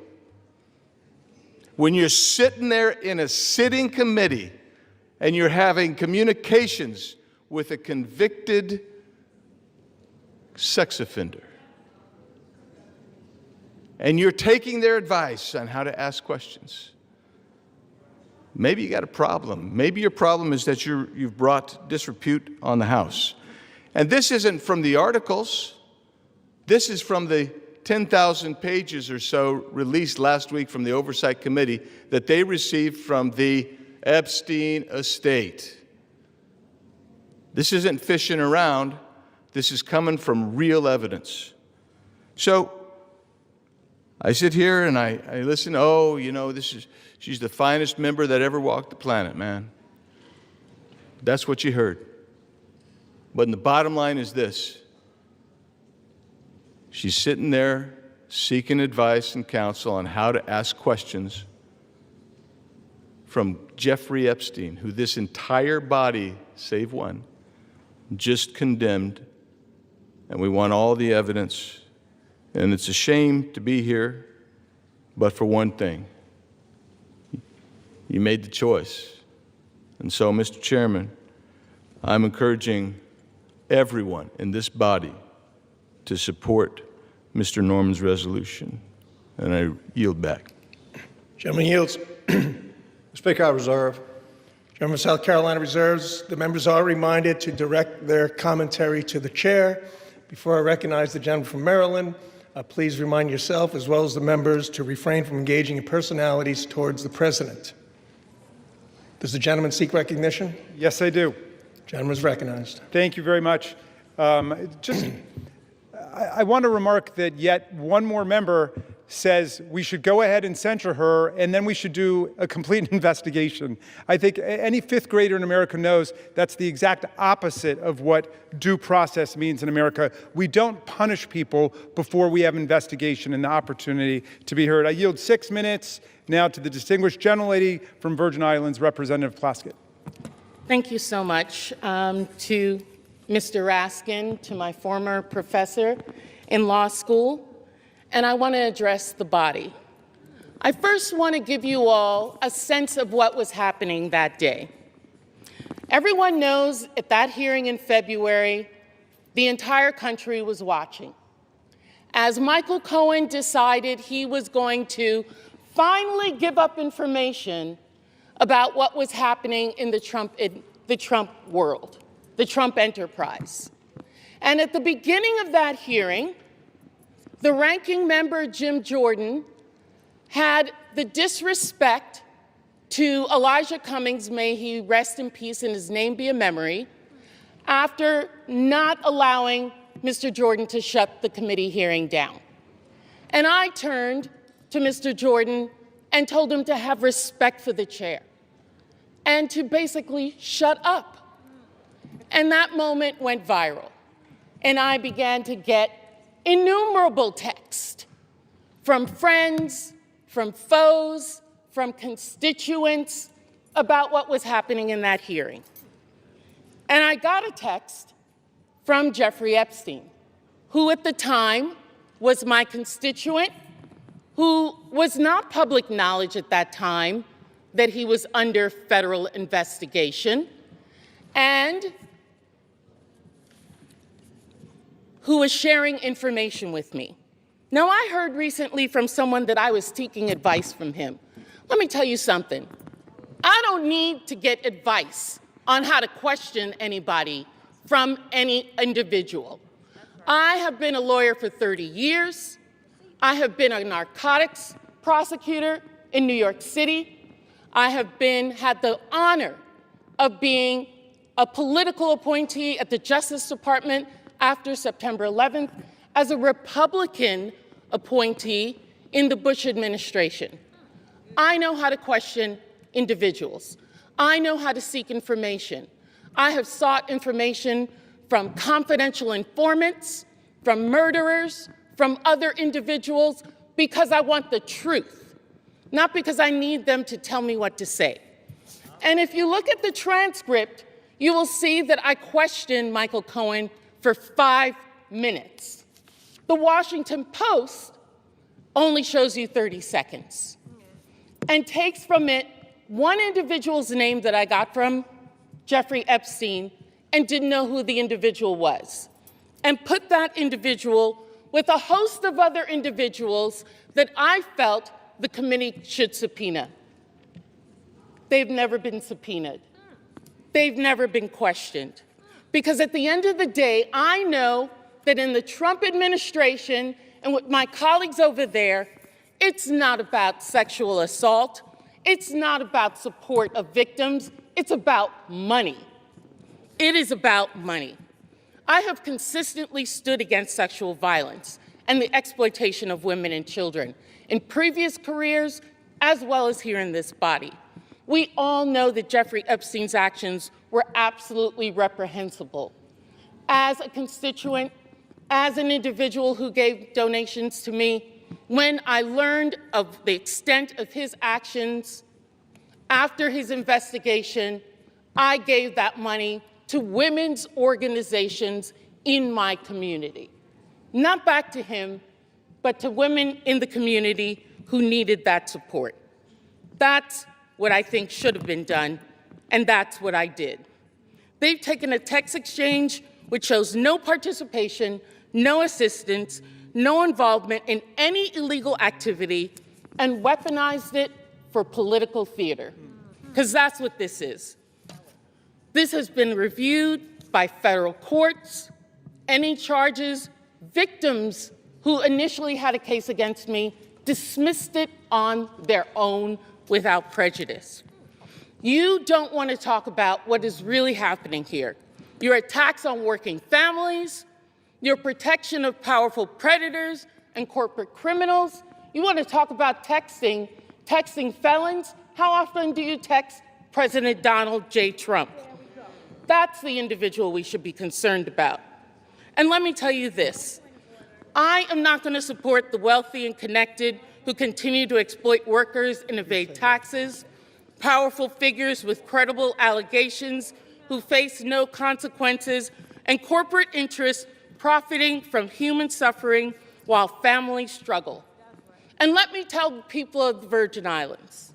When you're sitting there in a sitting committee and you're having communications with a convicted sex offender, and you're taking their advice on how to ask questions, maybe you got a problem. Maybe your problem is that you've brought disrepute on the House. And this isn't from the articles. This is from the 10,000 pages or so released last week from the Oversight Committee that they received from the Epstein estate. This isn't fishing around. This is coming from real evidence. So I sit here and I listen. Oh, you know, she's the finest member that ever walked the planet, man. That's what you heard. But the bottom line is this. She's sitting there seeking advice and counsel on how to ask questions from Jeffrey Epstein, who this entire body, save one, just condemned. And we want all the evidence. And it's a shame to be here, but for one thing, you made the choice. And so, Mr. Chairman, I'm encouraging everyone in this body to support Mr. Norman's resolution, and I yield back. Gentleman yields. Speaker, I reserve. Gentleman, South Carolina reserves. The members are reminded to direct their commentary to the chair. Before I recognize the gentleman from Maryland, please remind yourself, as well as the members, to refrain from engaging in personalities towards the president. Does the gentleman seek recognition? Yes, I do. Gentleman is recognized. Thank you very much. I want to remark that yet one more member says we should go ahead and censure her, and then we should do a complete investigation. I think any fifth grader in America knows that's the exact opposite of what due process means in America. We don't punish people before we have investigation and the opportunity to be heard. I yield 6 minutes now to the distinguished gentlelady from Virgin Islands, Representative Plaskett. Thank you so much to Mr. Raskin, to my former professor in law school, and I want to address the body. I first want to give you all a sense of what was happening that day. Everyone knows at that hearing in February, the entire country was watching. As Michael Cohen decided he was going to finally give up information about what was happening in the Trump world, the Trump enterprise. And at the beginning of that hearing, the ranking member, Jim Jordan, had the disrespect to Elijah Cummings, may he rest in peace and his name be a memory, after not allowing Mr. Jordan to shut the committee hearing down. And I turned to Mr. Jordan and told him to have respect for the chair and to basically shut up. And that moment went viral. And I began to get innumerable texts from friends, from foes, from constituents about what was happening in that hearing. And I got a text from Jeffrey Epstein, who at the time was my constituent, who was not public knowledge at that time that he was under federal investigation, and who was sharing information with me. Now, I heard recently from someone that I was seeking advice from him. Let me tell you something. I don't need to get advice on how to question anybody from any individual. I have been a lawyer for 30 years. I have been a narcotics prosecutor in New York City. I have had the honor of being a political appointee at the Justice Department after September 11th as a Republican appointee in the Bush administration. I know how to question individuals. I know how to seek information. I have sought information from confidential informants, from murderers, from other individuals, because I want the truth, not because I need them to tell me what to say. And if you look at the transcript, you will see that I questioned Michael Cohen for 5 minutes. The Washington Post only shows you 30 seconds and takes from it one individual's name that I got from Jeffrey Epstein and didn't know who the individual was, and put that individual with a host of other individuals that I felt the committee should subpoena. They've never been subpoenaed. They've never been questioned. Because at the end of the day, I know that in the Trump administration and with my colleagues over there, it's not about sexual assault. It's not about support of victims. It's about money. It is about money. I have consistently stood against sexual violence and the exploitation of women and children in previous careers as well as here in this body. We all know that Jeffrey Epstein's actions were absolutely reprehensible. As a constituent, as an individual who gave donations to me, when I learned of the extent of his actions after his investigation, I gave that money to women's organizations in my community. Not back to him, but to women in the community who needed that support. That's what I think should have been done, and that's what I did. They've taken a text exchange which shows no participation, no assistance, no involvement in any illegal activity, and weaponized it for political theater, because that's what this is. This has been reviewed by federal courts. Any charges, victims who initially had a case against me dismissed it on their own without prejudice. You don't want to talk about what is really happening here. Your attacks on working families, your protection of powerful predators and corporate criminals. You want to talk about texting felons? How often do you text President Donald J. Trump? That's the individual we should be concerned about. And let me tell you this. I am not going to support the wealthy and connected who continue to exploit workers and evade taxes, powerful figures with credible allegations who face no consequences, and corporate interests profiting from human suffering while families struggle. And let me tell the people of the Virgin Islands.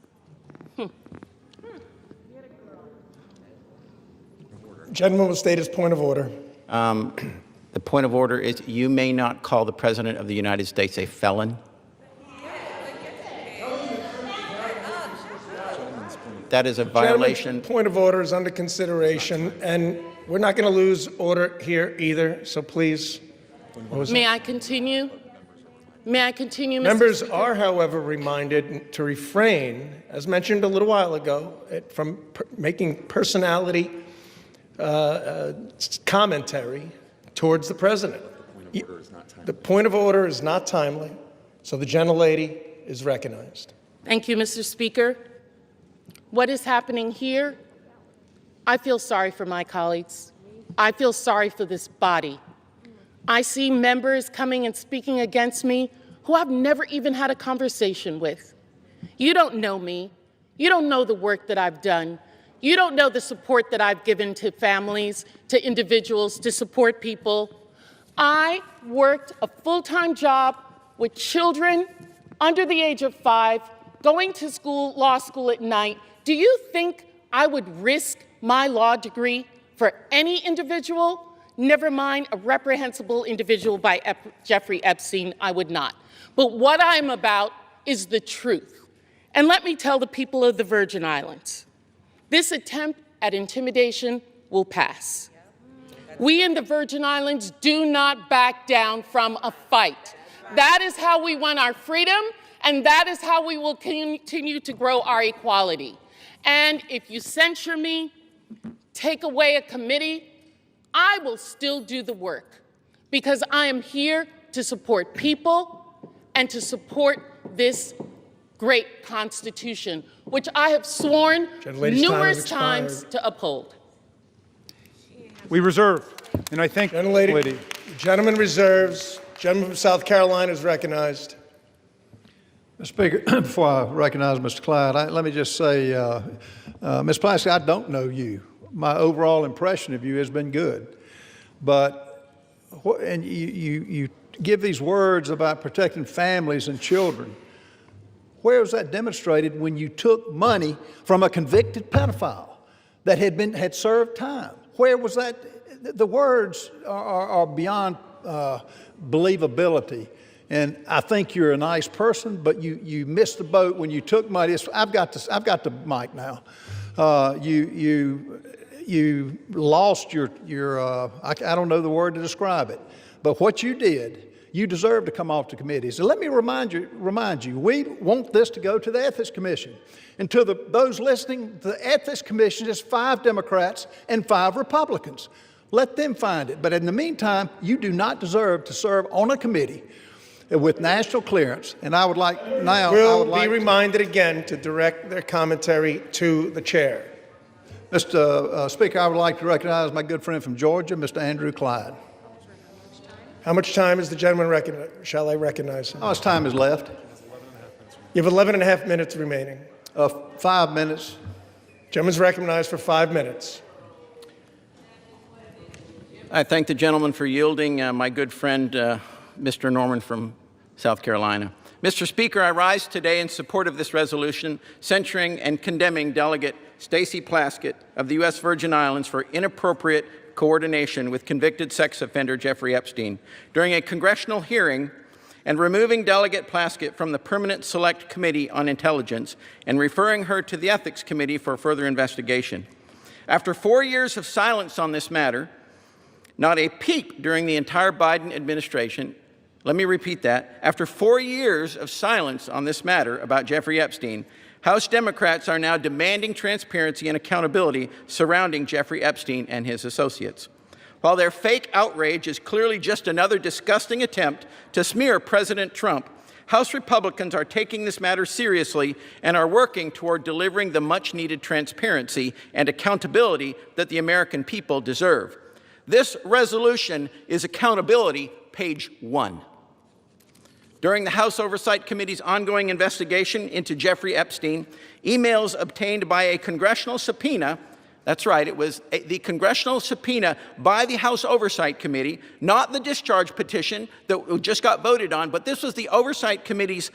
Gentleman will state his point of order. The point of order is you may not call the President of the United States a felon. That is a violation. Point of order is under consideration, and we're not going to lose order here either, so please. May I continue? May I continue, Mr. Members Speaker? are, however, reminded to refrain, as mentioned a little while ago, from making personality commentary towards the President. The point of order is not timely, so the gentlelady is recognized. Thank you, Mr. Speaker. What is happening here? I feel sorry for my colleagues. I feel sorry for this body. I see members coming and speaking against me who I've never even had a conversation with. You don't know me. You don't know the work that I've done. You don't know the support that I've given to families, to individuals, to support people. I worked a full-time job with children under the age of 5, going to school, law school at night. Do you think I would risk my law degree for any individual? Never mind a reprehensible individual by Jeffrey Epstein, I would not. But what I'm about is the truth. And let me tell the people of the Virgin Islands, this attempt at intimidation will pass. We in the Virgin Islands do not back down from a fight. That is how we won our freedom, and that is how we will continue to grow our equality. And if you censure me, take away a committee, I will still do the work because I am here to support people and to support this great Constitution, which I have sworn numerous times to uphold. We reserve, and I thank Gentlelady. The gentleman reserves. Gentleman from South Carolina is recognized. Mr. Speaker, before I recognize Mr. Clyde, let me just say, Ms. Plasky, I don't know you. My overall impression of you has been good. But, and you give these words about protecting families and children. Where was that demonstrated when you took money from a convicted pedophile that had served time? Where was that? The words are beyond believability. And I think you're a nice person, but you missed the boat when you took money. I've got the mic now. You lost your I don't know the word to describe it, but what you did, you deserve to come off the committees. And let me remind you, we want this to go to the Ethics Commission. And to those listening, the Ethics Commission is 5 Democrats and 5 Republicans. Let them find it. But in the meantime, you do not deserve to serve on a committee with national clearance. And I would like now. Will be reminded again to direct their commentary to the chair. Mr. Speaker, I would like to recognize my good friend from Georgia, Mr. Andrew Clyde. How much time is the gentleman shall I recognize him? How much time is left? You have 11 and a half minutes remaining. 5 minutes. Gentleman's recognized for 5 minutes. I thank the gentleman for yielding. My good friend, Mr. Norman from South Carolina. Mr. Speaker, I rise today in support of this resolution censuring and condemning Delegate Stacey Plaskett of the U.S. Virgin Islands for inappropriate coordination with convicted sex offender Jeffrey Epstein during a congressional hearing and removing Delegate Plaskett from the Permanent Select Committee on Intelligence and referring her to the Ethics Committee for further investigation. After 4 years of silence on this matter, not a peep during the entire Biden administration, let me repeat that, after 4 years of silence on this matter about Jeffrey Epstein, House Democrats are now demanding transparency and accountability surrounding Jeffrey Epstein and his associates. While their fake outrage is clearly just another disgusting attempt to smear President Trump, House Republicans are taking this matter seriously and are working toward delivering the much-needed transparency and accountability that the American people deserve. This resolution is accountability, page 1. During the House Oversight Committee's ongoing investigation into Jeffrey Epstein, emails obtained by a congressional subpoena, that's right, it was the congressional subpoena by the House Oversight Committee, not the discharge petition that just got voted on, but this was the Oversight Committee's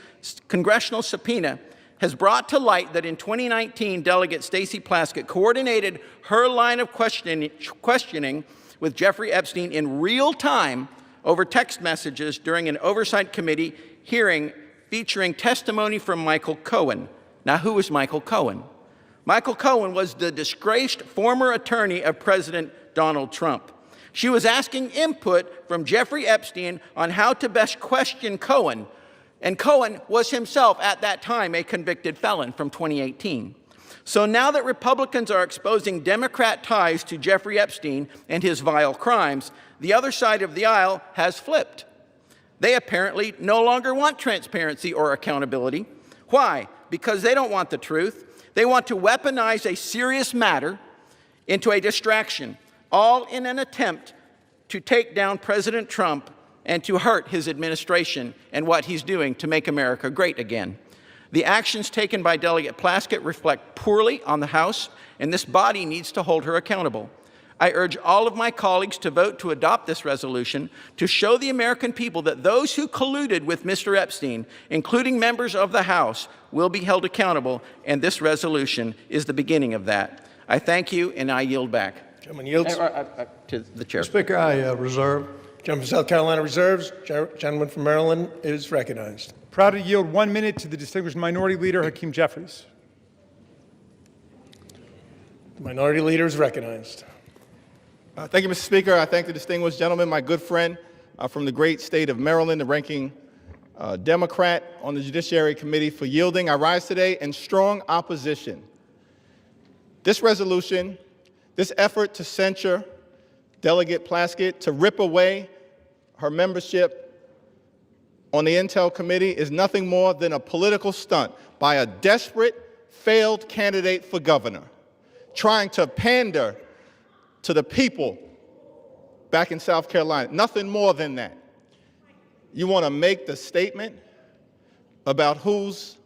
congressional subpoena, has brought to light that in 2019, Delegate Stacey Plaskett coordinated her line of questioning with Jeffrey Epstein in real time over text messages during an Oversight Committee hearing featuring testimony from Michael Cohen. Now, who is Michael Cohen? Michael Cohen was the disgraced former attorney of President Donald Trump. She was asking input from Jeffrey Epstein on how to best question Cohen, and Cohen was himself at that time a convicted felon from 2018. So now that Republicans are exposing Democrat ties to Jeffrey Epstein and his vile crimes, the other side of the aisle has flipped. They apparently no longer want transparency or accountability. Why? Because they don't want the truth. They want to weaponize a serious matter into a distraction, all in an attempt to take down President Trump and to hurt his administration and what he's doing to make America great again. The actions taken by Delegate Plaskett reflect poorly on the House, and this body needs to hold her accountable. I urge all of my colleagues to vote to adopt this resolution to show the American people that those who colluded with Mr. Epstein, including members of the House, will be held accountable, and this resolution is the beginning of that. I thank you, and I yield back. Gentleman yields. To the chair. Mr. Speaker, I reserve. Gentleman from South Carolina reserves. Gentleman from Maryland is recognized. Proud to yield 1 minute to the distinguished Minority Leader, Hakeem Jeffries. The Minority Leader is recognized. Thank you, Mr. Speaker. I thank the distinguished gentleman, my good friend from the great state of Maryland, the ranking Democrat on the Judiciary Committee, for yielding. I rise today in strong opposition. This resolution, this effort to censure Delegate Plaskett, to rip away her membership on the Intel Committee, is nothing more than a political stunt by a desperate, failed candidate for governor, trying to pander to the people back in South Carolina. Nothing more than that. You want to make the statement about who's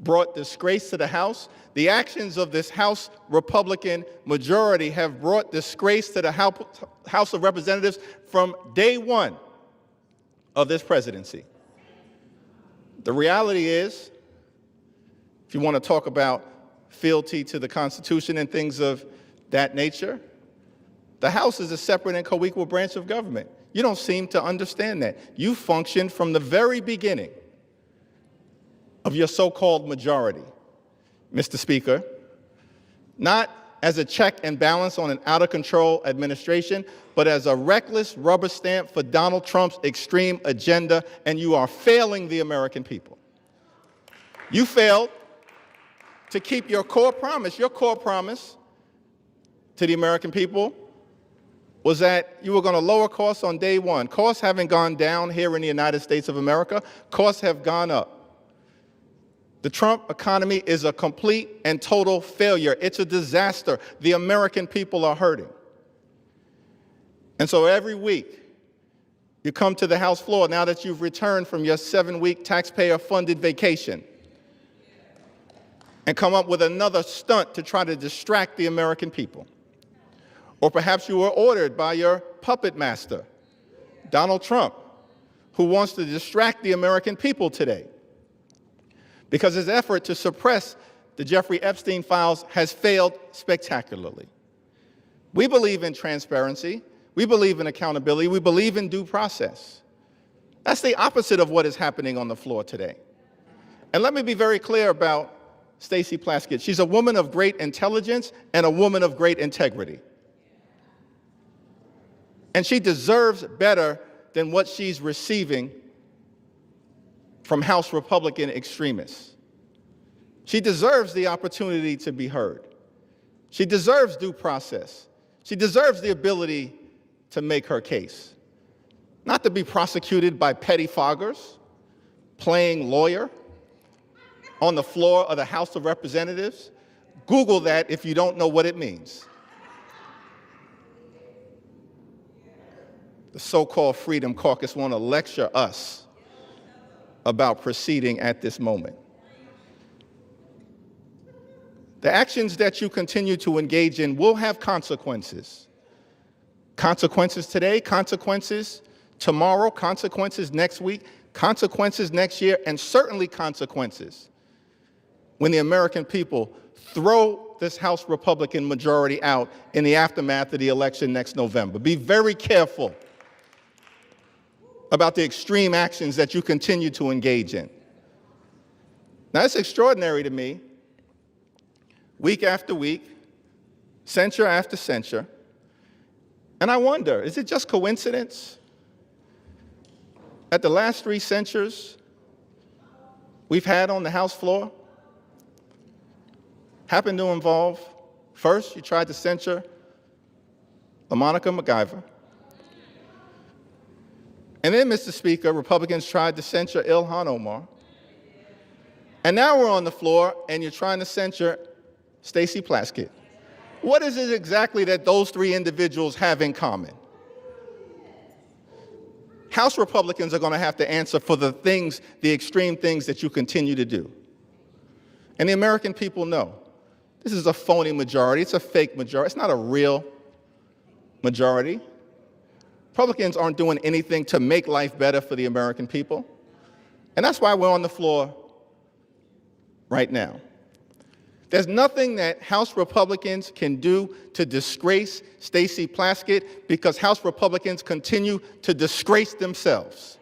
brought disgrace to the House? The actions of this House Republican majority have brought disgrace to the House of Representatives from day one of this presidency. The reality is, if you want to talk about fealty to the Constitution and things of that nature, the House is a separate and co-equal branch of government. You don't seem to understand that. You functioned from the very beginning of your so-called majority, Mr. Speaker, not as a check and balance on an out-of-control administration, but as a reckless rubber stamp for Donald Trump's extreme agenda, and you are failing the American people. You failed to keep your core promise. Your core promise to the American people was that you were going to lower costs on day one. Costs haven't gone down here in the United States of America. Costs have gone up. The Trump economy is a complete and total failure. It's a disaster. The American people are hurting. And so every week, you come to the House floor now that you've returned from your 7-week taxpayer-funded vacation and come up with another stunt to try to distract the American people. Or perhaps you were ordered by your puppet master, Donald Trump, who wants to distract the American people today, because his effort to suppress the Jeffrey Epstein files has failed spectacularly. We believe in transparency. We believe in accountability. We believe in due process. That's the opposite of what is happening on the floor today. And let me be very clear about Stacey Plaskett. She's a woman of great intelligence and a woman of great integrity. And she deserves better than what she's receiving from House Republican extremists. She deserves the opportunity to be heard. She deserves due process. She deserves the ability to make her case, not to be prosecuted by petty foggers, playing lawyer on the floor of the House of Representatives. Google that if you don't know what it means. The so-called Freedom Caucus want to lecture us about proceeding at this moment. The actions that you continue to engage in will have consequences. Consequences today, consequences tomorrow, consequences next week, consequences next year, and certainly consequences when the American people throw this House Republican majority out in the aftermath of the election next November. Be very careful about the extreme actions that you continue to engage in. Now, it's extraordinary to me, week after week, censure after censure, and I wonder, is it just coincidence that the last 3 censures we've had on the House floor happen to involve, first, you tried to censure LaMonica MacGyver. And then, Mr. Speaker, Republicans tried to censure Ilhan Omar. And now we're on the floor and you're trying to censure Stacey Plaskett. What is it exactly that those 3 individuals have in common? House Republicans are going to have to answer for the things, the extreme things that you continue to do. And the American people know this is a phony majority. It's a fake majority. It's not a real majority. Republicans aren't doing anything to make life better for the American people. And that's why we're on the floor right now. There's nothing that House Republicans can do to disgrace Stacey Plaskett because House Republicans continue to disgrace themselves.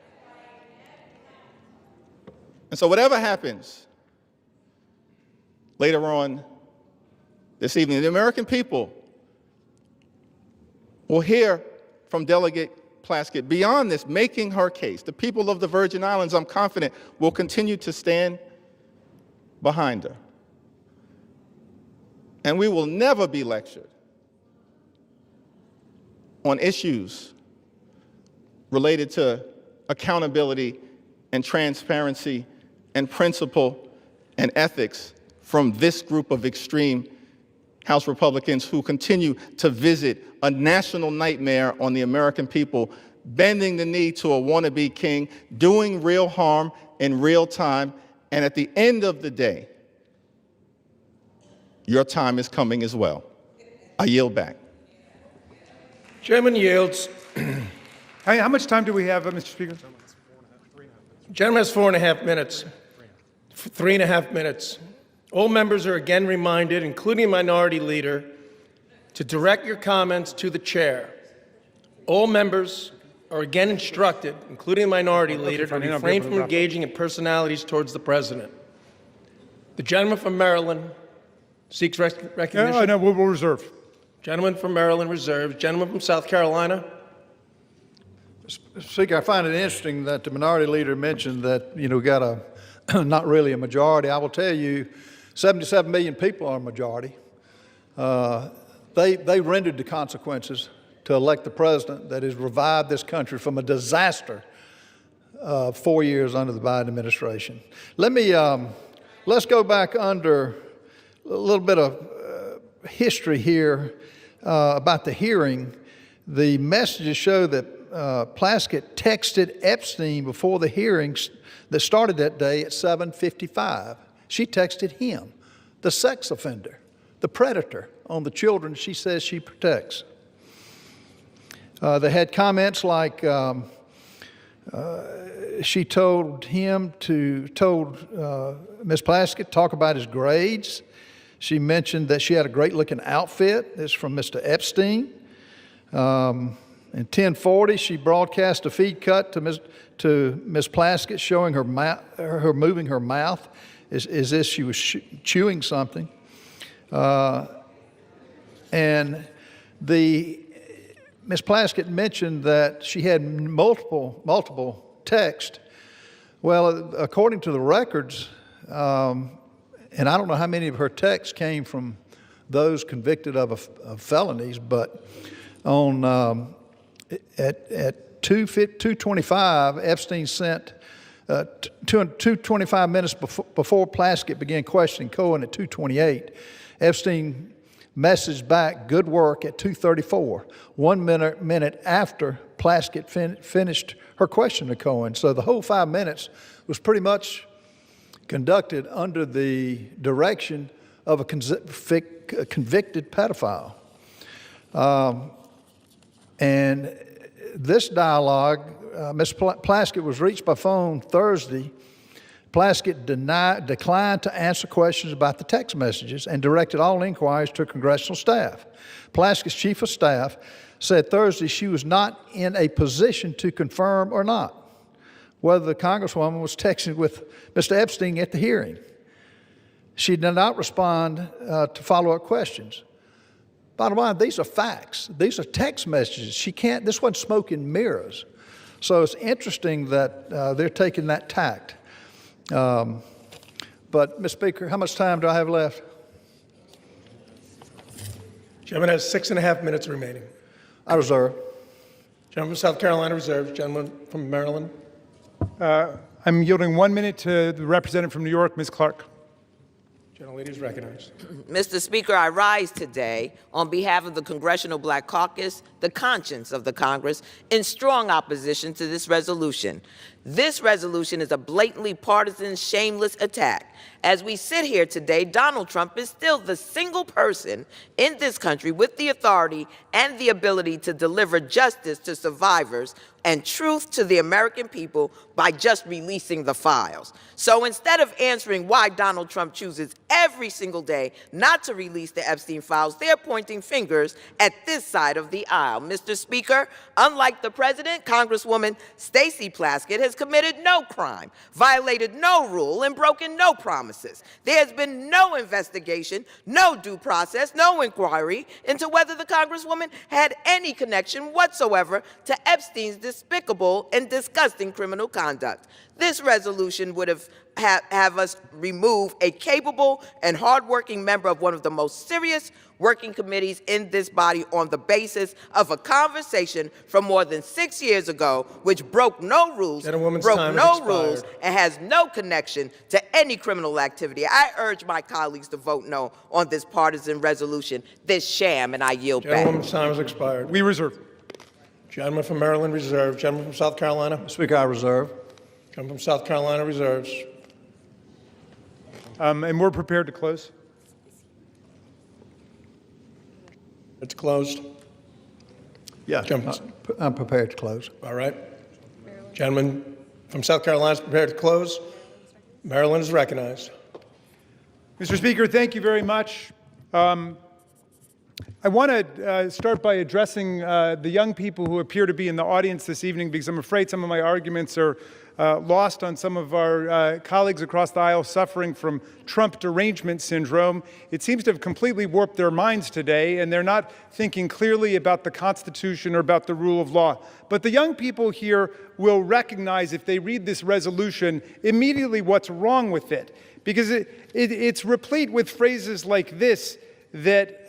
And so whatever happens later on this evening, the American people will hear from Delegate Plaskett beyond this, making her case. The people of the Virgin Islands, I'm confident, will continue to stand behind her. And we will never be lectured on issues related to accountability and transparency and principle and ethics from this group of extreme House Republicans who continue to visit a national nightmare on the American people, bending the knee to a wannabe king, doing real harm in real time, and at the end of the day, your time is coming as well. I yield back. Chairman yields. How much time do we have, Mr. Speaker? Gentleman has 4.5 minutes. 3.5 minutes. All members are again reminded, including Minority Leader, to direct your comments to the chair. All members are again instructed, including Minority Leader, to refrain from engaging in personalities towards the President. The gentleman from Maryland seeks recognition. No, we'll reserve. Gentleman from Maryland reserves. Gentleman from South Carolina. Speaker, I find it interesting that the Minority Leader mentioned that, got a not really a majority. I will tell you, 77 million people are a majority. They rendered the consequences to elect the president that has revived this country from a disaster 4 years under the Biden administration. Let's go back under a little bit of history here about the hearing. The messages show that Plaskett texted Epstein before the hearings that started that day at 7:55. She texted him, the sex offender, the predator on the children she says she protects. They had comments like she told Ms. Plaskett talk about his grades. She mentioned that she had a great-looking outfit. This is from Mr. Epstein. In 10:40, she broadcast a feed cut to Ms. Plaskett showing her moving her mouth as if she was chewing something. And Ms. Plaskett mentioned that she had multiple texts. Well, according to the records, and I don't know how many of her texts came from those convicted of felonies, but on at 2:25, Epstein sent 2:25 minutes before Plaskett began questioning Cohen at 2:28. Epstein messaged back, "Good work," at 2:34, 1 minute after Plaskett finished her question to Cohen. So the whole 5 minutes was pretty much conducted under the direction of a convicted pedophile. And this dialogue, Ms. Plaskett was reached by phone Thursday. Plaskett declined to answer questions about the text messages and directed all inquiries to congressional staff. Plaskett's chief of staff said Thursday she was not in a position to confirm or not whether the Congresswoman was texting with Mr. Epstein at the hearing. She did not respond to follow-up questions. Bottom line, these are facts. These are text messages. This wasn't smoke and mirrors. So it's interesting that they're taking that tact. But, Mr. Speaker, how much time do I have left? Gentleman has 6.5 minutes remaining. I reserve. Gentleman from South Carolina reserves. Gentleman from Maryland. I'm yielding 1 minute to the representative from New York, Ms. Clark. Gentlelady is recognized. Mr. Speaker, I rise today on behalf of the Congressional Black Caucus, the conscience of the Congress, in strong opposition to this resolution. This resolution is a blatantly partisan, shameless attack. As we sit here today, Donald Trump is still the single person in this country with the authority and the ability to deliver justice to survivors and truth to the American people by just releasing the files. So instead of answering why Donald Trump chooses every single day not to release the Epstein files, they're pointing fingers at this side of the aisle. Mr. Speaker, unlike the president, Congresswoman Stacey Plaskett has committed no crime, violated no rule, and broken no promises. There has been no investigation, no due process, no inquiry into whether the Congresswoman had any connection whatsoever to Epstein's despicable and disgusting criminal conduct. This resolution would have us remove a capable and hardworking member of one of the most serious working committees in this body on the basis of a conversation from more than 6 years ago, which broke no rules, and has no connection to any criminal activity. I urge my colleagues to vote no on this partisan resolution, this sham, and I yield back. Gentlewoman's time has expired. We reserve. Gentleman from Maryland reserves. Gentleman from South Carolina. Speaker, I reserve. Gentleman from South Carolina reserves. And we're prepared to close. It's closed. Yeah, I'm prepared to close. All right. Gentleman from South Carolina is prepared to close. Maryland is recognized. Mr. Speaker, thank you very much. I want to start by addressing the young people who appear to be in the audience this evening, because I'm afraid some of my arguments are lost on some of our colleagues across the aisle suffering from Trump derangement syndrome. It seems to have completely warped their minds today, and they're not thinking clearly about the Constitution or about the rule of law. But the young people here will recognize, if they read this resolution, immediately what's wrong with it, because it's replete with phrases like this, that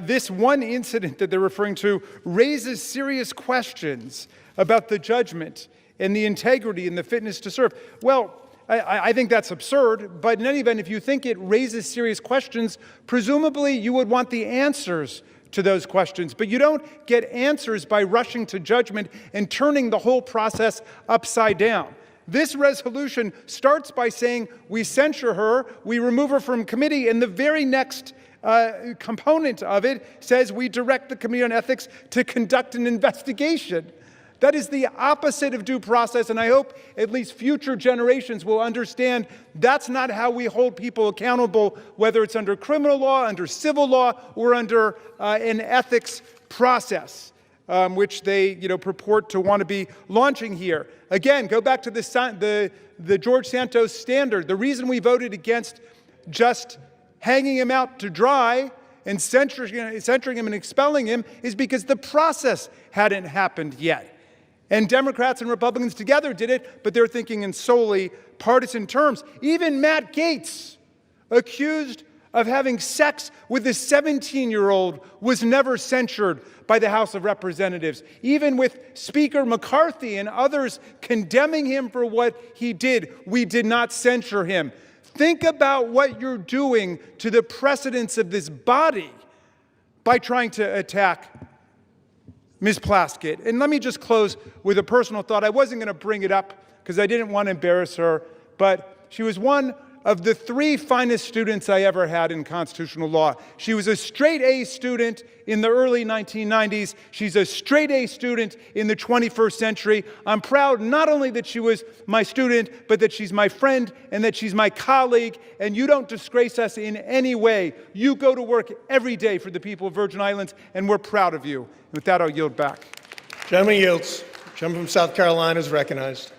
this one incident that they're referring to raises serious questions about the judgment and the integrity and the fitness to serve. Well, I think that's absurd, but in any event, if you think it raises serious questions, presumably you would want the answers to those questions. But you don't get answers by rushing to judgment and turning the whole process upside down. This resolution starts by saying we censure her, we remove her from committee, and the very next component of it says we direct the Committee on Ethics to conduct an investigation. That is the opposite of due process, and I hope at least future generations will understand that's not how we hold people accountable, whether it's under criminal law, under civil law, or under an ethics process, which they purport to want to be launching here. Again, go back to the George Santos standard. The reason we voted against just hanging him out to dry and censuring him and expelling him is because the process hadn't happened yet. And Democrats and Republicans together did it, but they're thinking in solely partisan terms. Even Matt Gaetz, accused of having sex with a 17-year-old was never censured by the House of Representatives, even with Speaker McCarthy and others condemning him for what he did. We did not censure him. Think about what you're doing to the precedents of this body by trying to attack Ms. Plaskett. And let me just close with a personal thought. I wasn't going to bring it up because I didn't want to embarrass her, but she was one of the 3 finest students I ever had in constitutional law. She was a straight A student in the early 1990s. She's a straight A student in the 21st century. I'm proud not only that she was my student, but that she's my friend and that she's my colleague, and you don't disgrace us in any way. You go to work every day for the people of Virgin Islands, and we're proud of you. And with that, I'll yield back. Gentleman yields. Gentleman from South Carolina is recognized.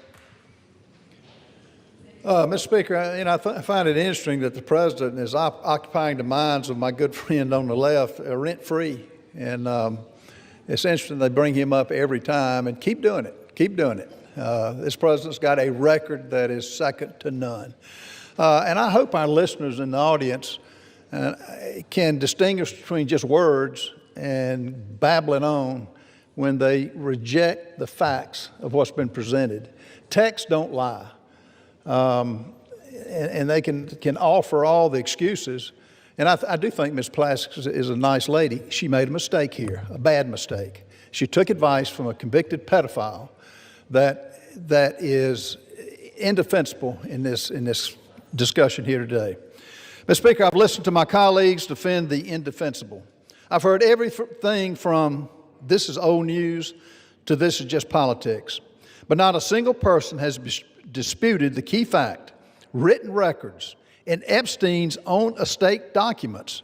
Mr. Speaker, I find it interesting that the president is occupying the minds of my good friend on the left rent-free. And it's interesting they bring him up every time, and keep doing it. Keep doing it. This president's got a record that is second to none. And I hope our listeners in the audience can distinguish between just words and babbling on when they reject the facts of what's been presented. Texts don't lie. And they can offer all the excuses. And I do think Ms. Plaskett is a nice lady. She made a mistake here, a bad mistake. She took advice from a convicted pedophile that is indefensible in this discussion here today. Mr. Speaker, I've listened to my colleagues defend the indefensible. I've heard everything from this is old news to this is just politics. But not a single person has disputed the key fact. Written records and Epstein's own estate documents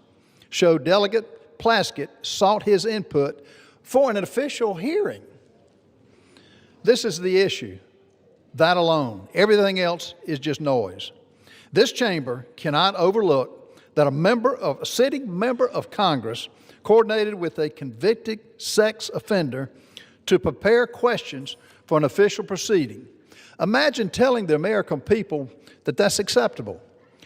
show Delegate Plaskett sought his input for an official hearing. This is the issue, that alone. Everything else is just noise. This chamber cannot overlook that a sitting member of Congress coordinated with a convicted sex offender to prepare questions for an official proceeding. Imagine telling the American people that that's acceptable.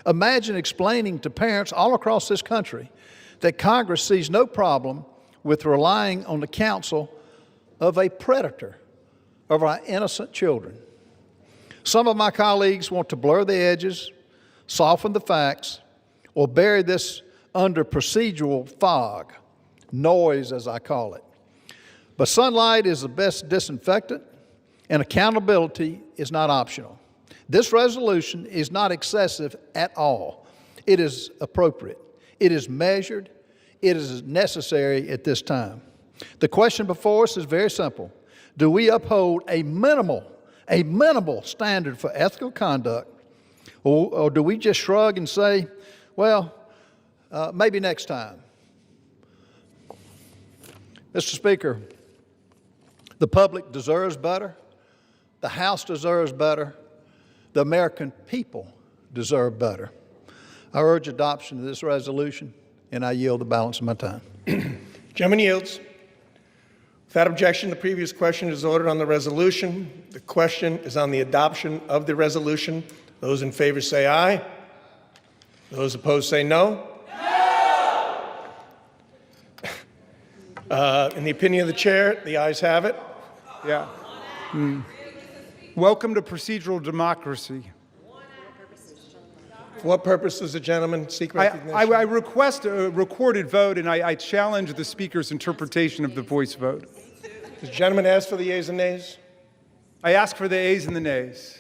Imagine explaining to parents all across this country that Congress sees no problem with relying on the counsel of a predator of our innocent children. Some of my colleagues want to blur the edges, soften the facts, or bury this under procedural fog, noise as I call it. But sunlight is the best disinfectant, and accountability is not optional. This resolution is not excessive at all. It is appropriate. It is measured. It is necessary at this time. The question before us is very simple. Do we uphold a minimal standard for ethical conduct, or do we just shrug and say, well, maybe next time? Mr. Speaker, the public deserves better. The House deserves better. The American people deserve better. I urge adoption of this resolution, and I yield the balance of my time. Gentleman yields. Without objection, the previous question is ordered on the resolution. The question is on the adoption of the resolution. Those in favor say aye. Those opposed say no. In the opinion of the chair, the ayes have it. Yeah. Welcome to procedural democracy. For what purpose does the gentleman seek recognition? I request a recorded vote, and I challenge the Speaker's interpretation of the voice vote. Does the gentleman ask for the yeas and nays? I ask for the ayes and the nays.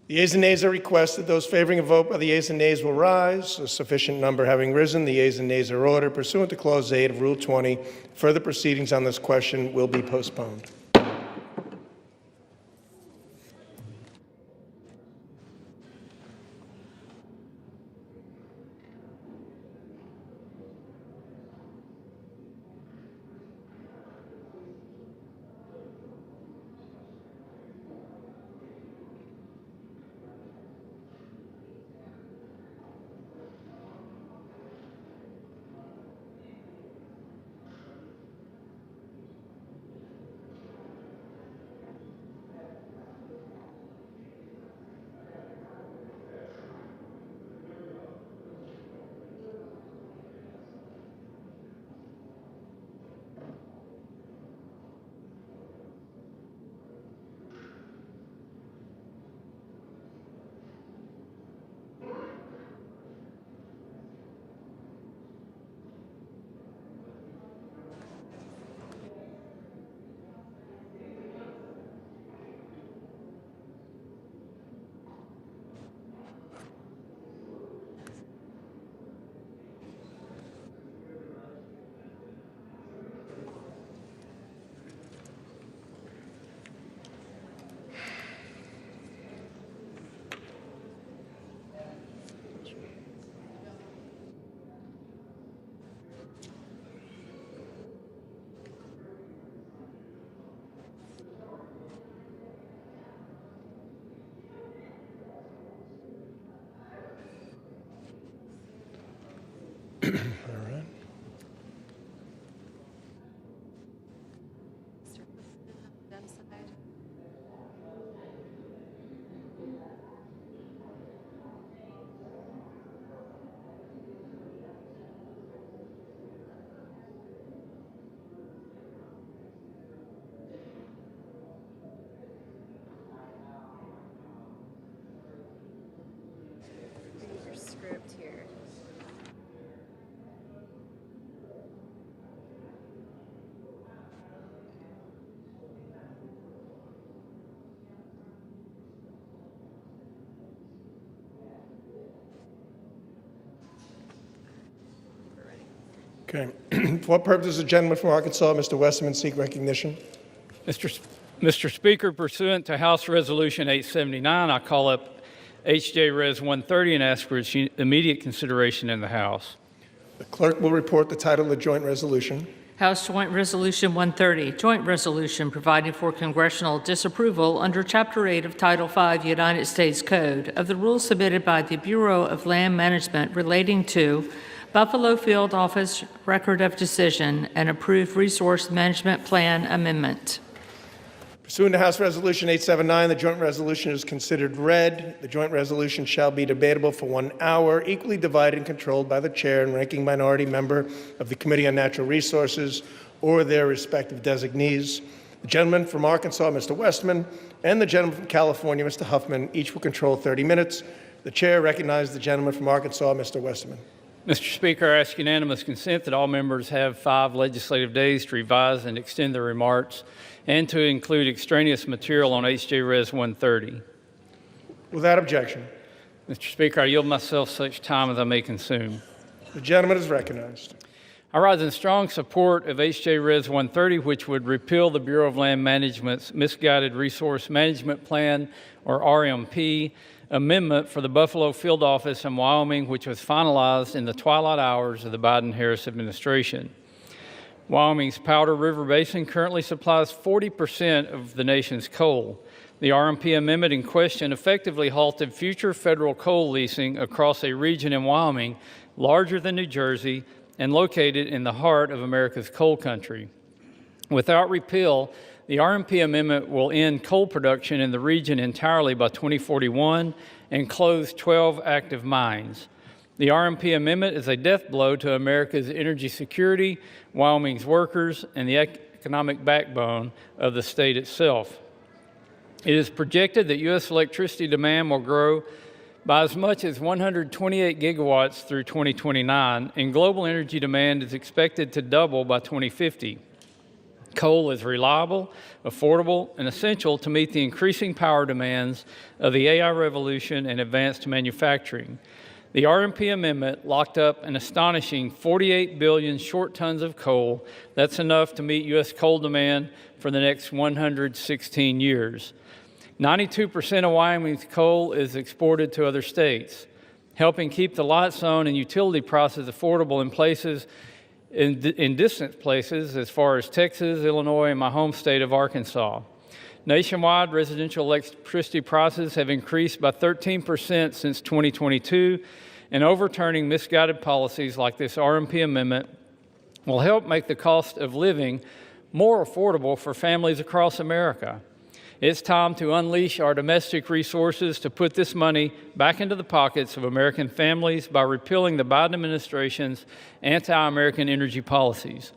The yeas and nays are requested. Those favoring a vote by the yeas and nays will rise. A sufficient number having risen, the yeas and nays are ordered. Pursuant to Clause 8 of Rule 20, further proceedings on this question will be postponed. Script here. Okay. For what purpose does the gentleman from Arkansas, Mr. Westerman, seek recognition? Mr. Speaker, pursuant to House Resolution 879, I call up H.J. Res. 130 and ask for its immediate consideration in the House. The clerk will report the title of the joint resolution. House Joint Resolution 130, Joint Resolution providing for congressional disapproval under Chapter 8 of Title 5 United States Code of the rules submitted by the Bureau of Land Management relating to Buffalo Field Office Record of Decision and Approved Resource Management Plan Amendment. Pursuant to House Resolution 879, the joint resolution is considered read. The joint resolution shall be debatable for 1 hour, equally divided and controlled by the chair and ranking minority member of the Committee on Natural Resources or their respective designees. The gentleman from Arkansas, Mr. Westman, and the gentleman from California, Mr. Huffman, each will control 30 minutes. The chair recognizes the gentleman from Arkansas, Mr. Westerman. Mr. Speaker, I ask unanimous consent that all members have 5 legislative days to revise and extend their remarks and to include extraneous material on H.J. Res. 130. Without objection. Mr. Speaker, I yield myself such time as I may consume. The gentleman is recognized. I rise in strong support of H.J. Res. 130, which would repeal the Bureau of Land Management's Misguided Resource Management Plan, or RMP, amendment for the Buffalo Field Office in Wyoming, which was finalized in the twilight hours of the Biden-Harris administration. Wyoming's Powder River Basin currently supplies 40% of the nation's coal. The RMP amendment in question effectively halted future federal coal leasing across a region in Wyoming larger than New Jersey and located in the heart of America's coal country. Without repeal, the RMP amendment will end coal production in the region entirely by 2041 and close 12 active mines. The RMP amendment is a death blow to America's energy security, Wyoming's workers, and the economic backbone of the state itself. It is projected that U.S. electricity demand will grow by as much as 128 gigawatts through 2029, and global energy demand is expected to double by 2050. Coal is reliable, affordable, and essential to meet the increasing power demands of the AI revolution and advanced manufacturing. The RMP amendment locked up an astonishing 48 billion short tons of coal. That's enough to meet U.S. coal demand for the next 116 years. 92% of Wyoming's coal is exported to other states, helping keep the lights on and utility prices affordable in distant places as far as Texas, Illinois, and my home state of Arkansas. Nationwide, residential electricity prices have increased by 13% since 2022, and overturning misguided policies like this RMP amendment will help make the cost of living more affordable for families across America. It's time to unleash our domestic resources to put this money back into the pockets of American families by repealing the Biden administration's anti-American energy policies.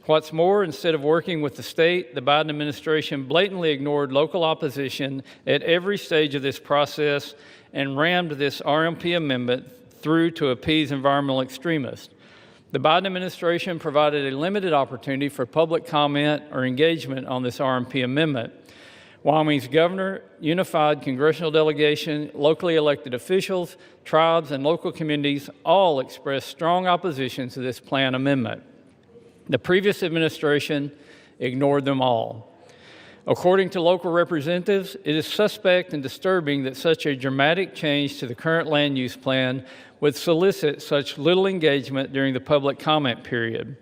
What's more, instead of working with the state, the Biden administration blatantly ignored local opposition at every stage of this process and rammed this RMP amendment through to appease environmental extremists. The Biden administration provided a limited opportunity for public comment or engagement on this RMP amendment. Wyoming's governor, unified congressional delegation, locally elected officials, tribes, and local communities all expressed strong opposition to this plan amendment. The previous administration ignored them all. According to local representatives, it is suspect and disturbing that such a dramatic change to the current land use plan would solicit such little engagement during the public comment period.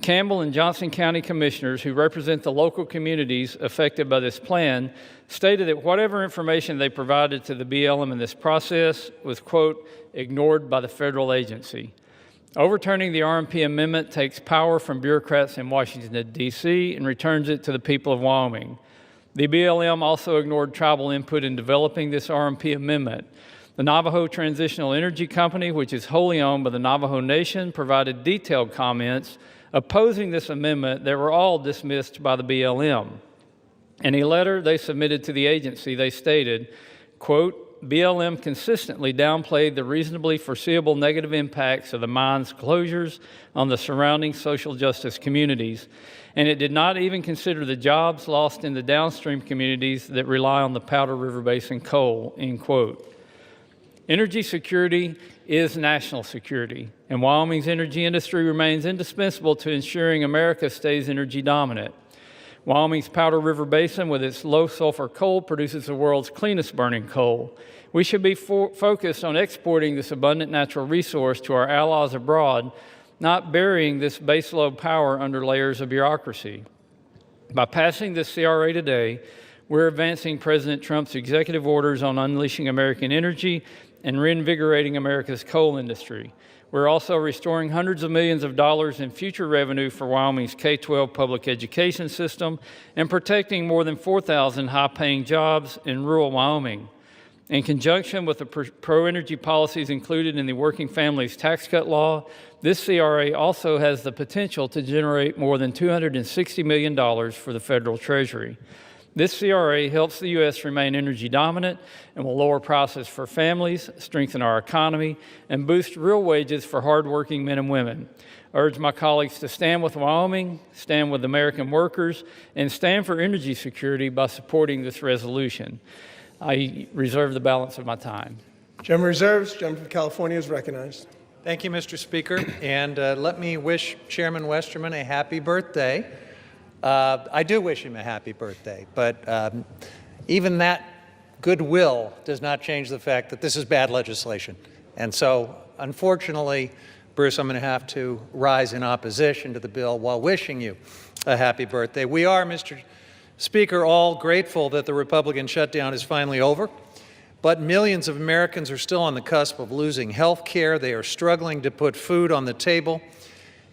Campbell and Johnson County commissioners who represent the local communities affected by this plan stated that whatever information they provided to the BLM in this process was, quote, ignored by the federal agency. Overturning the RMP amendment takes power from bureaucrats in Washington, D.C. and returns it to the people of Wyoming. The BLM also ignored tribal input in developing this RMP amendment. The Navajo Transitional Energy Company, which is wholly owned by the Navajo Nation, provided detailed comments opposing this amendment that were all dismissed by the BLM. In a letter they submitted to the agency, they stated, quote, BLM consistently downplayed the reasonably foreseeable negative impacts of the mine's closures on the surrounding social justice communities, and it did not even consider the jobs lost in the downstream communities that rely on the Powder River Basin coal, end quote. Energy security is national security, and Wyoming's energy industry remains indispensable to ensuring America stays energy dominant. Wyoming's Powder River Basin, with its low-sulfur coal, produces the world's cleanest burning coal. We should be focused on exporting this abundant natural resource to our allies abroad, not burying this baseload power under layers of bureaucracy. By passing this CRA today, we're advancing President Trump's executive orders on unleashing American energy and reinvigorating America's coal industry. We're also restoring hundreds of millions of dollars in future revenue for Wyoming's K-12 public education system and protecting more than 4,000 high-paying jobs in rural Wyoming. In conjunction with the pro-energy policies included in the Working Families Tax Cut Law, this CRA also has the potential to generate more than $260 million for the federal treasury. This CRA helps the U.S. remain energy dominant and will lower prices for families, strengthen our economy, and boost real wages for hardworking men and women. I urge my colleagues to stand with Wyoming, stand with American workers, and stand for energy security by supporting this resolution. I reserve the balance of my time. Gentleman reserves. Gentleman from California is recognized. Thank you, Mr. Speaker. And let me wish Chairman Westerman a happy birthday. I do wish him a happy birthday, but even that goodwill does not change the fact that this is bad legislation. And so, unfortunately, Bruce, I'm going to have to rise in opposition to the bill while wishing you a happy birthday. We are, Mr. Speaker, all grateful that the Republican shutdown is finally over, but millions of Americans are still on the cusp of losing health care. They are struggling to put food on the table.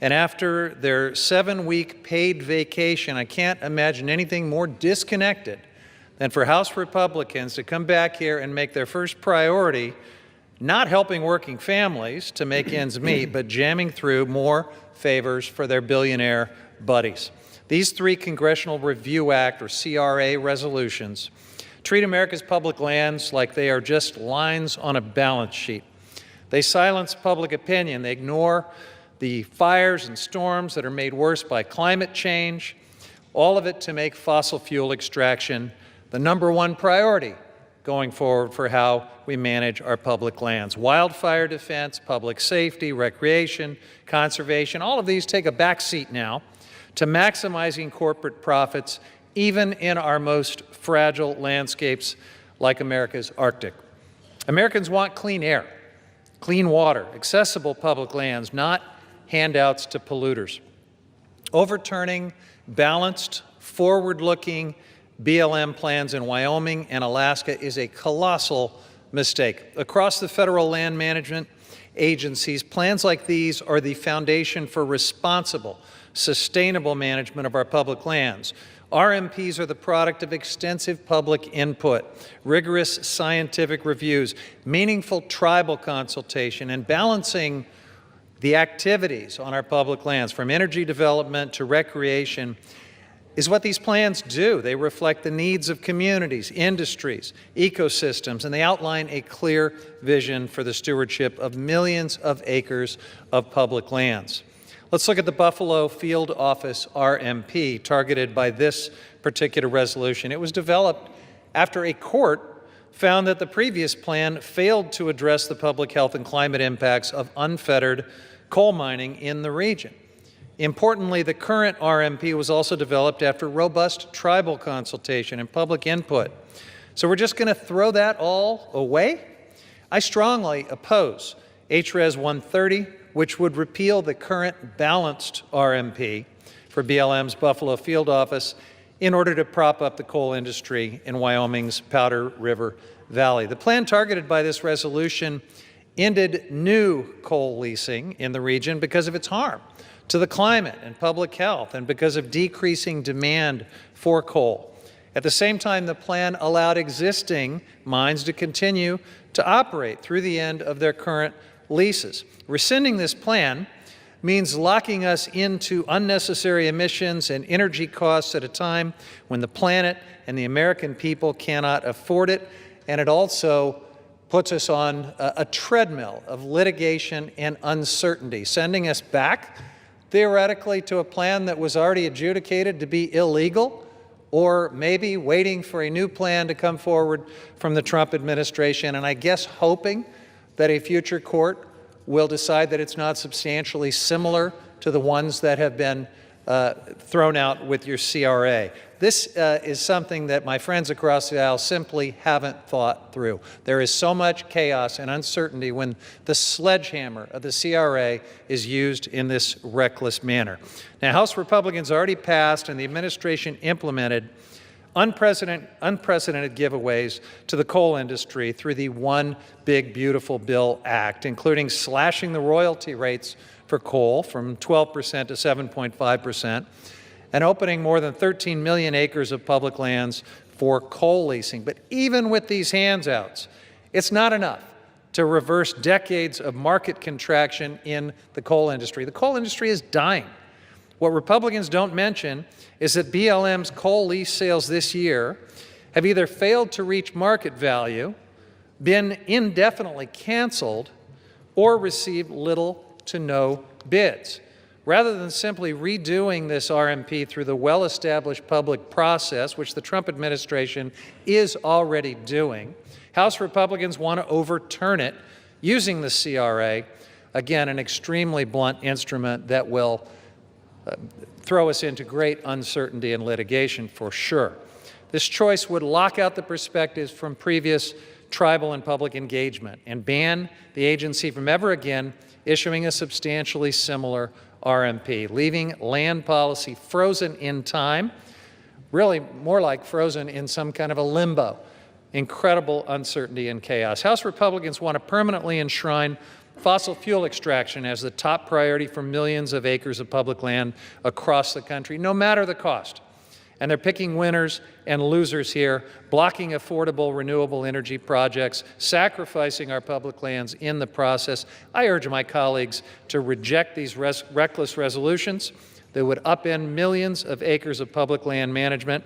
And after their 7-week paid vacation, I can't imagine anything more disconnected than for House Republicans to come back here and make their first priority not helping working families to make ends meet, but jamming through more favors for their billionaire buddies. These 3 Congressional Review Act, or CRA, resolutions treat America's public lands like they are just lines on a balance sheet. They silence public opinion. They ignore the fires and storms that are made worse by climate change, all of it to make fossil fuel extraction the #1 priority going forward for how we manage our public lands. Wildfire defense, public safety, recreation, conservation, all of these take a back seat now to maximizing corporate profits, even in our most fragile landscapes like America's Arctic. Americans want clean air, clean water, accessible public lands, not handouts to polluters. Overturning balanced, forward-looking BLM plans in Wyoming and Alaska is a colossal mistake. Across the federal land management agencies, plans like these are the foundation for responsible, sustainable management of our public lands. RMPs are the product of extensive public input, rigorous scientific reviews, meaningful tribal consultation, and balancing the activities on our public lands, from energy development to recreation, is what these plans do. They reflect the needs of communities, industries, ecosystems, and they outline a clear vision for the stewardship of millions of acres of public lands. Let's look at the Buffalo Field Office RMP targeted by this particular resolution. It was developed after a court found that the previous plan failed to address the public health and climate impacts of unfettered coal mining in the region. Importantly, the current RMP was also developed after robust tribal consultation and public input. So we're just going to throw that all away? I strongly oppose HRes 130, which would repeal the current balanced RMP for BLM's Buffalo Field Office in order to prop up the coal industry in Wyoming's Powder River Valley. The plan targeted by this resolution ended new coal leasing in the region because of its harm to the climate and public health and because of decreasing demand for coal. At the same time, the plan allowed existing mines to continue to operate through the end of their current leases. Rescinding this plan means locking us into unnecessary emissions and energy costs at a time when the planet and the American people cannot afford it, and it also puts us on a treadmill of litigation and uncertainty, sending us back, theoretically, to a plan that was already adjudicated to be illegal, or maybe waiting for a new plan to come forward from the Trump administration, and I guess hoping that a future court will decide that it's not substantially similar to the ones that have been thrown out with your CRA. This is something that my friends across the aisle simply haven't thought through. There is so much chaos and uncertainty when the sledgehammer of the CRA is used in this reckless manner. Now, House Republicans already passed and the administration implemented unprecedented giveaways to the coal industry through the One Big Beautiful Bill Act, including slashing the royalty rates for coal from 12% to 7.5%, and opening more than 13 million acres of public lands for coal leasing. But even with these handouts, it's not enough to reverse decades of market contraction in the coal industry. The coal industry is dying. What Republicans don't mention is that BLM's coal lease sales this year have either failed to reach market value, been indefinitely canceled, or received little to no bids. Rather than simply redoing this RMP through the well-established public process, which the Trump administration is already doing, House Republicans want to overturn it using the CRA, again, an extremely blunt instrument that will throw us into great uncertainty and litigation for sure. This choice would lock out the perspectives from previous tribal and public engagement and ban the agency from ever again issuing a substantially similar RMP, leaving land policy frozen in time, really more like frozen in some kind of a limbo. Incredible uncertainty and chaos. House Republicans want to permanently enshrine fossil fuel extraction as the top priority for millions of acres of public land across the country, no matter the cost. And they're picking winners and losers here, blocking affordable renewable energy projects, sacrificing our public lands in the process. I urge my colleagues to reject these reckless resolutions that would upend millions of acres of public land management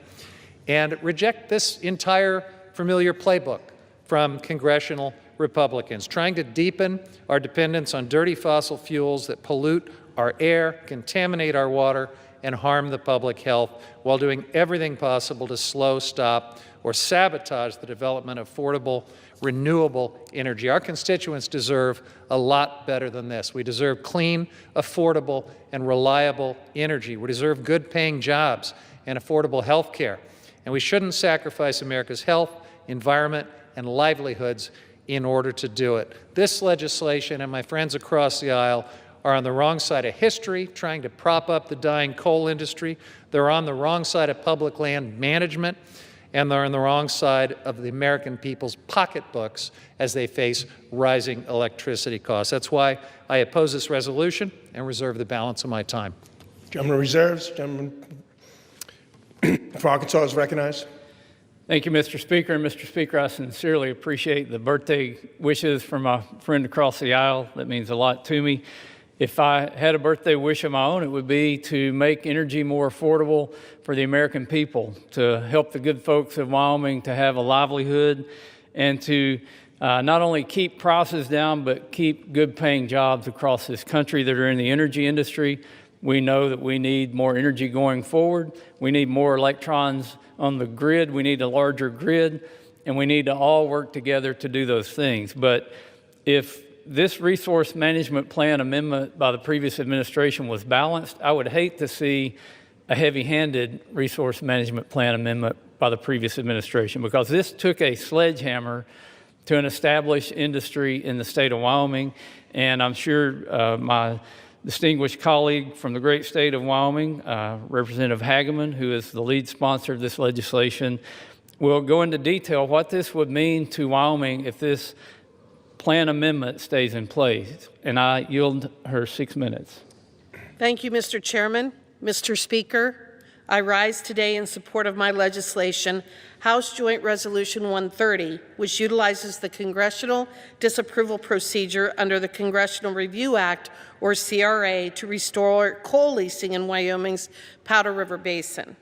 and reject this entire familiar playbook from congressional Republicans, trying to deepen our dependence on dirty fossil fuels that pollute our air, contaminate our water, and harm the public health, while doing everything possible to slow, stop, or sabotage the development of affordable, renewable energy. Our constituents deserve a lot better than this. We deserve clean, affordable, and reliable energy. We deserve good-paying jobs and affordable health care. And we shouldn't sacrifice America's health, environment, and livelihoods in order to do it. This legislation and my friends across the aisle are on the wrong side of history, trying to prop up the dying coal industry. They're on the wrong side of public land management, and they're on the wrong side of the American people's pocketbooks as they face rising electricity costs. That's why I oppose this resolution and reserve the balance of my time. Gentleman reserves. Gentleman for Arkansas is recognized. Thank you, Mr. Speaker. And Mr. Speaker, I sincerely appreciate the birthday wishes from my friend across the aisle. That means a lot to me. If I had a birthday wish of my own, it would be to make energy more affordable for the American people, to help the good folks of Wyoming to have a livelihood, and to not only keep prices down, but keep good-paying jobs across this country that are in the energy industry. We know that we need more energy going forward. We need more electrons on the grid. We need a larger grid, and we need to all work together to do those things. But if this resource management plan amendment by the previous administration was balanced, I would hate to see a heavy-handed resource management plan amendment by the previous administration, because this took a sledgehammer to an established industry in the state of Wyoming. And I'm sure my distinguished colleague from the great state of Wyoming, Representative Hageman, who is the lead sponsor of this legislation, will go into detail what this would mean to Wyoming if this plan amendment stays in place. And I yield her 6 minutes. Thank you, Mr. Chairman. Mr. Speaker, I rise today in support of my legislation, House Joint Resolution 130, which utilizes the Congressional Disapproval Procedure under the Congressional Review Act, or CRA, to restore coal leasing in Wyoming's Powder River Basin.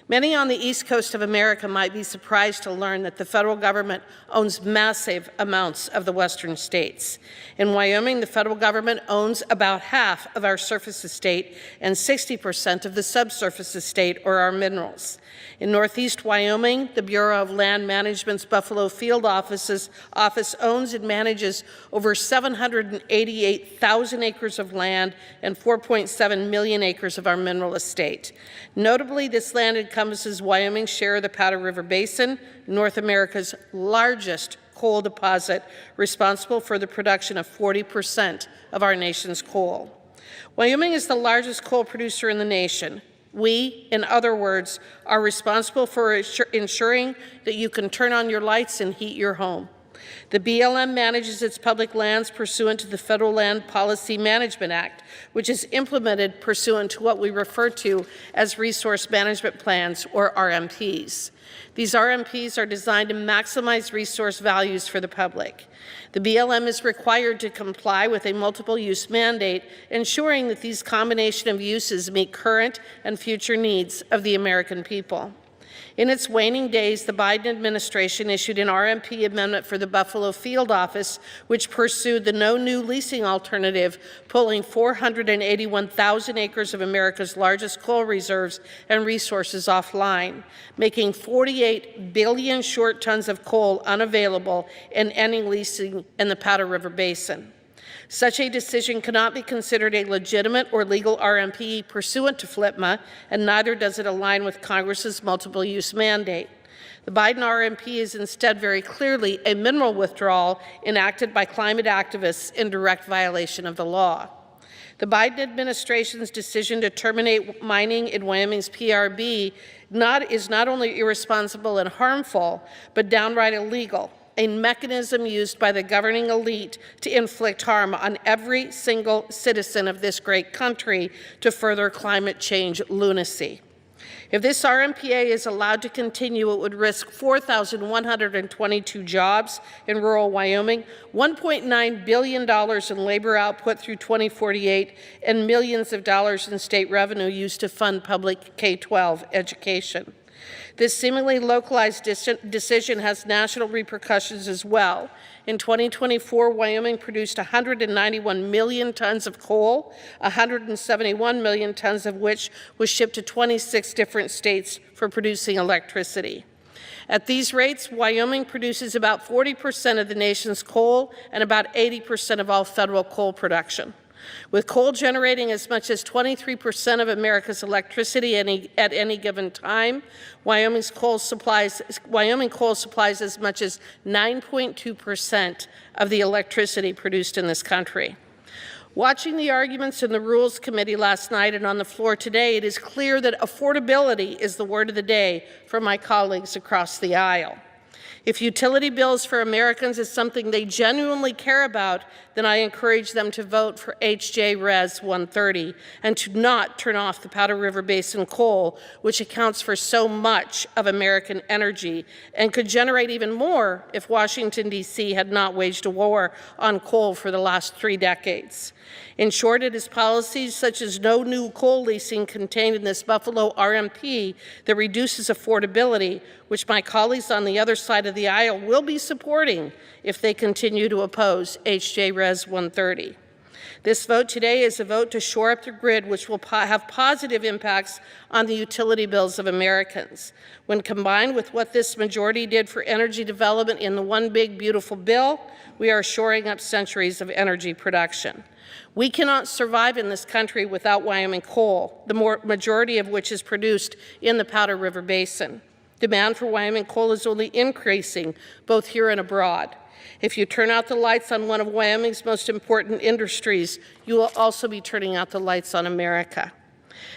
Many on the East Coast of America might be surprised to learn that the federal government owns massive amounts of the western states. In Wyoming, the federal government owns about half of our surface estate and 60% of the subsurface estate, or our minerals. In Northeast Wyoming, the Bureau of Land Management's Buffalo Field Office owns and manages over 788,000 acres of land and 4.7 million acres of our mineral estate. Notably, this land encompasses Wyoming's share of the Powder River Basin, North America's largest coal deposit, responsible for the production of 40% of our nation's coal. Wyoming is the largest coal producer in the nation. We, in other words, are responsible for ensuring that you can turn on your lights and heat your home. The BLM manages its public lands pursuant to the Federal Land Policy Management Act, which is implemented pursuant to what we refer to as Resource Management Plans, or RMPs. These RMPs are designed to maximize resource values for the public. The BLM is required to comply with a multiple-use mandate, ensuring that these combination of uses meet current and future needs of the American people. In its waning days, the Biden administration issued an RMP amendment for the Buffalo Field Office, which pursued the no new leasing alternative, pulling 481,000 acres of America's largest coal reserves and resources offline, making 48 billion short tons of coal unavailable and ending leasing in the Powder River Basin. Such a decision cannot be considered a legitimate or legal RMP pursuant to FLPMA, and neither does it align with Congress's multiple-use mandate. The Biden RMP is instead very clearly a mineral withdrawal enacted by climate activists in direct violation of the law. The Biden administration's decision to terminate mining in Wyoming's PRB is not only irresponsible and harmful, but downright illegal, a mechanism used by the governing elite to inflict harm on every single citizen of this great country to further climate change lunacy. If this RMPA is allowed to continue, it would risk 4,122 jobs in rural Wyoming, $1.9 billion in labor output through 2048, and millions of dollars in state revenue used to fund public K-12 education. This seemingly localized decision has national repercussions as well. In 2024, Wyoming produced 191 million tons of coal, 171 million tons of which was shipped to 26 different states for producing electricity. At these rates, Wyoming produces about 40% of the nation's coal and about 80% of all federal coal production. With coal generating as much as 23% of America's electricity at any given time, Wyoming coal supplies as much as 9.2% of the electricity produced in this country. Watching the arguments in the Rules Committee last night and on the floor today, it is clear that affordability is the word of the day for my colleagues across the aisle. If utility bills for Americans is something they genuinely care about, then I encourage them to vote for HJ Res 130 and to not turn off the Powder River Basin coal, which accounts for so much of American energy and could generate even more if Washington, D.C. had not waged a war on coal for the last 3 decades. In short, it is policies such as no new coal leasing contained in this Buffalo RMP that reduces affordability, which my colleagues on the other side of the aisle will be supporting if they continue to oppose HJ Res 130. This vote today is a vote to shore up the grid, which will have positive impacts on the utility bills of Americans. When combined with what this majority did for energy development in the One Big Beautiful Bill, we are shoring up centuries of energy production. We cannot survive in this country without Wyoming coal, the majority of which is produced in the Powder River Basin. Demand for Wyoming coal is only increasing, both here and abroad. If you turn out the lights on one of Wyoming's most important industries, you will also be turning out the lights on America.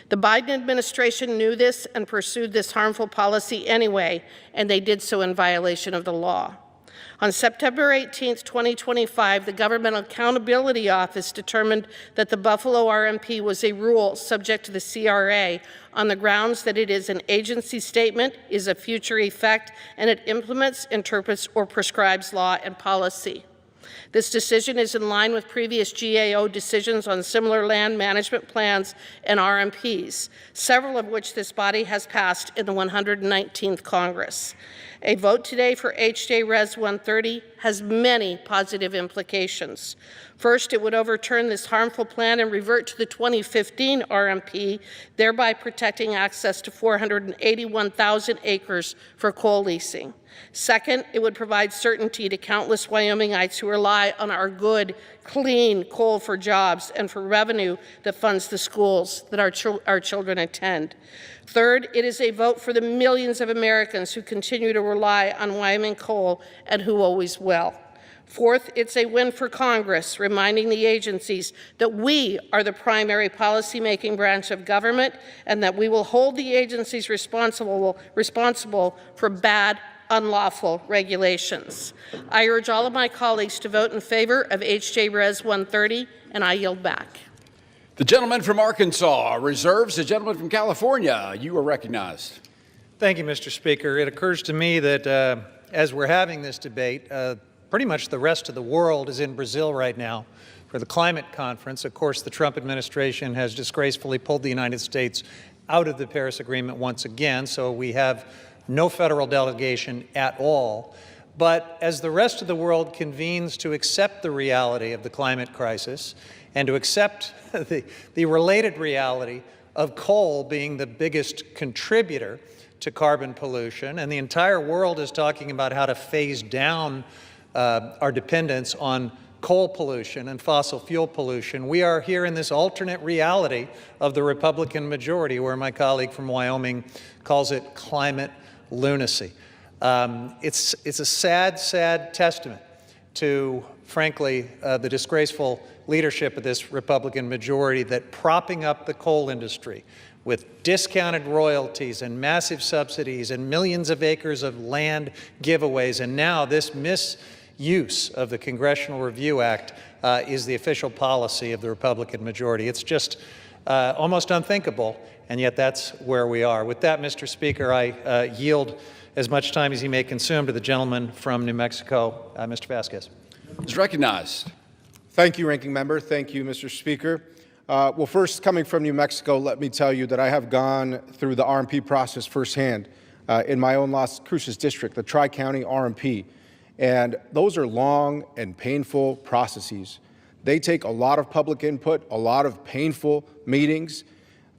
The Biden administration knew this and pursued this harmful policy anyway, and they did so in violation of the law. On September 18, 2025, the Government Accountability Office determined that the Buffalo RMP was a rule subject to the CRA on the grounds that it is an agency statement, is of future effect, and it implements, interprets, or prescribes law and policy. This decision is in line with previous GAO decisions on similar land management plans and RMPs, several of which this body has passed in the 119th Congress. A vote today for HJ Res 130 has many positive implications. First, it would overturn this harmful plan and revert to the 2015 RMP, thereby protecting access to 481,000 acres for coal leasing. Second, it would provide certainty to countless Wyomingites who rely on our good, clean coal for jobs and for revenue that funds the schools that our children attend. Third, it is a vote for the millions of Americans who continue to rely on Wyoming coal and who always will. Fourth, it's a win for Congress, reminding the agencies that we are the primary policymaking branch of government and that we will hold the agencies responsible for bad, unlawful regulations. I urge all of my colleagues to vote in favor of HJ Res 130, and I yield back. The gentleman from Arkansas reserves. The gentleman from California, you are recognized. Thank you, Mr. Speaker. It occurs to me that as we're having this debate, pretty much the rest of the world is in Brazil right now for the climate conference. Of course, the Trump administration has disgracefully pulled the United States out of the Paris Agreement once again, so we have no federal delegation at all. But as the rest of the world convenes to accept the reality of the climate crisis and to accept the related reality of coal being the biggest contributor to carbon pollution, and the entire world is talking about how to phase down our dependence on coal pollution and fossil fuel pollution, we are here in this alternate reality of the Republican majority, where my colleague from Wyoming calls it climate lunacy. It's a sad, sad testament to, frankly, the disgraceful leadership of this Republican majority that propping up the coal industry with discounted royalties and massive subsidies and millions of acres of land giveaways, and now this misuse of the Congressional Review Act is the official policy of the Republican majority. It's just almost unthinkable, and yet that's where we are. With that, Mr. Speaker, I yield as much time as he may consume to the gentleman from New Mexico, Mr. Vasquez. Is recognized. Thank you, Ranking Member. Thank you, Mr. Speaker. Well, first, coming from New Mexico, let me tell you that I have gone through the RMP process firsthand in my own Las Cruces district, the Tri-County RMP. And those are long and painful processes. They take a lot of public input, a lot of painful meetings.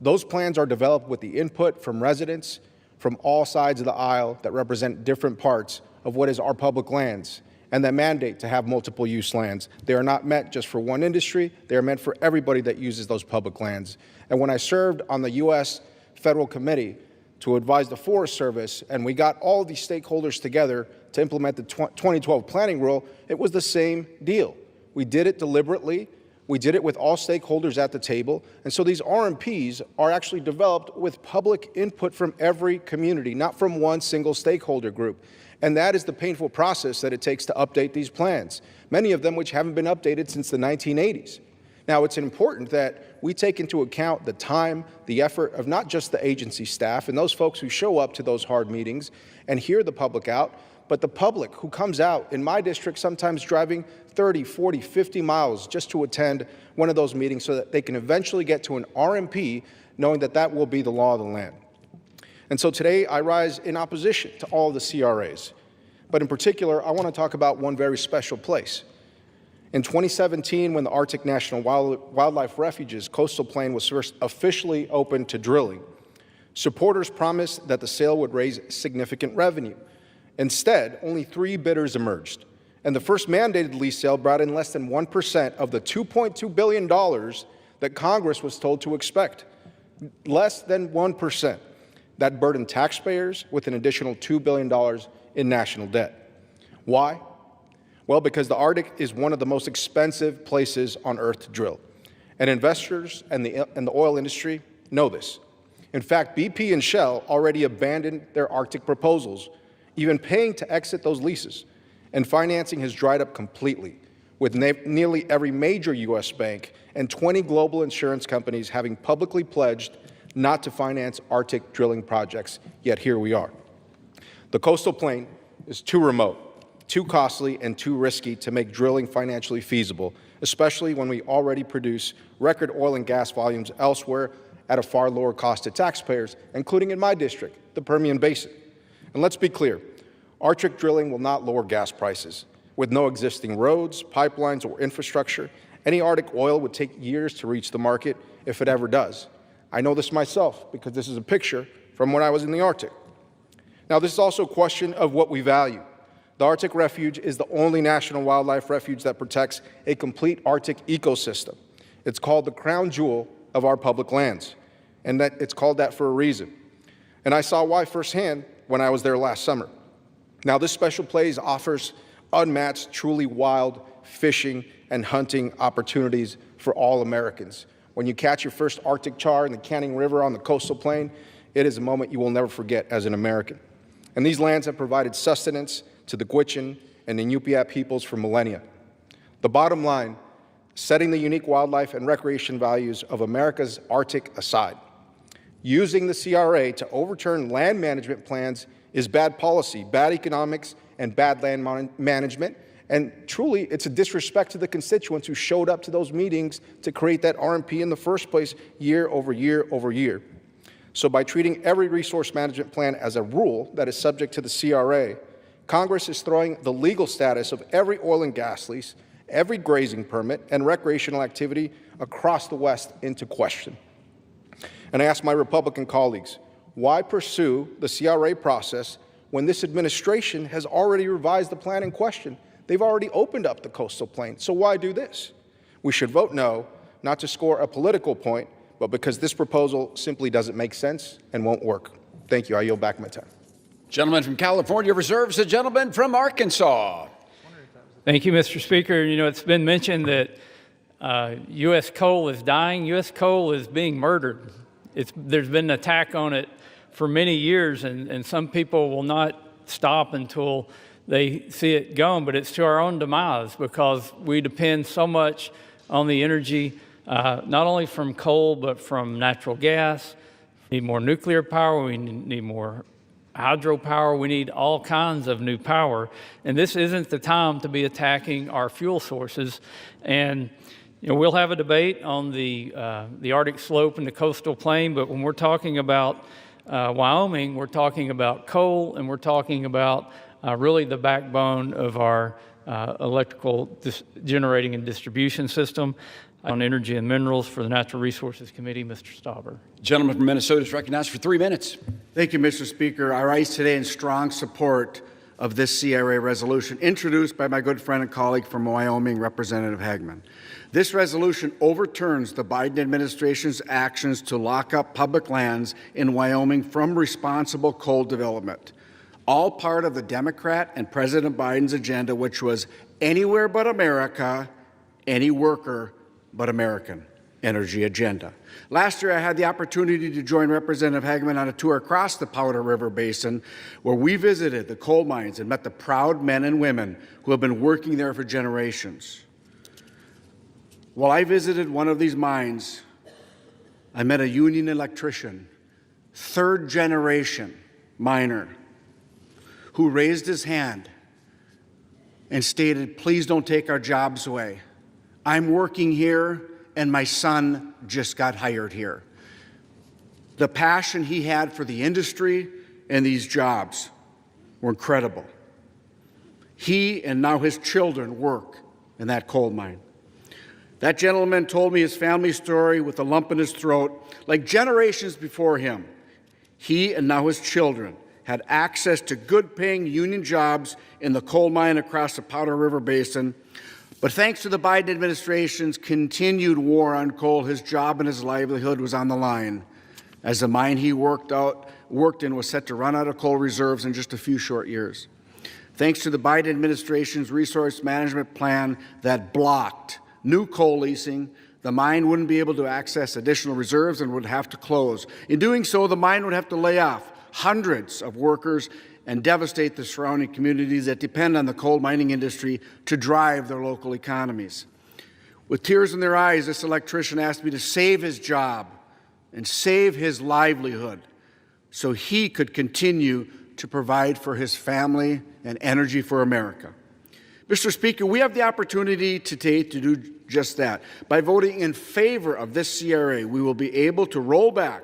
Those plans are developed with the input from residents from all sides of the aisle that represent different parts of what is our public lands and that mandate to have multiple use lands. They are not meant just for one industry. They are meant for everybody that uses those public lands. And when I served on the U.S. Federal Committee to advise the Forest Service, and we got all these stakeholders together to implement the 2012 planning rule, it was the same deal. We did it deliberately. We did it with all stakeholders at the table. And so these RMPs are actually developed with public input from every community, not from one single stakeholder group. And that is the painful process that it takes to update these plans, many of them which haven't been updated since the 1980s. Now, it's important that we take into account the time, the effort of not just the agency staff and those folks who show up to those hard meetings and hear the public out, but the public who comes out in my district, sometimes driving 30, 40, 50 miles just to attend one of those meetings so that they can eventually get to an RMP knowing that that will be the law of the land. And so today I rise in opposition to all of the CRAs. But in particular, I want to talk about one very special place. In 2017, when the Arctic National Wildlife Refuge's coastal plain was first officially opened to drilling, supporters promised that the sale would raise significant revenue. Instead, only 3 bidders emerged. And the first mandated lease sale brought in less than 1% of the $2.2 billion that Congress was told to expect. Less than 1%. That burdened taxpayers with an additional $2 billion in national debt. Why? Well, because the Arctic is one of the most expensive places on Earth to drill. And investors and the oil industry know this. In fact, BP and Shell already abandoned their Arctic proposals, even paying to exit those leases. And financing has dried up completely, with nearly every major U.S. bank and 20 global insurance companies having publicly pledged not to finance Arctic drilling projects, yet here we are. The coastal plain is too remote, too costly, and too risky to make drilling financially feasible, especially when we already produce record oil and gas volumes elsewhere at a far lower cost to taxpayers, including in my district, the Permian Basin. And let's be clear, Arctic drilling will not lower gas prices. With no existing roads, pipelines, or infrastructure, any Arctic oil would take years to reach the market if it ever does. I know this myself because this is a picture from when I was in the Arctic. Now, this is also a question of what we value. The Arctic Refuge is the only national wildlife refuge that protects a complete Arctic ecosystem. It's called the crown jewel of our public lands, and that it's called that for a reason. And I saw why firsthand when I was there last summer. Now, this special place offers unmatched, truly wild fishing and hunting opportunities for all Americans. When you catch your first Arctic char in the Canning River on the coastal plain, it is a moment you will never forget as an American. And these lands have provided sustenance to the Gwich'in and Inupiat peoples for millennia. The bottom line, setting the unique wildlife and recreation values of America's Arctic aside, using the CRA to overturn land management plans is bad policy, bad economics, and bad land management. And truly, it's a disrespect to the constituents who showed up to those meetings to create that RMP in the first place year over year over year. So by treating every resource management plan as a rule that is subject to the CRA, Congress is throwing the legal status of every oil and gas lease, every grazing permit, and recreational activity across the West into question. And I ask my Republican colleagues, why pursue the CRA process when this administration has already revised the plan in question? They've already opened up the coastal plain, so why do this? We should vote no, not to score a political point, but because this proposal simply doesn't make sense and won't work. Thank you. I yield back my time. Gentleman from California reserves the gentleman from Arkansas. Thank you, Mr. Speaker. You know, it's been mentioned that U.S. coal is dying. U.S. coal is being murdered. There's been an attack on it for many years, and some people will not stop until they see it gone, but it's to our own demise because we depend so much on the energy, not only from coal, but from natural gas. We need more nuclear power, we need more hydropower, we need all kinds of new power. And this isn't the time to be attacking our fuel sources. And you know, we'll have a debate on the Arctic slope and the coastal plain, but when we're talking about Wyoming, we're talking about coal, and we're talking about really the backbone of our electrical generating and distribution system. On Energy and Minerals for the Natural Resources Committee, Mr. Stauber. Gentleman from Minnesota is recognized for 3 minutes. Thank you, Mr. Speaker. I rise today in strong support of this CRA resolution introduced by my good friend and colleague from Wyoming, Representative Hagman. This resolution overturns the Biden administration's actions to lock up public lands in Wyoming from responsible coal development, all part of the Democrat and President Biden's agenda, which was anywhere but America, any worker but American energy agenda. Last year, I had the opportunity to join Representative Hagman on a tour across the Powder River Basin, where we visited the coal mines and met the proud men and women who have been working there for generations. While I visited one of these mines, I met a union electrician, third-generation miner, who raised his hand and stated, "Please don't take our jobs away. I'm working here, and my son just got hired here." The passion he had for the industry and these jobs were incredible. He and now his children work in that coal mine. That gentleman told me his family story with a lump in his throat. Like generations before him, he and now his children had access to good-paying union jobs in the coal mine across the Powder River Basin. But thanks to the Biden administration's continued war on coal, his job and his livelihood was on the line, as the mine he worked in was set to run out of coal reserves in just a few short years. Thanks to the Biden administration's resource management plan that blocked new coal leasing, the mine wouldn't be able to access additional reserves and would have to close. In doing so, the mine would have to lay off hundreds of workers and devastate the surrounding communities that depend on the coal mining industry to drive their local economies. With tears in their eyes, this electrician asked me to save his job and save his livelihood so he could continue to provide for his family and energy for America. Mr. Speaker, we have the opportunity today to do just that. By voting in favor of this CRA, we will be able to roll back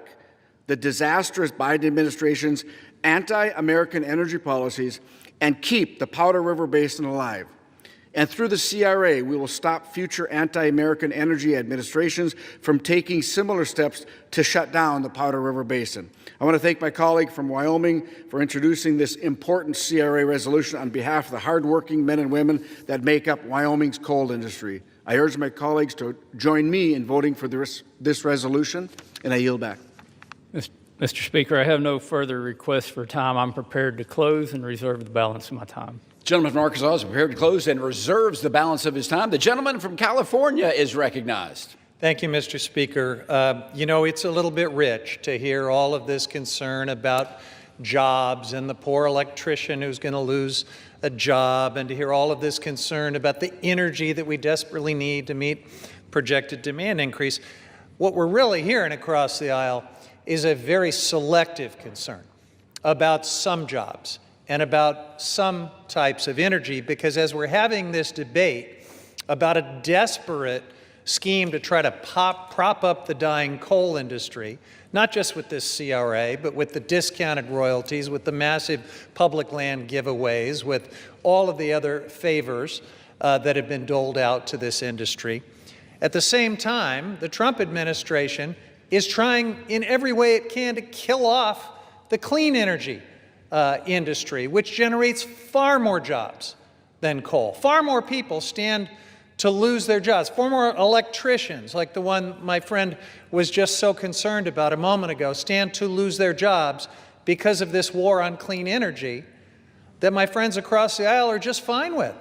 the disastrous Biden administration's anti-American energy policies and keep the Powder River Basin alive. And through the CRA, we will stop future anti-American energy administrations from taking similar steps to shut down the Powder River Basin. I want to thank my colleague from Wyoming for introducing this important CRA resolution on behalf of the hardworking men and women that make up Wyoming's coal industry. I urge my colleagues to join me in voting for this resolution, and I yield back. Mr. Speaker, I have no further requests for time. I'm prepared to close and reserve the balance of my time. The gentleman from Arkansas is prepared to close and reserves the balance of his time. The gentleman from California is recognized. Thank you, Mr. Speaker. You know, it's a little bit rich to hear all of this concern about jobs and the poor electrician who's going to lose a job, and to hear all of this concern about the energy that we desperately need to meet projected demand increase. What we're really hearing across the aisle is a very selective concern about some jobs and about some types of energy, because as we're having this debate about a desperate scheme to try to prop up the dying coal industry, not just with this CRA, but with the discounted royalties, with the massive public land giveaways, with all of the other favors that have been doled out to this industry. At the same time, the Trump administration is trying in every way it can to kill off the clean energy industry, which generates far more jobs than coal. Far more people stand to lose their jobs. Far more electricians, like the one my friend was just so concerned about a moment ago, stand to lose their jobs because of this war on clean energy that my friends across the aisle are just fine with.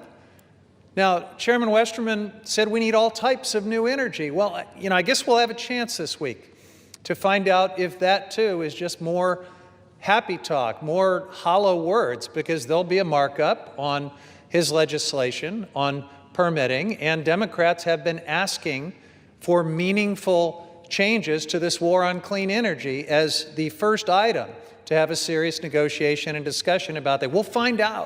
Now, Chairman Westerman said we need all types of new energy. Well, you know, I guess we'll have a chance this week to find out if that too is just more happy talk, more hollow words, because there'll be a markup on his legislation on permitting, and Democrats have been asking for meaningful changes to this war on clean energy as the first item to have a serious negotiation and discussion about that. We'll find out